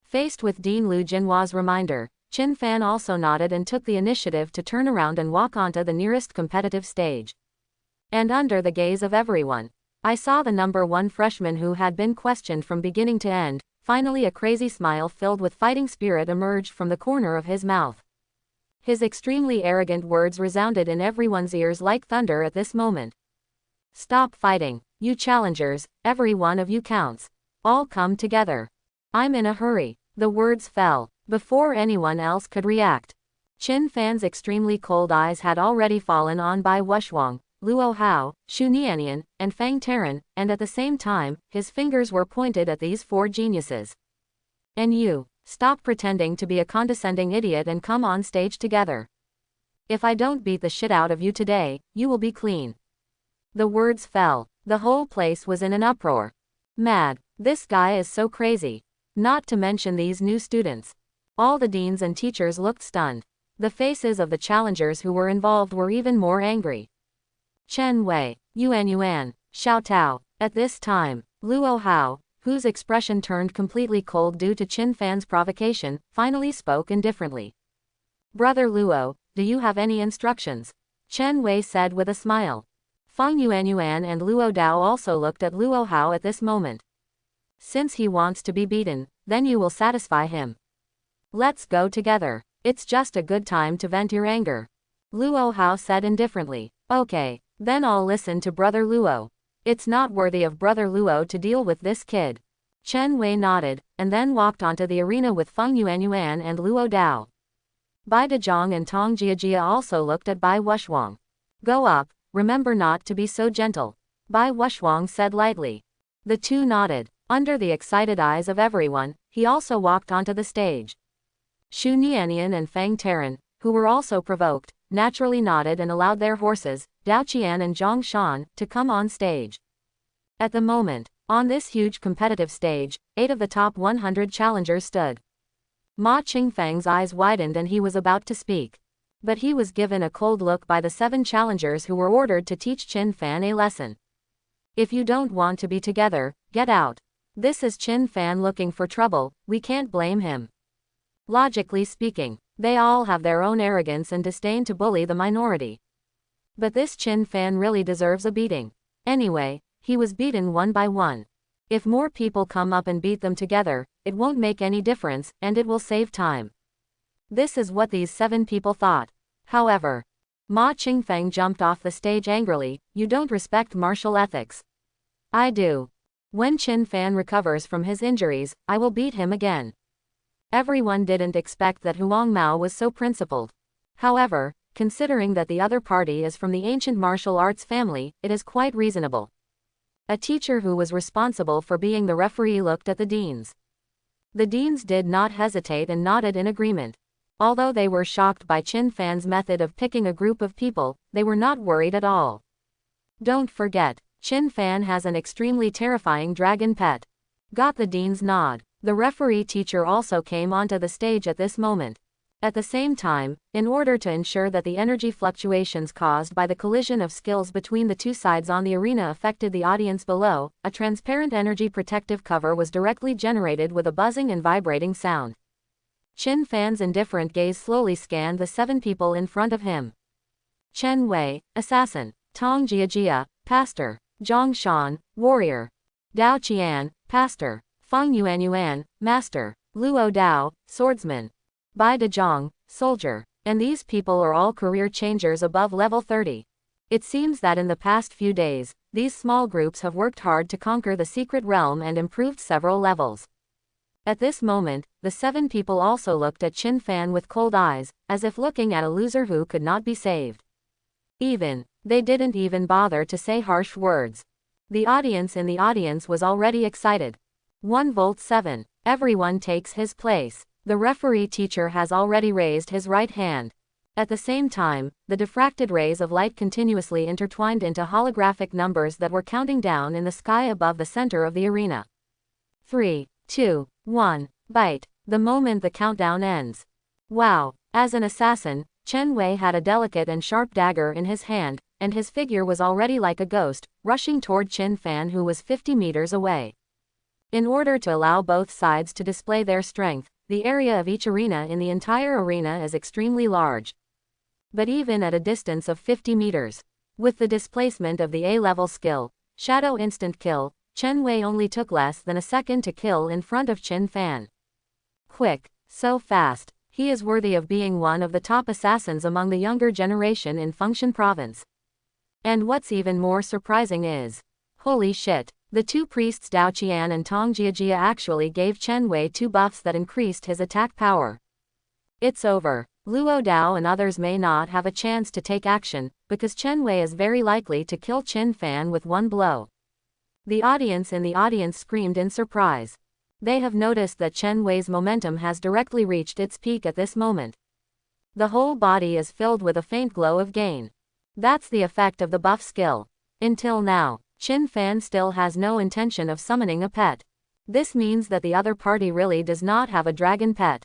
Faced with Dean Lu Jinhua's reminder, Qin Fan also nodded and took the initiative to turn around and walk onto the nearest competitive stage. And under the gaze of everyone, I saw the #1 freshman who had been questioned from beginning to end. Finally, a crazy smile filled with fighting spirit emerged from the corner of his mouth. His extremely arrogant words resounded in everyone's ears like thunder at this moment. Stop fighting, you challengers, every one of you counts. All come together. I'm in a hurry. The words fell before anyone else could react. Qin Fan's extremely cold eyes had already fallen on Bai Wushhuang, Luo Hao, Xu Nianian, and Fang Taran, and at the same time, his fingers were pointed at these 4 geniuses. And you, stop pretending to be a condescending idiot and come on stage together. If I don't beat the shit out of you today, you will be clean. The words fell. The whole place was in an uproar. Mad. This guy is so crazy. Not to mention these new students. All the deans and teachers looked stunned. The faces of the challengers who were involved were even more angry. Chen Wei, Yuan, Xiao Tao. At this time, Luo Hao, whose expression turned completely cold due to Qin Fan's provocation, finally spoke indifferently. Brother Luo, do you have any instructions? Chen Wei said with a smile. Feng Yuan and Luo Dao also looked at Luo Hao at this moment. Since he wants to be beaten, then you will satisfy him. Let's go together. It's just a good time to vent your anger. Luo Hao said indifferently. Okay, then I'll listen to Brother Luo. It's not worthy of Brother Luo to deal with this kid. Chen Wei nodded, and then walked onto the arena with Feng Yuan and Luo Dao. Bai Dezhong and Tong Jiajia also looked at Bai Wushhuang. Go up, remember not to be so gentle. Bai Wushhuang said lightly. The two nodded. Under the excited eyes of everyone, he also walked onto the stage. Xu Nianian and Fang Taran, who were also provoked, naturally nodded and allowed their horses, Dao Qian and Zhang Shan, to come on stage. At the moment, on this huge competitive stage, 8 of the top 100 challengers stood. Ma Qingfang's eyes widened and he was about to speak. But he was given a cold look by the 7 challengers who were ordered to teach Qin Fan a lesson. If you don't want to be together, get out. This is Qin Fan looking for trouble, we can't blame him. Logically speaking, they all have their own arrogance and disdain to bully the minority. But this Qin Fan really deserves a beating. Anyway, he was beaten one by one. If more people come up and beat them together, it won't make any difference, and it will save time. This is what these 7 people thought. However, Ma Qingfang jumped off the stage angrily. You don't respect martial ethics. I do. When Qin Fan recovers from his injuries, I will beat him again. Everyone didn't expect that Huang Mao was so principled. However, considering that the other party is from the ancient martial arts family, it is quite reasonable. A teacher who was responsible for being the referee looked at the deans. The deans did not hesitate and nodded in agreement. Although they were shocked by Qin Fan's method of picking a group of people, they were not worried at all. Don't forget, Qin Fan has an extremely terrifying dragon pet. Got the dean's nod. The referee teacher also came onto the stage at this moment. At the same time, in order to ensure that the energy fluctuations caused by the collision of skills between the 2 sides on the arena affected the audience below, a transparent energy protective cover was directly generated with a buzzing and vibrating sound. Qin Fan's indifferent gaze slowly scanned the 7 people in front of him. Chen Wei, assassin. Tong Jiajia, pastor. Zhang Shan, warrior. Dao Qian, pastor. Feng Yuan, master. Luo Dao, swordsman. Bai Dezhong, soldier. And these people are all career changers above level 30. It seems that in the past few days, these small groups have worked hard to conquer the secret realm and improved several levels. At this moment, the 7 people also looked at Chin Fan with cold eyes, as if looking at a loser who could not be saved. They didn't even bother to say harsh words. The audience in the audience was already excited. 1 volt 7. Everyone takes his place. The referee teacher has already raised his right hand. At the same time, the diffracted rays of light continuously intertwined into holographic numbers that were counting down in the sky above the center of the arena. 3, 2, 1, bite. The moment the countdown ends. Wow! As an assassin, Chen Wei had a delicate and sharp dagger in his hand, and his figure was already like a ghost, rushing toward Chin Fan who was 50 meters away. In order to allow both sides to display their strength, the area of each arena in the entire arena is extremely large. But even at a distance of 50 meters, with the displacement of the A-level skill, Shadow Instant Kill, Chen Wei only took less than a second to kill in front of Chin Fan. Quick, so fast, he is worthy of being one of the top assassins among the younger generation in Fengshan Province. And what's even more surprising is, holy shit, the 2 priests Dao Qian and Tong Jiajia actually gave Chen Wei 2 buffs that increased his attack power. It's over. Luo Dao and others may not have a chance to take action, because Chen Wei is very likely to kill Chin Fan with 1 blow. The audience in the audience screamed in surprise. They have noticed that Chen Wei's momentum has directly reached its peak at this moment. The whole body is filled with a faint glow of gain. That's the effect of the buff skill. Until now, Chin Fan still has no intention of summoning a pet. This means that the other party really does not have a dragon pet.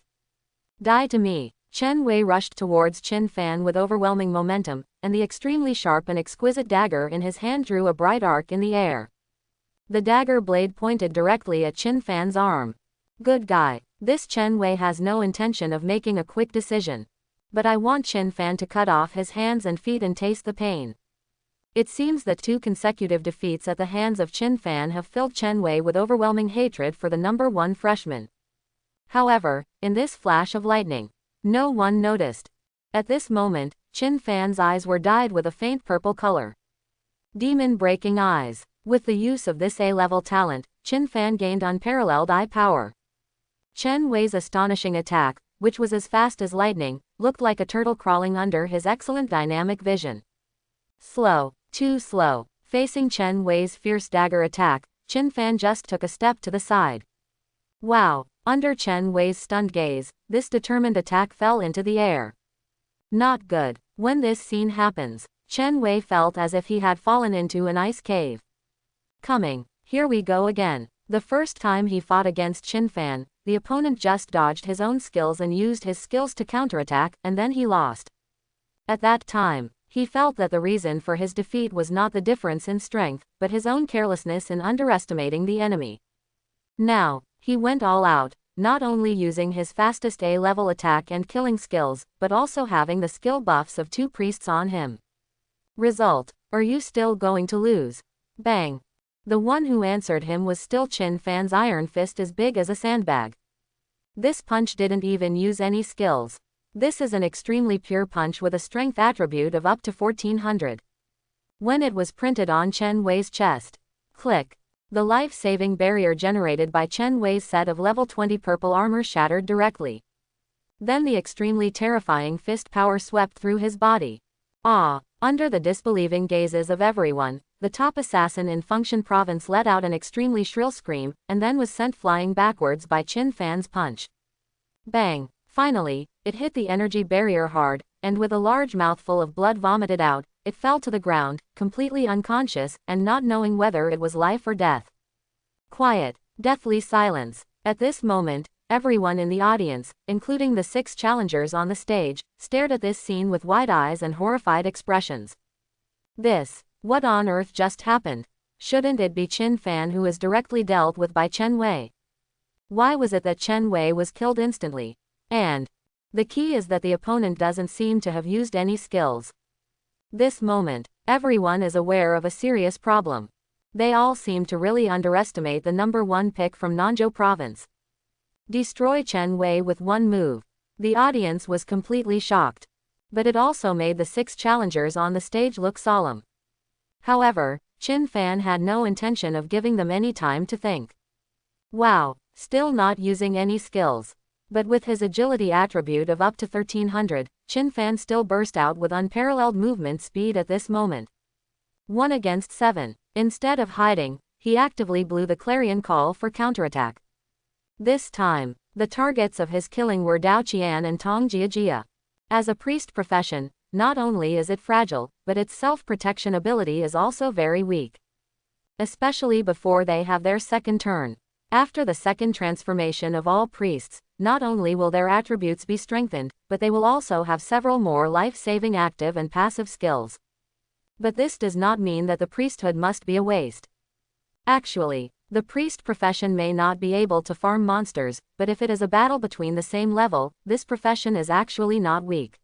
Die to me. Chen Wei rushed towards Chin Fan with overwhelming momentum, and the extremely sharp and exquisite dagger in his hand drew a bright arc in the air. The dagger blade pointed directly at Chin Fan's arm. Good guy. This Chen Wei has no intention of making a quick decision. But I want Chin Fan to cut off his hands and feet and taste the pain. It seems that 2 consecutive defeats at the hands of Chin Fan have filled Chen Wei with overwhelming hatred for the number 1 freshman. However, in this flash of lightning, no one noticed. At this moment, Chin Fan's eyes were dyed with a faint purple color. Demon-breaking eyes. With the use of this A-level talent, Chin Fan gained unparalleled eye power. Chen Wei's astonishing attack, which was as fast as lightning, looked like a turtle crawling under his excellent dynamic vision. Slow, too slow. Facing Chen Wei's fierce dagger attack, Chin Fan just took a step to the side. Wow! Under Chen Wei's stunned gaze, this determined attack fell into the air. Not good. When this scene happens, Chen Wei felt as if he had fallen into an ice cave. Here we go again. The first time he fought against Chin Fan, the opponent just dodged his own skills and used his skills to counterattack, and then he lost. At that time, he felt that the reason for his defeat was not the difference in strength, but his own carelessness in underestimating the enemy. Now, he went all out, not only using his fastest A-level attack and killing skills, but also having the skill buffs of 2 priests on him. Result: are you still going to lose? Bang! The one who answered him was still Chin Fan's iron fist as big as a sandbag. This punch didn't even use any skills. This is an extremely pure punch with a strength attribute of up to 1400. When it was printed on Chen Wei's chest, click. The life-saving barrier generated by Chen Wei's set of level 20 purple armor shattered directly. Then the extremely terrifying fist power swept through his body. Ah! Under the disbelieving gazes of everyone, the top assassin in Fengshan Province let out an extremely shrill scream, and then was sent flying backwards by Chin Fan's punch. Bang! Finally, it hit the energy barrier hard, and with a large mouthful of blood vomited out, it fell to the ground, completely unconscious, and not knowing whether it was life or death. Quiet, deathly silence. At this moment, everyone in the audience, including the 6 challengers on the stage, stared at this scene with wide eyes and horrified expressions. What on earth just happened? Shouldn't it be Chin Fan who is directly dealt with by Chen Wei? Why was it that Chen Wei was killed instantly? And the key is that the opponent doesn't seem to have used any skills. This moment, everyone is aware of a serious problem. They all seem to really underestimate the number 1 pick from Nanzhou Province. Destroy Chen Wei with 1 move. The audience was completely shocked. But it also made the 6 challengers on the stage look solemn. However, Chin Fan had no intention of giving them any time to think. Wow! still not using any skills. But with his agility attribute of up to 1300, Qin Fan still burst out with unparalleled movement speed at this moment. 1 against 7. Instead of hiding, he actively blew the clarion call for counterattack. This time, the targets of his killing were Dao Qian and Tong Jiajia. As a priest profession, not only is it fragile, but its self-protection ability is also very weak. Especially before they have their second turn. After the second transformation of all priests, not only will their attributes be strengthened, but they will also have several more life-saving active and passive skills. But this does not mean that the priesthood must be a waste. Actually, the priest profession may not be able to farm monsters, but if it is a battle between the same level, this profession is actually not weak.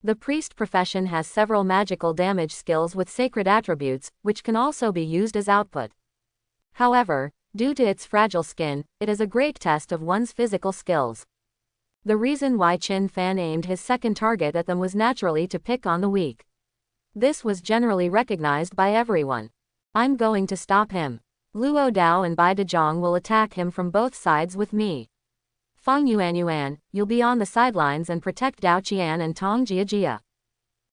The priest profession has several magical damage skills with sacred attributes, which can also be used as output. However, due to its fragile skin, it is a great test of one's physical skills. The reason why Qin Fan aimed his second target at them was naturally to pick on the weak. This was generally recognized by everyone. I'm going to stop him. Luo Dao and Bai Dezhong will attack him from both sides with me. Feng Yuanyuan, you'll be on the sidelines and protect Dao Qian and Tong Jiajia.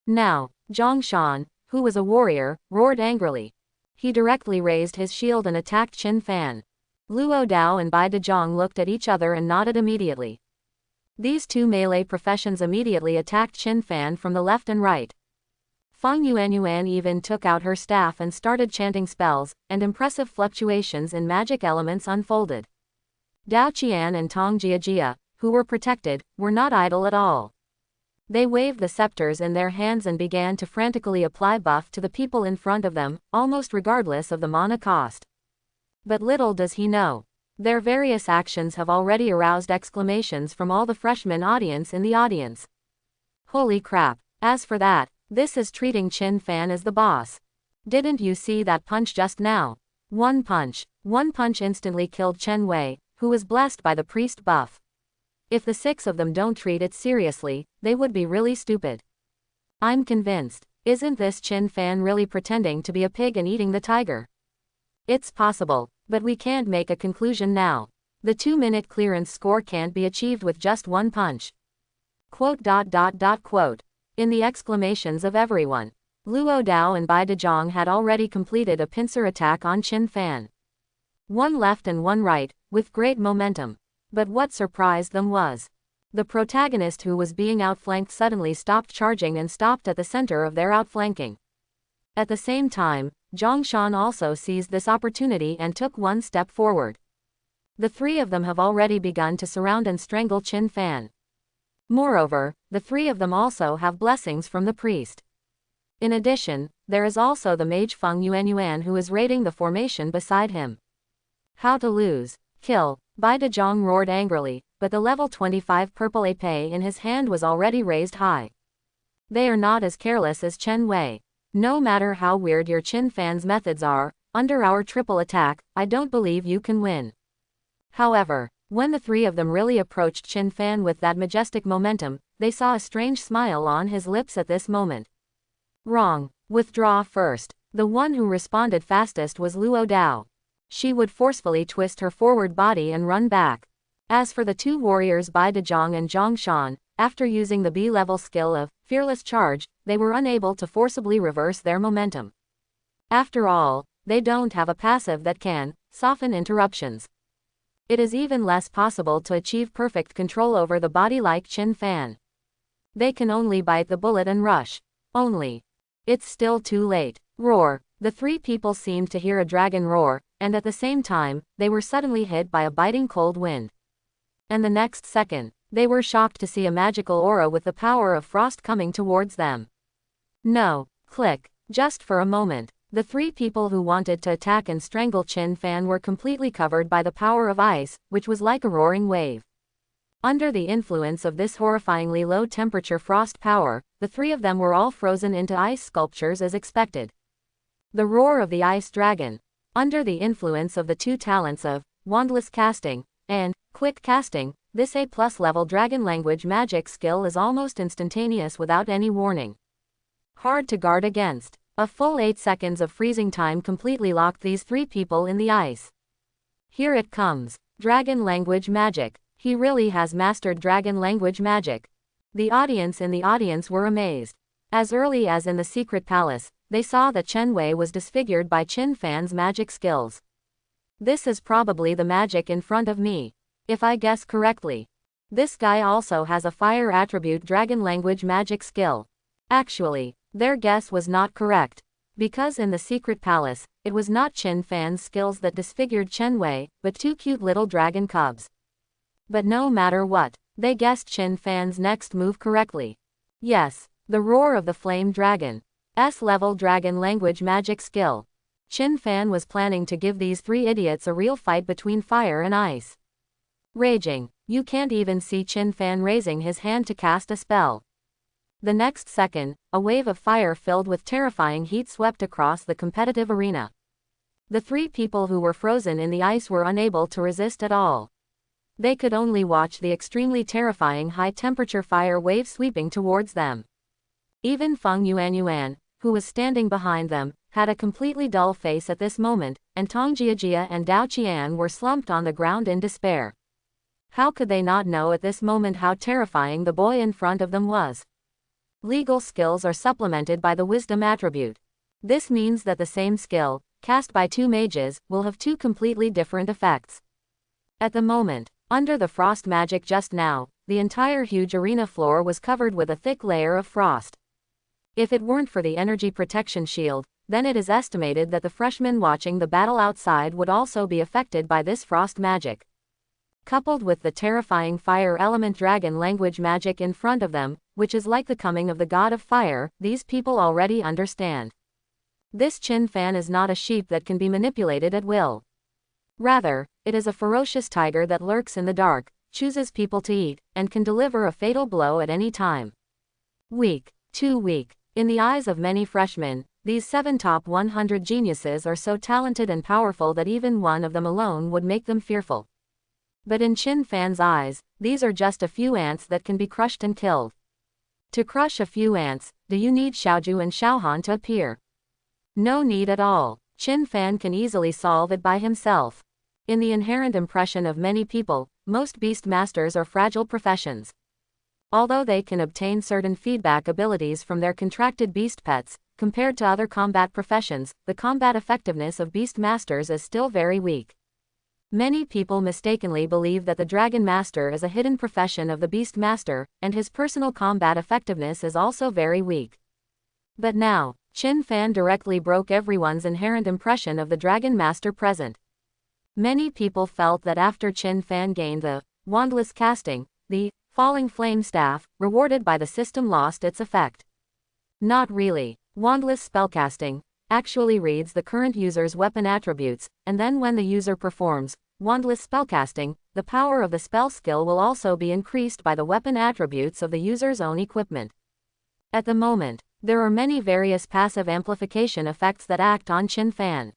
Now, Zhang Shan, who was a warrior, roared angrily. He directly raised his shield and attacked Qin Fan. Luo Dao and Bai Dezhong looked at each other and nodded immediately. These two melee professions immediately attacked Qin Fan from the left and right. Feng Yuanyuan even took out her staff and started chanting spells, and impressive fluctuations in magic elements unfolded. Dao Qian and Tong Jiajia, who were protected, were not idle at all. They waved the scepters in their hands and began to frantically apply buff to the people in front of them, almost regardless of the mana cost. But little does he know. Their various actions have already aroused exclamations from all the freshman audience in the audience. Holy crap, as for that, this is treating Qin Fan as the boss. Didn't you see that punch just now? One punch instantly killed Chen Wei, who was blessed by the priest buff. If the 6 of them don't treat it seriously, they would be really stupid. I'm convinced. Isn't this Qin Fan really pretending to be a pig and eating the tiger? It's possible, but we can't make a conclusion now. The 2-minute clearance score can't be achieved with just one punch. Quote. In the exclamations of everyone, Luo Dao and Bai Dezhong had already completed a pincer attack on Qin Fan. One left and one right, with great momentum. But what surprised them was the protagonist who was being outflanked suddenly stopped charging and stopped at the center of their outflanking. At the same time, Zhang Shan also seized this opportunity and took one step forward. The 3 of them have already begun to surround and strangle Qin Fan. Moreover, the 3 of them also have blessings from the priest. In addition, there is also the mage Feng Yuanyuan who is raiding the formation beside him. How to lose? Kill. Bai Dezhong roared angrily, but the level 25 purple épée in his hand was already raised high. They are not as careless as Chen Wei. No matter how weird your Qin Fan's methods are, under our triple attack, I don't believe you can win. However, when the 3 of them really approached Qin Fan with that majestic momentum, they saw a strange smile on his lips at this moment. Wrong. Withdraw first. The one who responded fastest was Luo Dao. She would forcefully twist her forward body and run back. As for the 2 warriors Bai Dezhong and Zhang Shan, after using the B-level skill of Fearless Charge, they were unable to forcibly reverse their momentum. After all, they don't have a passive that can soften interruptions. It is even less possible to achieve perfect control over the body like Qin Fan. They can only bite the bullet and rush. Only. It's still too late. Roar. The 3 people seemed to hear a dragon roar, and at the same time, they were suddenly hit by a biting cold wind. And the next second, they were shocked to see a magical aura with the power of frost coming towards them. No. Click. Just for a moment, the 3 people who wanted to attack and strangle Qin Fan were completely covered by the power of ice, which was like a roaring wave. Under the influence of this horrifyingly low-temperature frost power, the 3 of them were all frozen into ice sculptures as expected. The roar of the ice dragon. Under the influence of the 2 talents of wandless casting and quick casting, this A+ level dragon language magic skill is almost instantaneous without any warning. Hard to guard against. A full 8 seconds of freezing time completely locked these 3 people in the ice. Here it comes. Dragon language magic. He really has mastered dragon language magic. The audience in the audience were amazed. As early as in the secret palace, they saw that Chen Wei was disfigured by Qin Fan's magic skills. This is probably the magic in front of me. If I guess correctly. This guy also has a fire attribute dragon language magic skill. Actually, their guess was not correct. Because in the secret palace, it was not Qin Fan's skills that disfigured Chen Wei, but two cute little dragon cubs. But no matter what, they guessed Qin Fan's next move correctly. Yes, the roar of the flame dragon. S-level dragon language magic skill. Qin Fan was planning to give these three idiots a real fight between fire and ice. Raging, you can't even see Qin Fan raising his hand to cast a spell. The next second, a wave of fire filled with terrifying heat swept across the competitive arena. The three people who were frozen in the ice were unable to resist at all. They could only watch the extremely terrifying high-temperature fire wave sweeping towards them. Even Feng Yuanyuan, who was standing behind them, had a completely dull face at this moment, and Tong Jiajia and Dao Qian were slumped on the ground in despair. How could they not know at this moment how terrifying the boy in front of them was? Legal skills are supplemented by the wisdom attribute. This means that the same skill, cast by two mages, will have two completely different effects. At the moment, under the frost magic just now, the entire huge arena floor was covered with a thick layer of frost. If it weren't for the energy protection shield, then it is estimated that the freshmen watching the battle outside would also be affected by this frost magic. Coupled with the terrifying fire element dragon language magic in front of them, which is like the coming of the god of fire, these people already understand. This Qin Fan is not a sheep that can be manipulated at will. Rather, it is a ferocious tiger that lurks in the dark, chooses people to eat, and can deliver a fatal blow at any time. Weak, too weak. In the eyes of many freshmen, these 7 top 100 geniuses are so talented and powerful that even one of them alone would make them fearful. But in Qin Fan's eyes, these are just a few ants that can be crushed and killed. To crush a few ants, do you need Xiaoju and Xiaohan to appear? No need at all. Qin Fan can easily solve it by himself. In the inherent impression of many people, most beast masters are fragile professions. Although they can obtain certain feedback abilities from their contracted beast pets, compared to other combat professions, the combat effectiveness of beast masters is still very weak. Many people mistakenly believe that the Dragon Master is a hidden profession of the Beast Master, and his personal combat effectiveness is also very weak. But now, Qin Fan directly broke everyone's inherent impression of the Dragon Master present. Many people felt that after Qin Fan gained the wandless casting, the falling flame staff, rewarded by the system lost its effect. Not really. Wandless spellcasting actually reads the current user's weapon attributes, and then when the user performs wandless spellcasting, the power of the spell skill will also be increased by the weapon attributes of the user's own equipment. At the moment, there are many various passive amplification effects that act on Qin Fan.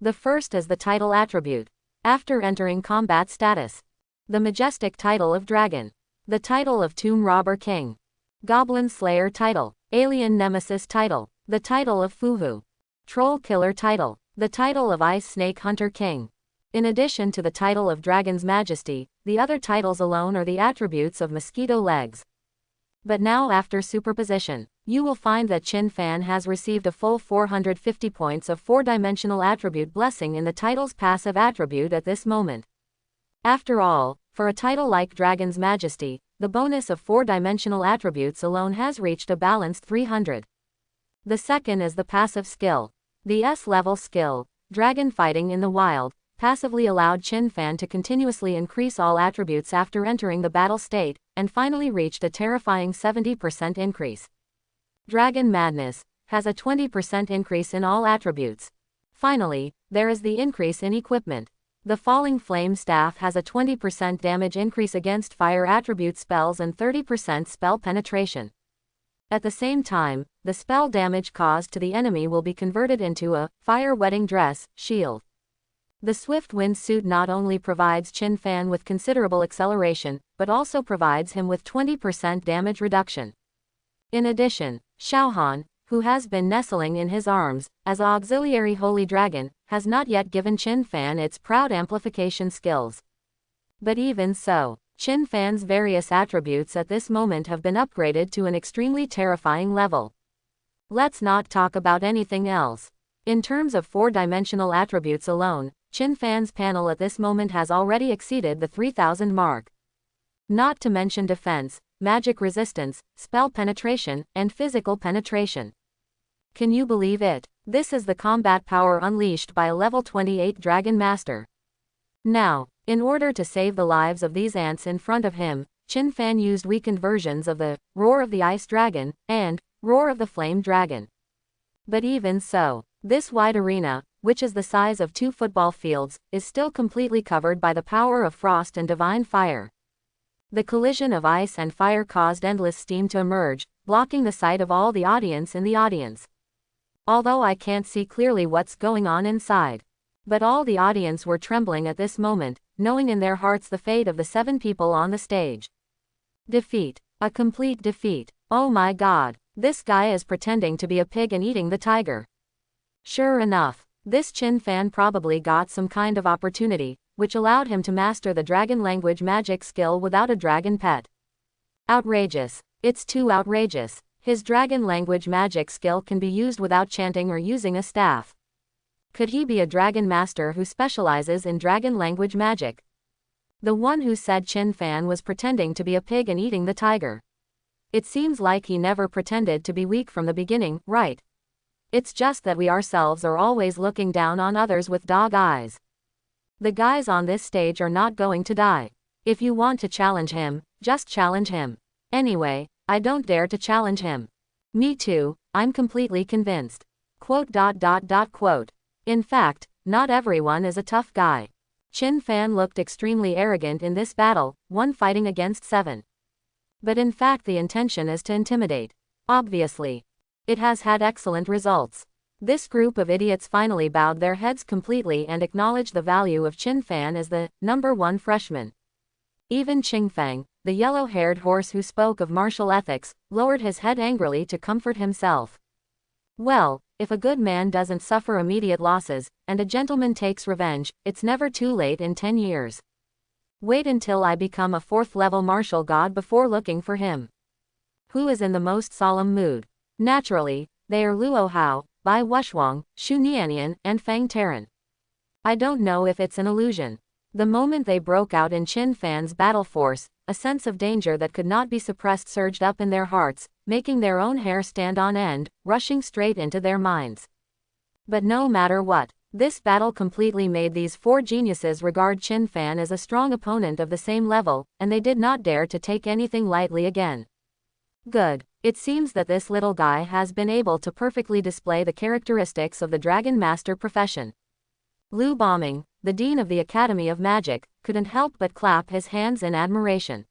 The first is the title attribute. After entering combat status, the majestic title of Dragon, the title of Tomb Robber King, Goblin Slayer title, Alien Nemesis title, the title of Fuhu, Troll Killer title, the title of Ice Snake Hunter King. In addition to the title of Dragon's Majesty, the other titles alone are the attributes of Mosquito Legs. But now after superposition, you will find that Qin Fan has received a full 450 points of 4-dimensional attribute blessing in the title's passive attribute at this moment. After all, for a title like Dragon's Majesty, the bonus of 4-dimensional attributes alone has reached a balanced 300. The second is the passive skill. The S-level skill, Dragon Fighting in the Wild, passively allowed Qin Fan to continuously increase all attributes after entering the battle state, and finally reached a terrifying 70% increase. Dragon Madness has a 20% increase in all attributes. Finally, there is the increase in equipment. The Falling Flame Staff has a 20% damage increase against fire attribute spells and 30% spell penetration. At the same time, the spell damage caused to the enemy will be converted into a fire wedding dress shield. The Swift Wind suit not only provides Qin Fan with considerable acceleration, but also provides him with 20% damage reduction. In addition, Xiaohan, who has been nestling in his arms as auxiliary holy dragon, has not yet given Qin Fan its proud amplification skills. But even so, Qin Fan's various attributes at this moment have been upgraded to an extremely terrifying level. Let's not talk about anything else. In terms of four-dimensional attributes alone, Qin Fan's panel at this moment has already exceeded the 3000 mark. Not to mention defense, magic resistance, spell penetration, and physical penetration. Can you believe it? This is the combat power unleashed by a level 28 Dragon Master. Now, in order to save the lives of these ants in front of him, Qin Fan used weakened versions of the Roar of the Ice Dragon and Roar of the Flame Dragon. But even so, this wide arena, which is the size of 2 football fields, is still completely covered by the power of frost and divine fire. The collision of ice and fire caused endless steam to emerge, blocking the sight of all the audience in the audience. Although I can't see clearly what's going on inside. But all the audience were trembling at this moment, knowing in their hearts the fate of the 7 people on the stage. Defeat. A complete defeat. Oh my god, this guy is pretending to be a pig and eating the tiger. Sure enough, this Qin Fan probably got some kind of opportunity, which allowed him to master the dragon language magic skill without a dragon pet. Outrageous. It's too outrageous. His dragon language magic skill can be used without chanting or using a staff. Could he be a dragon master who specializes in dragon language magic? The one who said Qin Fan was pretending to be a pig and eating the tiger. It seems like he never pretended to be weak from the beginning, right? It's just that we ourselves are always looking down on others with dog eyes. The guys on this stage are not going to die. If you want to challenge him, just challenge him. Anyway, I don't dare to challenge him. Me too, I'm completely convinced. Quote. In fact, not everyone is a tough guy. Qin Fan looked extremely arrogant in this battle, 1 fighting against 7. But in fact the intention is to intimidate. Obviously. It has had excellent results. This group of idiots finally bowed their heads completely and acknowledged the value of Qin Fan as the #1 freshman. Even Qingfang, the yellow-haired horse who spoke of martial ethics, lowered his head angrily to comfort himself. Well, if a good man doesn't suffer immediate losses, and a gentleman takes revenge, it's never too late in 10 years. Wait until I become a 4th-level martial god before looking for him. Who is in the most solemn mood? Naturally, they are Luo Hao, Bai Wushwang, Xu Nianian, and Fang Taran. I don't know if it's an illusion. The moment they broke out in Qin Fan's battle force, a sense of danger that could not be suppressed surged up in their hearts, making their own hair stand on end, rushing straight into their minds. But no matter what, this battle completely made these 4 geniuses regard Qin Fan as a strong opponent of the same level, and they did not dare to take anything lightly again. Good. It seems that this little guy has been able to perfectly display the characteristics of the Dragon Master profession. Lu Boming, the Dean of the Academy of Magic, couldn't help but clap his hands in admiration.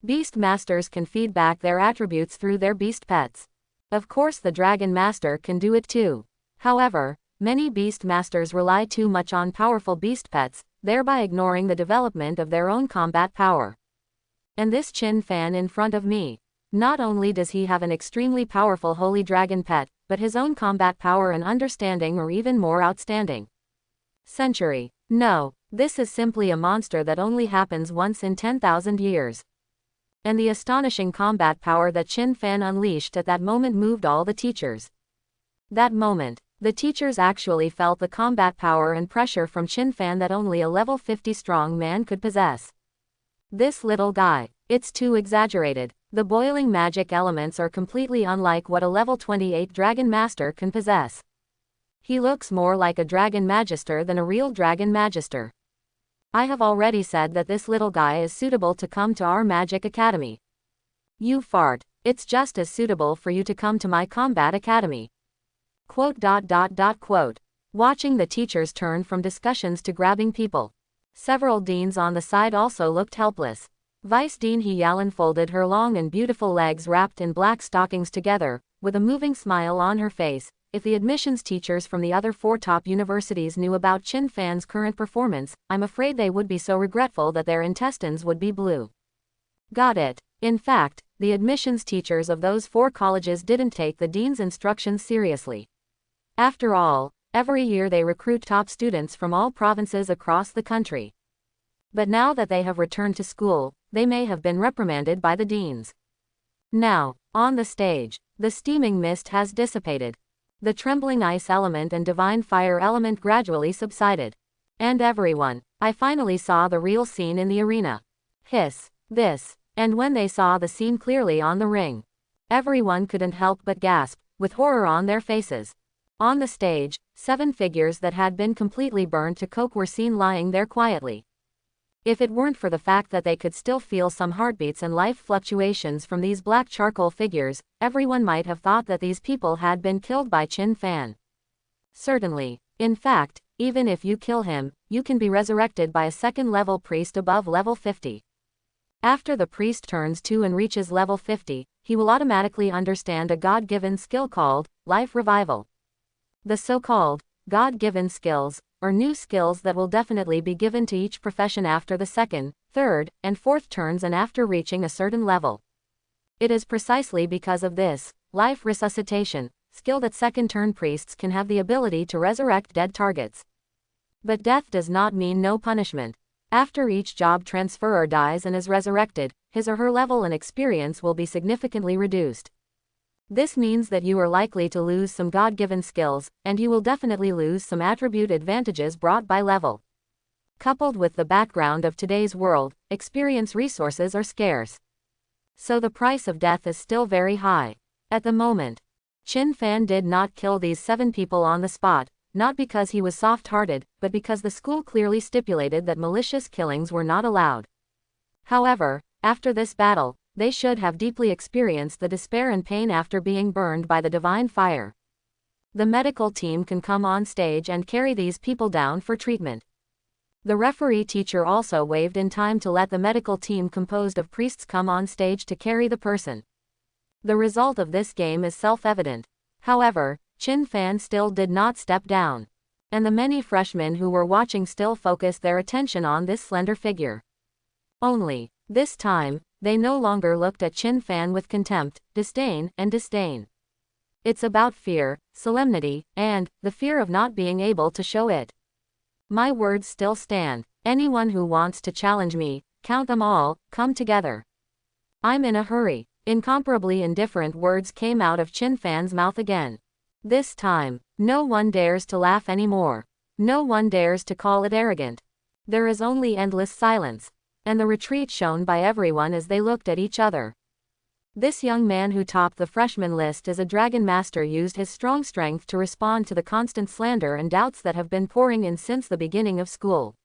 Beast Masters can feed back their attributes through their beast pets. Of course the Dragon Master can do it too. However, many Beast Masters rely too much on powerful beast pets, thereby ignoring the development of their own combat power. And this Qin Fan in front of me. Not only does he have an extremely powerful holy dragon pet, but his own combat power and understanding are even more outstanding. Century. No, this is simply a monster that only happens once in 10,000 years. And the astonishing combat power that Qin Fan unleashed at that moment moved all the teachers. That moment, the teachers actually felt the combat power and pressure from Qin Fan that only a level 50 strong man could possess. This little guy, it's too exaggerated. The boiling magic elements are completely unlike what a level 28 Dragon Master can possess. He looks more like a Dragon Magister than a real Dragon Magister. I have already said that this little guy is suitable to come to our Magic Academy. You fart, it's just as suitable for you to come to my Combat Academy. Quote. Watching the teachers turn from discussions to grabbing people. Several deans on the side also looked helpless. Vice Dean He Yalan folded her long and beautiful legs wrapped in black stockings together, with a moving smile on her face. If the admissions teachers from the other 4 top universities knew about Qin Fan's current performance, I'm afraid they would be so regretful that their intestines would be blue. Got it. In fact, the admissions teachers of those 4 colleges didn't take the dean's instructions seriously. After all, every year they recruit top students from all provinces across the country. But now that they have returned to school, they may have been reprimanded by the deans. Now, on the stage, the steaming mist has dissipated. The trembling ice element and divine fire element gradually subsided. And everyone, I finally saw the real scene in the arena. Hiss, this, and when they saw the scene clearly on the ring, everyone couldn't help but gasp, with horror on their faces. On the stage, 7 figures that had been completely burned to coke were seen lying there quietly. If it weren't for the fact that they could still feel some heartbeats and life fluctuations from these black charcoal figures, everyone might have thought that these people had been killed by Qin Fan. Certainly. In fact, even if you kill him, you can be resurrected by a second-level priest above level 50. After the priest turns 2 and reaches level 50, he will automatically understand a God-given skill called Life Revival. The so-called God-given skills, or new skills that will definitely be given to each profession after the 2nd, 3rd, and 4th turns and after reaching a certain level. It is precisely because of this life resuscitation skill that second-turn priests can have the ability to resurrect dead targets. But death does not mean no punishment. After each job transferor dies and is resurrected, his or her level and experience will be significantly reduced. This means that you are likely to lose some God-given skills, and you will definitely lose some attribute advantages brought by level. Coupled with the background of today's world, experience resources are scarce. So the price of death is still very high. At the moment, Qin Fan did not kill these 7 people on the spot, not because he was soft-hearted, but because the school clearly stipulated that malicious killings were not allowed. However, after this battle, they should have deeply experienced the despair and pain after being burned by the divine fire. The medical team can come on stage and carry these people down for treatment. The referee teacher also waved in time to let the medical team composed of priests come on stage to carry the person. The result of this game is self-evident. However, Qin Fan still did not step down. And the many freshmen who were watching still focused their attention on this slender figure. Only, this time, they no longer looked at Qin Fan with contempt, disdain. It's about fear, solemnity, and the fear of not being able to show it. My words still stand. Anyone who wants to challenge me, count them all, come together. I'm in a hurry. Incomparably indifferent words came out of Qin Fan's mouth again. This time, no one dares to laugh anymore. No one dares to call it arrogant. There is only endless silence, and the retreat shown by everyone as they looked at each other. This young man who topped the freshman list as a dragon master used his strong strength to respond to the constant slander and doubts that have been pouring in since the beginning of school.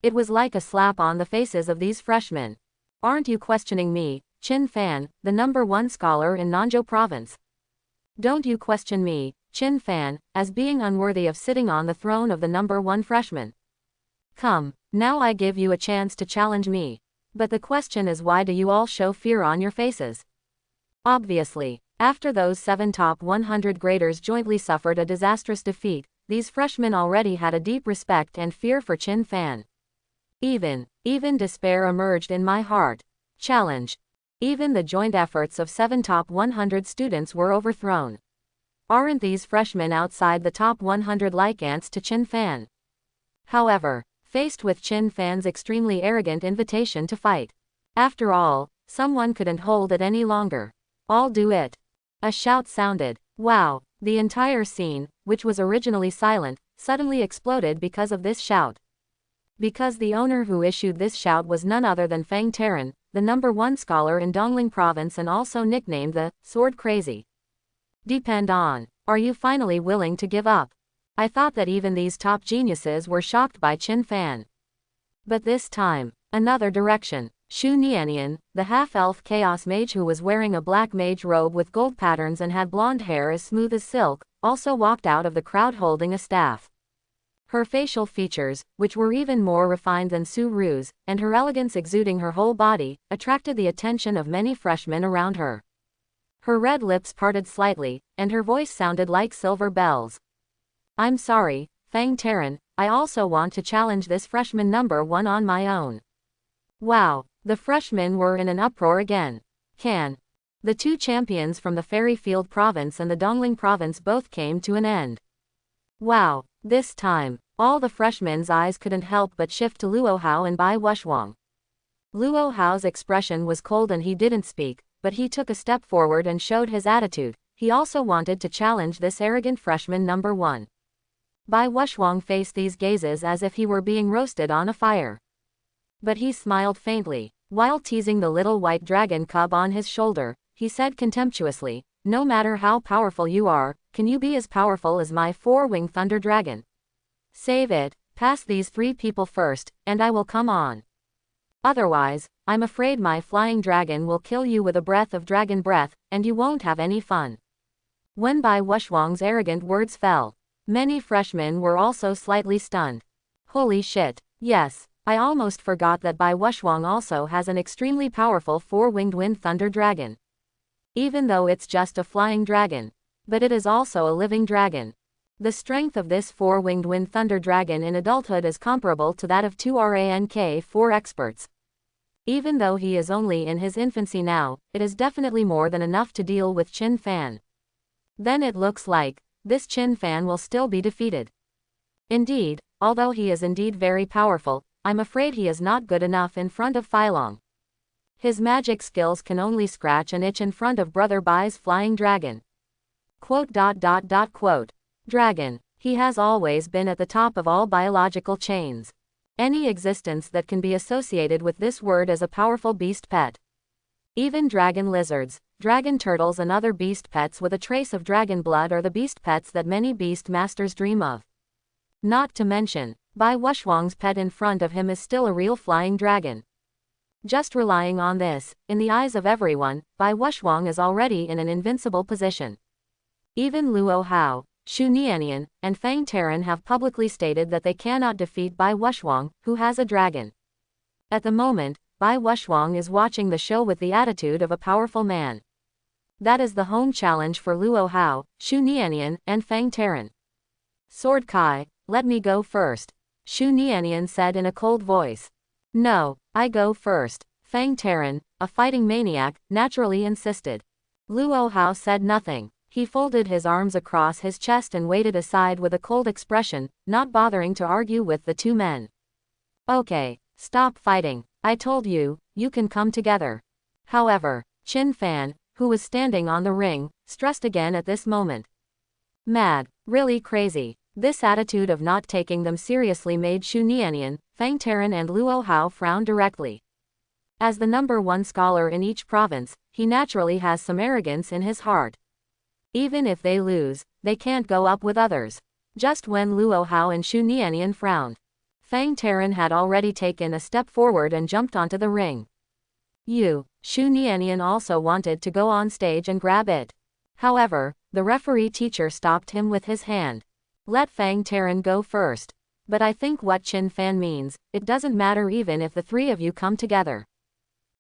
It was like a slap on the faces of these freshmen. Aren't you questioning me, Qin Fan, the #1 scholar in Nanzhou province? Don't you question me, Qin Fan, as being unworthy of sitting on the throne of the #1 freshman? Come, now I give you a chance to challenge me. But the question is, why do you all show fear on your faces? Obviously, after those 7 top 100 graders jointly suffered a disastrous defeat, these freshmen already had a deep respect and fear for Qin Fan. Even despair emerged in my heart. Challenge. Even the joint efforts of 7 top 100 students were overthrown. Aren't these freshmen outside the top 100 like ants to Qin Fan? However, faced with Qin Fan's extremely arrogant invitation to fight, after all, someone couldn't hold it any longer. I'll do it. A shout sounded. Wow, the entire scene, which was originally silent, suddenly exploded because of this shout. Because the owner who issued this shout was none other than Fang Taran, the #1 scholar in Dongling province and also nicknamed the Sword Crazy. Depend on. Are you finally willing to give up? I thought that even these top geniuses were shocked by Qin Fan. But this time, another direction. Shu Nianian, the half-elf chaos mage who was wearing a black mage robe with gold patterns and had blonde hair as smooth as silk, also walked out of the crowd holding a staff. Her facial features, which were even more refined than Su Ru's, and her elegance exuding her whole body, attracted the attention of many freshmen around her. Her red lips parted slightly, and her voice sounded like silver bells. I'm sorry, Fang Taran, I also want to challenge this freshman #1 on my own. Wow, the freshmen were in an uproar again. The 2 champions from the Fairyfield province and the Dongling province both came to an end. Wow, this time, All the freshmen's eyes couldn't help but shift to Luo Hao and Bai Wushwang. Luo Hao's expression was cold and he didn't speak, but he took a step forward and showed his attitude. He also wanted to challenge this arrogant freshman number 1. Bai Wushwang faced these gazes as if he were being roasted on a fire. But he smiled faintly. While teasing the little white dragon cub on his shoulder, he said contemptuously, "No matter how powerful you are, can you be as powerful as my 4-winged thunder dragon? Save it, pass these 3 people first, and I will come on. Otherwise, I'm afraid my flying dragon will kill you with a breath of dragon breath, and you won't have any fun." When Bai Wushwang's arrogant words fell, many freshmen were also slightly stunned. Holy shit, yes, I almost forgot that Bai Wushwang also has an extremely powerful 4-winged wind thunder dragon. Even though it's just a flying dragon, but it is also a living dragon. The strength of this 4-winged wind thunder dragon in adulthood is comparable to that of 2 rank-4 experts. Even though he is only in his infancy now, it is definitely more than enough to deal with Qin Fan. Then it looks like this Qin Fan will still be defeated. Indeed, although he is indeed very powerful, I'm afraid he is not good enough in front of Phylong. His magic skills can only scratch an itch in front of Brother Bai's flying dragon. Quote. Dragon. He has always been at the top of all biological chains. Any existence that can be associated with this word as a powerful beast pet. Even dragon lizards, dragon turtles and other beast pets with a trace of dragon blood are the beast pets that many beast masters dream of. Not to mention, Bai Wushwang's pet in front of him is still a real flying dragon. Just relying on this, in the eyes of everyone, Bai Wushwang is already in an invincible position. Even Luo Hao, Xu Nianian, and Fang Taran have publicly stated that they cannot defeat Bai Wushwang, who has a dragon. At the moment, Bai Wushwang is watching the show with the attitude of a powerful man. That is the home challenge for Luo Hao, Xu Nianian, and Fang Taran. Sword Kai, let me go first, Xu Nianian said in a cold voice. No, I go first, Fang Taran, a fighting maniac, naturally insisted. Luo Hao said nothing. He folded his arms across his chest and waited aside with a cold expression, not bothering to argue with the 2 men. Okay, stop fighting, I told you, you can come together. However, Qin Fan, who was standing on the ring, stressed again at this moment. Mad, really crazy. This attitude of not taking them seriously made Xu Nianian, Fang Taran and Luo Hao frown directly. As the number 1 scholar in each province, he naturally has some arrogance in his heart. Even if they lose, they can't go up with others. Just when Luo Hao and Xu Nianian frowned, Fang Taran had already taken a step forward and jumped onto the ring. Xu Nianian also wanted to go on stage and grab it. However, the referee teacher stopped him with his hand. Let Fang Taran go first. But I think what Qin Fan means, it doesn't matter even if the 3 of you come together.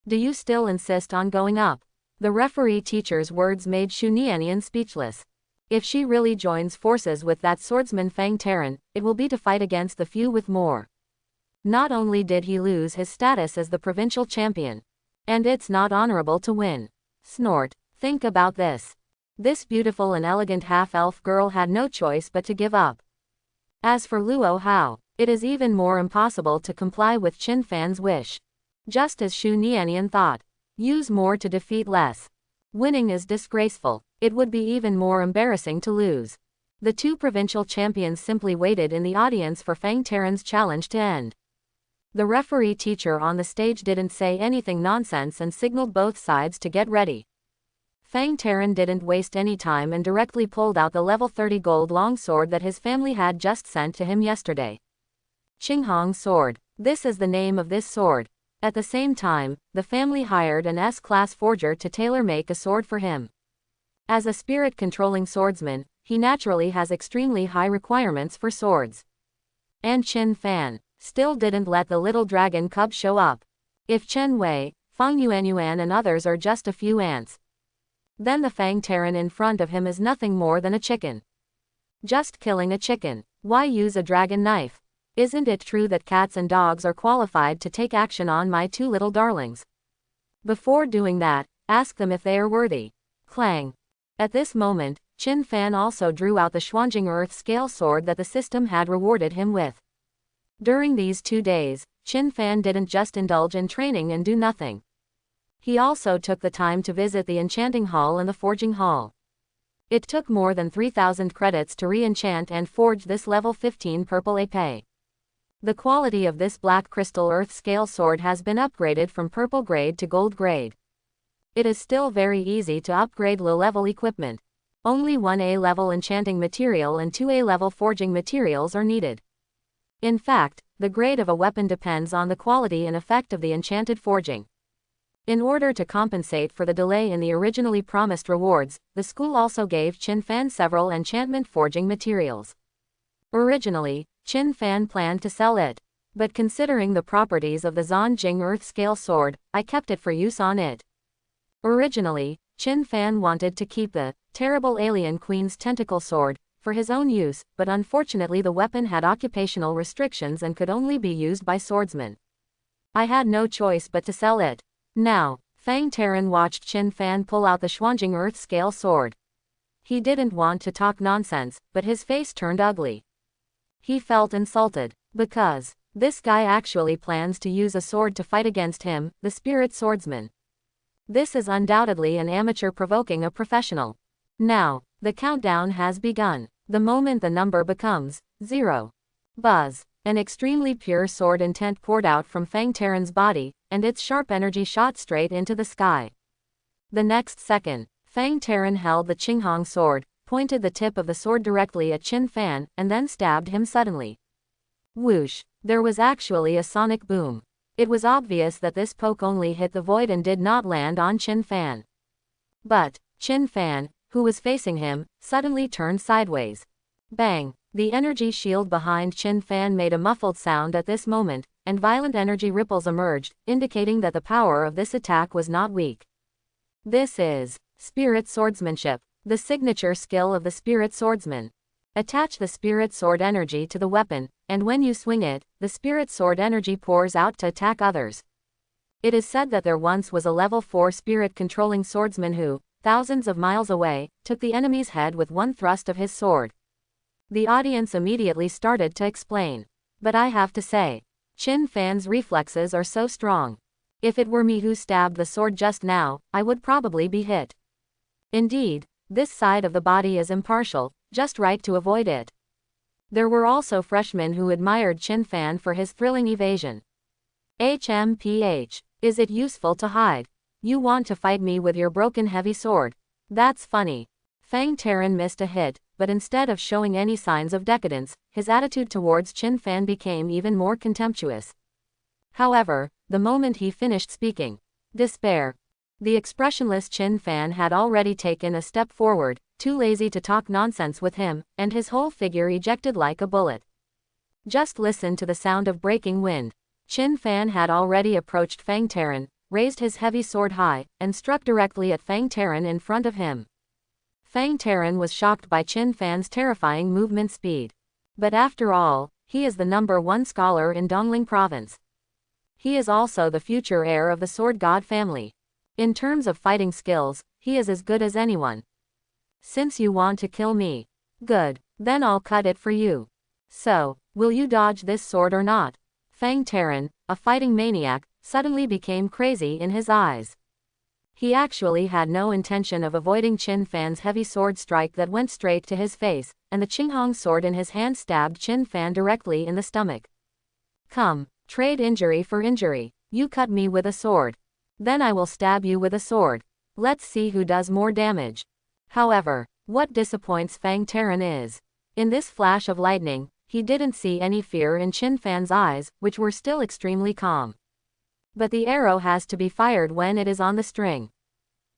Do you still insist on going up? The referee teacher's words made Xu Nianian speechless. If she really joins forces with that swordsman Fang Taran, it will be to fight against the few with more. Not only did he lose his status as the provincial champion, and it's not honorable to win. Snort, think about this. This beautiful and elegant half-elf girl had no choice but to give up. As for Luo Hao, it is even more impossible to comply with Qin Fan's wish. Just as Xu Nianian thought. Use more to defeat less. Winning is disgraceful. It would be even more embarrassing to lose. The 2 provincial champions simply waited in the audience for Fang Taran's challenge to end. The referee teacher on the stage didn't say anything nonsense and signaled both sides to get ready. Fang Taran didn't waste any time and directly pulled out the level 30 gold longsword that his family had just sent to him yesterday. Qinghong Sword. This is the name of this sword. At the same time, the family hired an S-class forger to tailor-make a sword for him. As a spirit-controlling swordsman, he naturally has extremely high requirements for swords. And Qin Fan still didn't let the little dragon cub show up. If Chen Wei, Fang Yuanyuan and others are just a few ants, then the Fang Taran in front of him is nothing more than a chicken. Just killing a chicken. Why use a dragon knife? Isn't it true that cats and dogs are qualified to take action on my 2 little darlings? Before doing that, ask them if they are worthy. Clang. At this moment, Qin Fan also drew out the Xuanjing Earth Scale Sword that the system had rewarded him with. During these 2 days, Qin Fan didn't just indulge in training and do nothing. He also took the time to visit the Enchanting Hall and the Forging Hall. It took more than 3,000 credits to re-enchant and forge this level 15 purple épée. The quality of this black crystal earth scale sword has been upgraded from purple grade to gold grade. It is still very easy to upgrade low-level equipment. Only 1A level enchanting material and 2A level forging materials are needed. In fact, the grade of a weapon depends on the quality and effect of the enchanted forging. In order to compensate for the delay in the originally promised rewards, the school also gave Qin Fan several enchantment forging materials. Originally, Qin Fan planned to sell it. But considering the properties of the Xuanjing Earth Scale Sword, I kept it for use on it. Originally, Qin Fan wanted to keep the terrible alien Queen's Tentacle Sword for his own use, but unfortunately the weapon had occupational restrictions and could only be used by swordsmen. I had no choice but to sell it. Now, Fang Taran watched Qin Fan pull out the Xuanjing Earth Scale Sword. He didn't want to talk nonsense, but his face turned ugly. He felt insulted, because this guy actually plans to use a sword to fight against him, the spirit swordsman. This is undoubtedly an amateur provoking a professional. Now, the countdown has begun. The moment the number becomes 0. Buzz. An extremely pure sword intent poured out from Fang Taran's body, and its sharp energy shot straight into the sky. The next second, Fang Taran held the Qinghong sword, pointed the tip of the sword directly at Qin Fan, and then stabbed him suddenly. Whoosh! There was actually a sonic boom. It was obvious that this poke only hit the void and did not land on Qin Fan. But Qin Fan, who was facing him, suddenly turned sideways. Bang! The energy shield behind Qin Fan made a muffled sound at this moment, and violent energy ripples emerged, indicating that the power of this attack was not weak. This is spirit swordsmanship, the signature skill of the spirit swordsman. Attach the spirit sword energy to the weapon, and when you swing it, the spirit sword energy pours out to attack others. It is said that there once was a level 4 spirit controlling swordsman who, thousands of miles away, took the enemy's head with one thrust of his sword. The audience immediately started to explain. But I have to say, Qin Fan's reflexes are so strong. If it were me who stabbed the sword just now, I would probably be hit. Indeed, this side of the body is impartial, just right to avoid it. There were also freshmen who admired Qin Fan for his thrilling evasion. HMPH. Is it useful to hide? You want to fight me with your broken heavy sword? That's funny. Fang Taran missed a hit, but instead of showing any signs of decadence, his attitude towards Qin Fan became even more contemptuous. However, the moment he finished speaking, despair. The expressionless Qin Fan had already taken a step forward, too lazy to talk nonsense with him, and his whole figure ejected like a bullet. Just listen to the sound of breaking wind. Qin Fan had already approached Fang Taran, raised his heavy sword high, and struck directly at Fang Taran in front of him. Fang Taran was shocked by Qin Fan's terrifying movement speed. But after all, he is the #1 scholar in Dongling Province. He is also the future heir of the Sword God family. In terms of fighting skills, he is as good as anyone. Since you want to kill me, good, then I'll cut it for you. So, will you dodge this sword or not? Fang Taran, a fighting maniac, suddenly became crazy in his eyes. He actually had no intention of avoiding Qin Fan's heavy sword strike that went straight to his face, and the Qinghong sword in his hand stabbed Qin Fan directly in the stomach. Come, trade injury for injury. You cut me with a sword. Then I will stab you with a sword. Let's see who does more damage. However, what disappoints Fang Taran is, in this flash of lightning, he didn't see any fear in Qin Fan's eyes, which were still extremely calm. But the arrow has to be fired when it is on the string.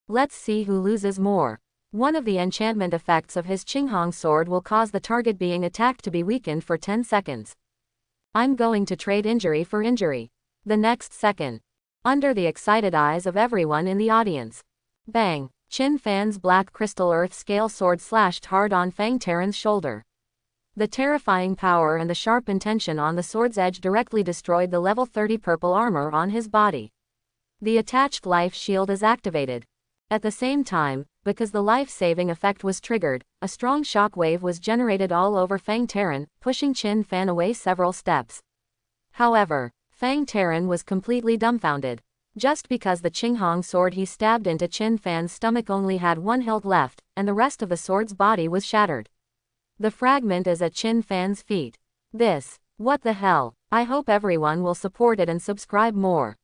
Let's see who loses more. One of the enchantment effects of his Qinghong sword will cause the target being attacked to be weakened for 10 seconds. I'm going to trade injury for injury. The next second, under the excited eyes of everyone in the audience, bang, Qin Fan's black crystal earth scale sword slashed hard on Fang Taran's shoulder. The terrifying power and the sharp intention on the sword's edge directly destroyed the level 30 purple armor on his body. The attached life shield is activated. At the same time, because the life-saving effect was triggered, a strong shock wave was generated all over Fang Taran, pushing Qin Fan away several steps. However, Fang Taran was completely dumbfounded. Just because the Qinghong sword he stabbed into Qin Fan's stomach only had one hilt left, and the rest of the sword's body was shattered. The fragment is at Qin Fan's feet. What the hell? I hope everyone will support it and subscribe more.